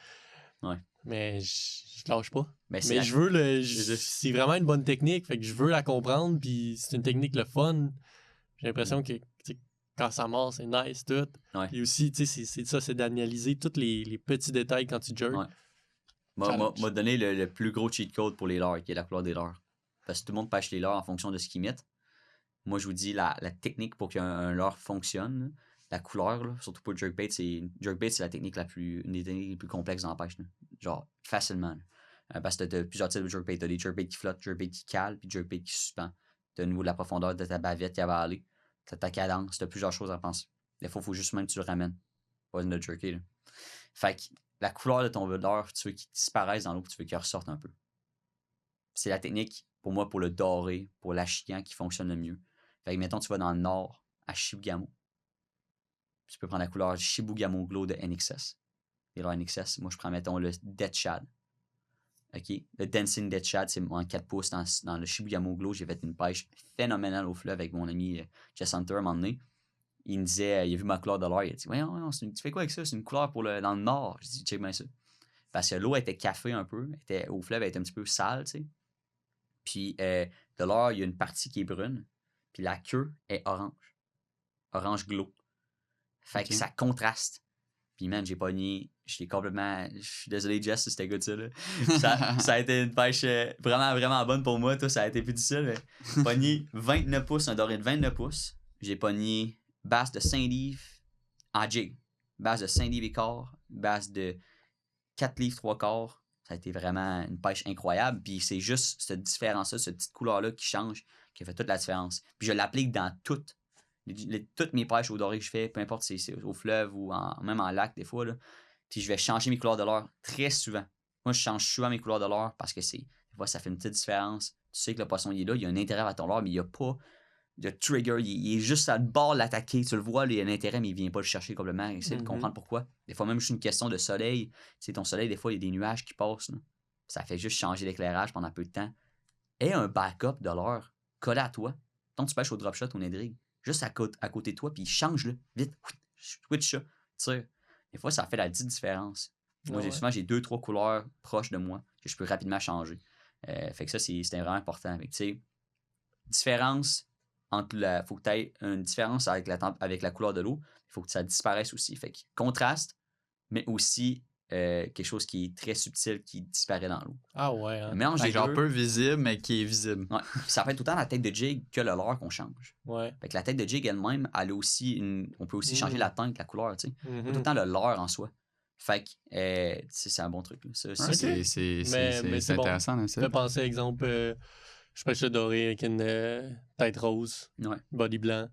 Ouais. Mais je lâche pas. Mais je veux c'est vraiment une bonne technique. Fait que je veux la comprendre. Puis c'est une technique le fun. J'ai l'impression que quand ça mord, c'est nice tout. Ouais. Et aussi, tu sais, c'est d'analyser tous les petits détails quand tu jerks. Ouais. M'a donné le plus gros cheat code pour les leurres, qui est la couleur des leurres. Parce que tout le monde pêche les leurres en fonction de ce qu'ils mettent. Moi, je vous dis la technique pour qu'un leurre fonctionne, là, la couleur, là, surtout pour le jerkbait, c'est la technique une des techniques les plus complexes dans la pêche. Là. Genre, facilement. Parce que t'as plusieurs types de jerkbait. T'as des jerkbaits qui flottent, jerkbait qui cale, puis jerkbait qui suspend. T'as au niveau de la profondeur de ta bavette qui va aller. T'as ta cadence, t'as plusieurs choses à penser. Des fois, il faut juste même que tu le ramènes. Pas besoin de le jerker. Là. Fait que la couleur de ton leurre, tu veux qu'il disparaisse dans l'eau, puis tu veux qu'il ressorte un peu. C'est la technique, pour moi, pour le doré, pour l'achigan qui fonctionne le mieux. Fait que, mettons, tu vas dans le nord, à Chibougamau. Tu peux prendre la couleur Chibougamau Glow de NXS. Et là, NXS, moi, je prends, mettons, le Dead Shad. OK? Le Dancing Dead Shad, c'est en 4 pouces dans le Chibougamau Glow. J'ai fait une pêche phénoménale au fleuve avec mon ami Jess Hunter à un moment donné. Il me disait, il a vu ma couleur de l'or, il a dit, voyons, tu fais quoi avec ça? C'est une couleur dans le nord. Je dis, check bien ça. Parce que l'eau était café un peu, au fleuve, elle était un petit peu sale, tu sais. Puis de l'or, il y a une partie qui est brune, puis la queue est orange glow. Fait que ça contraste. Puis man, j'ai pogné, j'étais complètement, je suis désolé Jess si c'était good ça, là. ça a été une pêche vraiment, vraiment bonne pour moi, toi, ça a été plus difficile, mais j'ai pogné 29 pouces, un doré de 29 pouces. J'ai pogné basse de 5 livres en jig, basse de 5 livres et quart, basse de 4 livres 3 quarts. Ça a été vraiment une pêche incroyable. Puis c'est juste cette différence-là, cette petite couleur-là qui change, qui fait toute la différence. Puis je l'applique dans toutes mes pêches au doré que je fais, peu importe si c'est au fleuve ou même en lac des fois. Là. Puis je vais changer mes couleurs de leurre très souvent. Moi, je change souvent mes couleurs de leurre parce que des fois, ça fait une petite différence. Tu sais que le poisson, il est là, il y a un intérêt à ton leurre, mais il n'y a pas de trigger. Il est juste à le bord de l'attaquer. Tu le vois, il y a un intérêt, mais il ne vient pas le chercher complètement. Essayer de comprendre pourquoi. Des fois, même juste une question de soleil. Tu ton soleil, des fois, il y a des nuages qui passent. Là. Ça fait juste changer l'éclairage pendant peu de temps. Et un backup de leurre collé à toi. Quand tu pêches au drop shot ou au Nedrig, juste à côté de toi, puis change-le. Vite, switch ça. Tire. Des fois, ça fait la petite différence. Moi, souvent, j'ai 2-3 couleurs proches de moi que je peux rapidement changer. Fait que ça, c'était vraiment important. Tu sais, différence entre faut que tu aies une différence avec la couleur de l'eau. Il faut que ça disparaisse aussi. Fait que contraste, mais aussi quelque chose qui est très subtil qui disparaît dans l'eau. Ah ouais. Hein. Mélange des genre peu visible, mais qui est visible. Ouais. Ça fait tout le temps la tête de jig que le leurre qu'on change. Ouais. Fait que la tête de jig elle-même, elle a aussi on peut aussi changer la teinte, la couleur, tu sais. Tout le temps le leurre en soi. Fait que c'est un bon truc. Là. Ça, c'est intéressant. Bon. Ça fait penser, exemple, je pêche le doré avec une tête rose, body blanc.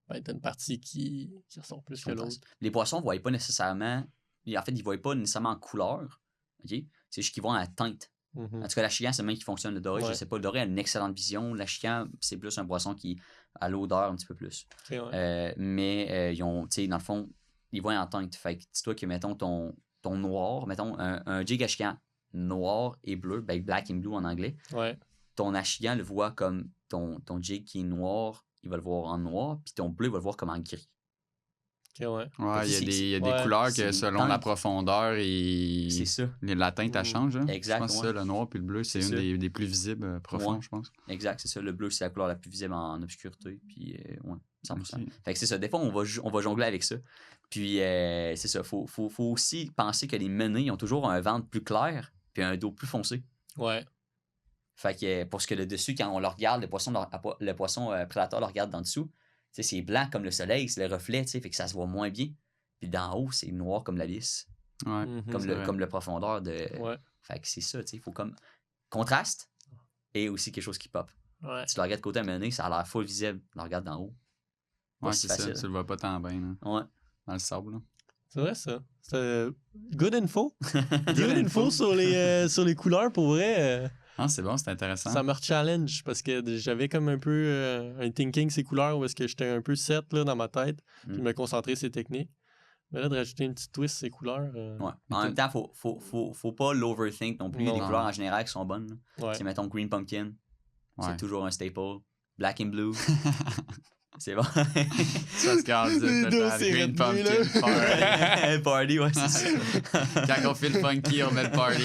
Ben, t'as une partie qui ressort plus que l'autre. Les poissons ne voient pas nécessairement... En fait, ils ne voient pas nécessairement en couleur. Okay? C'est juste qu'ils voient en teinte. En tout cas, l'achigan, c'est le même qui fonctionne. Le doré, je sais pas. Le doré a une excellente vision. L'achigan, c'est plus un poisson qui a l'odeur un petit peu plus. Mais ils ont, tu sais, dans le fond, ils voient en teinte. Fait que dis-toi que, mettons, ton noir, mettons, un jig achigan noir et bleu, ben black and blue en anglais. Ton achigan le voit comme ton jig qui est noir, il va le voir en noir, puis ton bleu, il va le voir comme en gris. Il y a des couleurs que selon la profondeur et la teinte, elle change. Hein? Exact. Je pense que ça, le noir puis le bleu, c'est une des plus visibles profonds, je pense. Exact, c'est ça. Le bleu, c'est la couleur la plus visible en obscurité. Puis, 100%. Fait que c'est ça. Des fois, on va jongler avec ça. Puis, c'est ça. Faut aussi penser que les menés ont toujours un ventre plus clair puis un dos plus foncé. Fait que pour ce que le dessus, quand on le regarde, le poisson prédateur le regarde d'en dessous, c'est blanc comme le soleil, c'est le reflet, fait que ça se voit moins bien. Puis d'en haut, c'est noir comme la lisse. Comme le profondeur de. Fait que c'est ça, il faut comme contraste et aussi quelque chose qui pop. Si tu le regardes côté amené, ça a l'air full visible. Tu le regardes d'en haut. C'est ça, tu le vois pas tant bien. Dans le sable. Là. C'est vrai, ça. C'est good info. Good info sur les couleurs, pour vrai. C'est bon, c'est intéressant. Ça me challenge parce que j'avais comme un peu un thinking ces couleurs où est-ce que j'étais un peu set là, dans ma tête puis me concentrer sur ces techniques. Mais là, de rajouter une petite twist ces couleurs... En même temps, faut pas l'overthink non plus. Il y a des couleurs en général qui sont bonnes. Mettons Green Pumpkin. C'est toujours un staple. Black and Blue. C'est bon. Parce que Green Pumpkin Party, c'est ça. Quand on fait le funky, on met le party.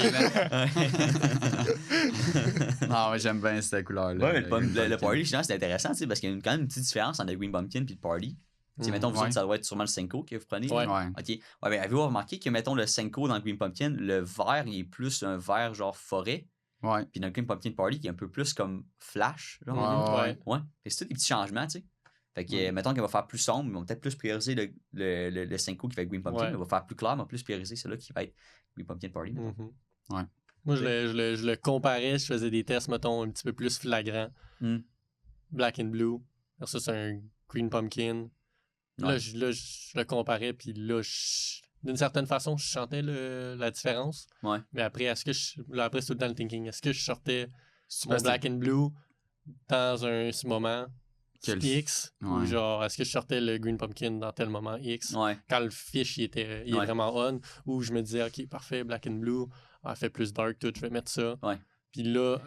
J'aime bien cette couleur-là. Le party, c'est intéressant parce qu'il y a quand même une petite différence entre le Green Pumpkin et le party. Mettons, vous ça doit être sûrement le Senko que vous prenez. OK. Avez-vous remarqué que, mettons, le Senko dans le Green Pumpkin, le vert, il est plus un vert genre forêt. Puis dans le Green Pumpkin Party, il est un peu plus comme flash. C'est tous des petits changements, tu sais. Fait que, mettons qu'il va faire plus sombre, ils vont peut-être plus prioriser le Senko qui va être Green Pumpkin. Il va faire plus clair, mais plus prioriser celui-là qui va être Green Pumpkin Party. Moi, je le comparais, je faisais des tests, mettons, un petit peu plus flagrants. Black and Blue, versus un Green Pumpkin. Là, je le comparais, puis là, d'une certaine façon, je sentais la différence. Mais après, après, c'est tout le temps le thinking. Est-ce que je sortais mon Black and Blue dans un moment X, ou genre, est-ce que je sortais le Green Pumpkin dans tel moment X, quand le fish il est vraiment on, ou je me disais, OK, parfait, Black and Blue, fait plus dark, tout, je vais mettre ça. Puis là,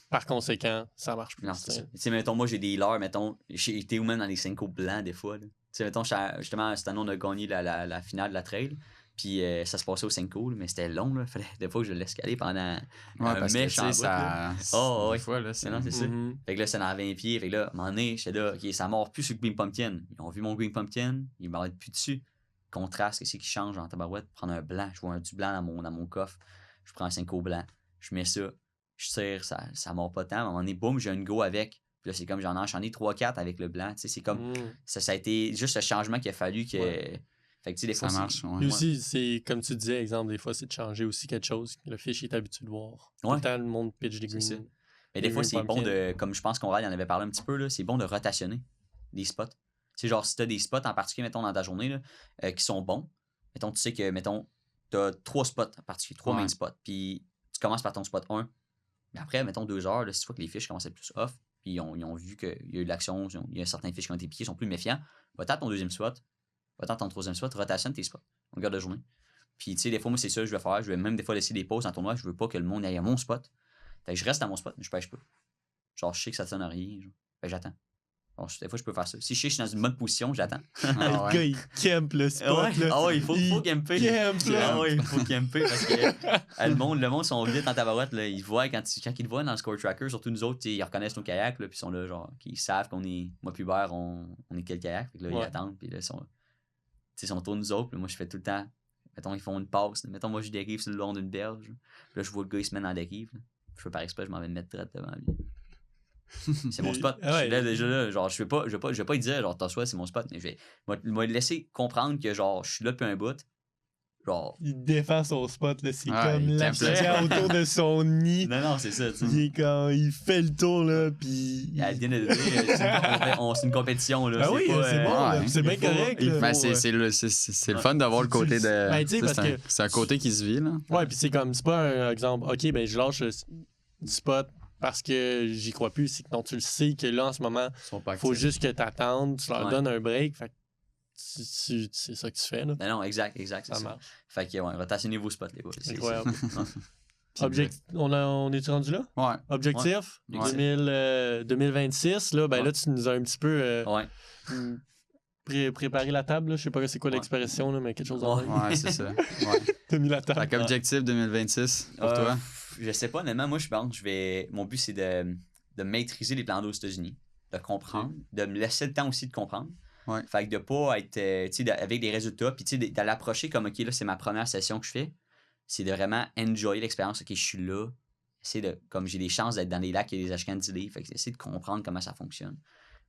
par conséquent, ça marche plus. Tu sais, mettons, moi, j'ai des leurres, mettons, j'ai été ou même dans des Senko blancs, des fois. Tu sais, mettons, justement, cette année, on a gagné la finale de la trail. Puis ça se passait au Senko, mais c'était long. Là. Fallait des fois que je le laisse caler pendant un méchant bout. Des fois, là, c'est ça. Fait que là, c'est dans 20 pieds. Fait que là, à un moment donné, j'étais là, OK, ça mord plus sur le Green Pumpkin. Ils ont vu mon Green Pumpkin, ils m'arrêtent plus dessus. Contraste, qu'est-ce qui change en tabarouette? Prendre un blanc, je vois du blanc dans mon coffre. Je prends un Senko blanc, je mets ça, je tire, ça mord pas tant. À un moment donné, boum, j'ai une go avec. Puis là, c'est comme j'en ai enchaîné 3-4 avec le blanc. Tu sais, c'est comme. Ça a été juste le changement qu'il a fallu que. Fait que, tu sais, des fois, ça marche. Puis aussi, c'est comme tu disais, exemple, des fois, c'est de changer aussi quelque chose que le fish est habitué de voir. Tout le temps, le monde pitch des green. Mais des fois, c'est bon de. Comme je pense qu'on en avait parlé un petit peu, là, c'est bon de rotationner des spots. C'est genre, si tu as des spots en particulier, mettons, dans ta journée, là, qui sont bons, mettons, tu sais que, mettons, tu as 3 spots en particulier, 3 main spots. Puis tu commences par ton spot 1. Mais après, mettons, 2 heures, là, si tu vois que les fish commencent à être plus off, puis ils ont vu qu'il y a eu de l'action, il y a certains fish qui ont été piqués, ils sont plus méfiants, va-t'en ton deuxième spot. Va-t'en ton troisième spot, rotationne tes spots. On garde la journée. Puis, tu sais, des fois, moi, c'est ça que je vais faire. Je vais même des fois laisser des pauses en tournoi. Je veux pas que le monde aille à mon spot. Fait que je reste à mon spot, mais je pêche pas. Genre, je sais que ça sonne à rien. Genre. Fait que j'attends. Bon, des fois, je peux faire ça. Si je sais que je suis dans une bonne position, j'attends. Le gars, il campe le spot. Il faut camper. Il faut camper parce que le monde sont vite en tabarouette. Là. Ils voient quand ils te voient dans le score tracker, surtout nous autres, ils reconnaissent nos kayaks. Puis ils sont là, genre, ils savent qu'on est, moi, puis Hubert, on est quel kayak. Fait que là, ils attendent. Puis là, ils sont autour de nous autres. Puis moi, je fais tout le temps. Mettons, ils font une passe. Mettons, moi, je dérive sur le long d'une berge. Puis là, je vois le gars, il se met dans la dérive. Là. Je fais par exprès, je m'en vais me mettre direct devant lui. C'est mon spot. Je suis là déjà là. Genre, je vais pas lui dire, genre, t'as c'est mon spot. Mais je vais me laisser comprendre que, genre, je suis là depuis un bout. genre... Il défend son spot, là. C'est Ouais, comme il la campe là. pierre autour de son nid. Non, c'est ça, tu sais. Il fait le tour, là, puis... À la fin de c'est une compétition, là. Ah oui, pas, c'est bon, là, ouais. c'est bien correct, là. Ben, c'est le fun d'avoir le côté de. Ben, tu sais, parce que- C'est un côté qui se vit, là. Ouais, puis c'est comme, c'est pas un exemple, OK, ben je lâche du spot parce que j'y crois plus. C'est que non, tu le sais que là, en ce moment, Ils sont pas faut actifs. juste que t'attendes, tu leur Ouais. donnes un break. Fait que c'est ça que tu fais, là. Non, exact, c'est Ça ça. marche. Fait que, ouais, rotationnez vos spots, les gars. C'est Incroyable. ça. Ouais. On est rendu là? Ouais. Objectif? Ouais. 2026, là, ben Ouais. là, tu nous as un petit peu Ouais. préparé la table, là. Je sais pas c'est quoi Ouais. l'expression, là, mais quelque chose de Ouais. même. Ouais, c'est ça. Ouais. T'as mis la table. Fait qu'objectif 2026 pour toi? Je sais pas, honnêtement, moi, je pense mon but, c'est de maîtriser les plans d'eau aux États-Unis, de comprendre, de me laisser le temps aussi de comprendre. Ouais. Fait que de pas être, tu sais, avec des résultats, puis tu sais, d'aller approcher comme, OK, là, c'est ma première session que je fais, c'est de vraiment enjoyer l'expérience. OK, je suis là, essayer de, comme j'ai des chances d'être dans les lacs et les Ashcan d'îler, fait que essayer de comprendre comment ça fonctionne.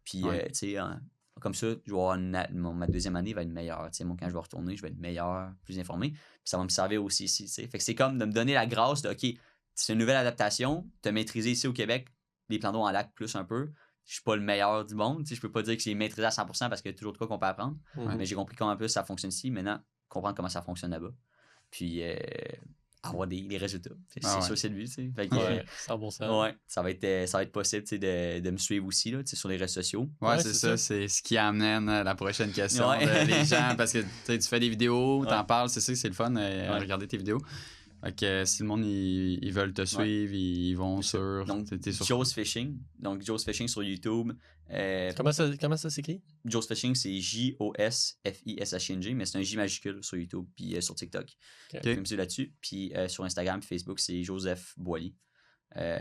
Puis, Ouais. tu sais, comme ça, je vais avoir ma deuxième année va être meilleure. Tu sais, moi, quand je vais retourner, je vais être meilleur, plus informé. Puis ça va me servir aussi ici. Tu sais. Fait que c'est comme de me donner la grâce de, OK, c'est une nouvelle adaptation, tu as maîtrisé ici au Québec les plans d'eau en lac plus un peu. Je suis pas le meilleur du monde. Tu sais, je peux pas dire que j'ai maîtrisé à 100% parce qu'il y a toujours de quoi qu'on peut apprendre. Mhm. Mais j'ai compris comment plus ça fonctionne ici. Maintenant, comprendre comment ça fonctionne là-bas. Puis avoir des résultats. C'est Ah ouais. ça, c'est le but. Tu sais. Fait que, Ouais, 100%. ouais, ça va être possible tu sais, de me suivre aussi là, tu sais, sur les réseaux sociaux. Ouais, Ouais, c'est c'est ça. C'est ce qui amène la prochaine question. Ouais. Les gens, parce que tu sais, tu fais des vidéos, t'en Ouais. parles, c'est ça que c'est le fun, Ouais. regarder tes vidéos. Fait que si le monde, ils veulent te suivre, ils vont sur... Donc, t'es sur... Joe's Fishing. Donc, Joe's Fishing sur YouTube. Comment ça s'écrit? Joe's Fishing, c'est Josfishing, mais c'est un J majuscule sur YouTube puis sur TikTok. Vous pouvez me suivre là-dessus. Puis sur Instagram, Facebook, c'est Joseph Boily.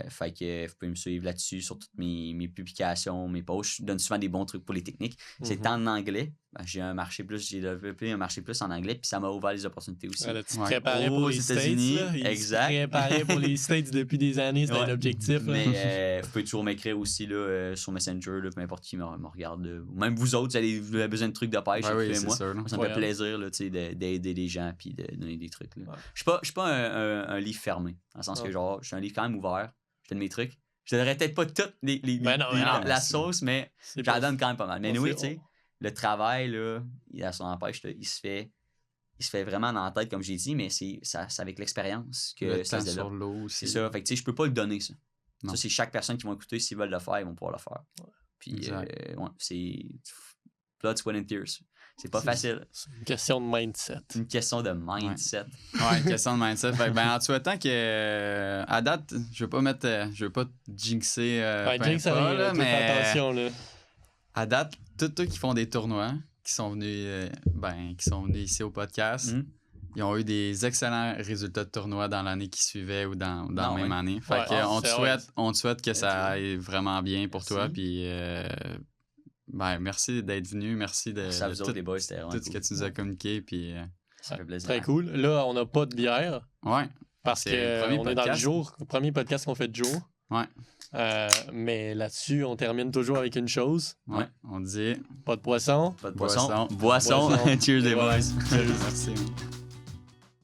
Fait que vous pouvez me suivre là-dessus sur toutes mes publications, mes posts. Je donne souvent des bons trucs pour les techniques. C'est en anglais. Ben, j'ai développé un marché plus en anglais, puis ça m'a ouvert les opportunités aussi. Voilà, tu te Ouais. préparais pour Aux les States. États-Unis, Là. Il exact. se préparait pour les States depuis des années, c'était Ouais. un objectif. Là. Mais vous pouvez toujours m'écrire aussi là, sur Messenger, là, peu importe qui me regarde. Ou même vous autres, vous avez besoin de trucs de pêche, Ouais, oui, c'est écrivez-moi. sûr. là. Ça me Ouais, fait plaisir là, tu sais, d'aider les gens puis de donner des trucs. Là. Ouais. Je suis pas un livre fermé. Dans le sens que Ouais. genre, je suis un livre quand même ouvert. Je donne mes trucs. Je donnerais peut-être pas toutes Ben non, la sauce, mais C'est j'en pas- donne quand même pas mal. Mais on oui, fait- tu sais, le travail, là, à son empêche, là, il se fait vraiment dans la tête, comme j'ai dit, mais c'est avec l'expérience que Le ça temps se sur développe. l'eau C'est aussi. ça. Fait que, tu sais, je peux pas le donner, ça. Non. Ça, c'est chaque personne qui va écouter. S'ils veulent le faire, ils vont pouvoir le faire. Puis, Exact. ouais, c'est blood, sweat and tears. C'est pas C'est- facile. C'est une question de mindset. C'est une question de mindset. Ouais, question de mindset. Fait que, ben, en te souhaitant que, à date, je veux pas te jinxer, Ouais, fin Jinx, ça pas, rien, là, là, fais mais attention, là. à date, tous ceux qui font des tournois, qui sont venus ici au podcast, Mhm. ils ont eu des excellents résultats de tournoi dans l'année qui suivait ou dans la Ah, même ouais. année. Fait Ouais, que, c'est on te souhaite que ça tu vois. aille vraiment bien pour Merci. toi. Puis, ben, merci d'être venu. Merci de, Ça de vous autres, tout, les boys, c'était vraiment tout ce que cool. tu nous as communiqué. Puis, Ça fait plaisir. Très cool. Là, on n'a pas de bière ouais. parce C'est le premier qu'on est dans le podcast. jour. Le premier podcast qu'on fait de jour. Ouais. Mais là-dessus, on termine toujours avec une chose. Ouais. On dit Pas de poisson. Pas de poisson. Boisson. Boisson. Boisson. Cheers, les boys. Cheers. merci.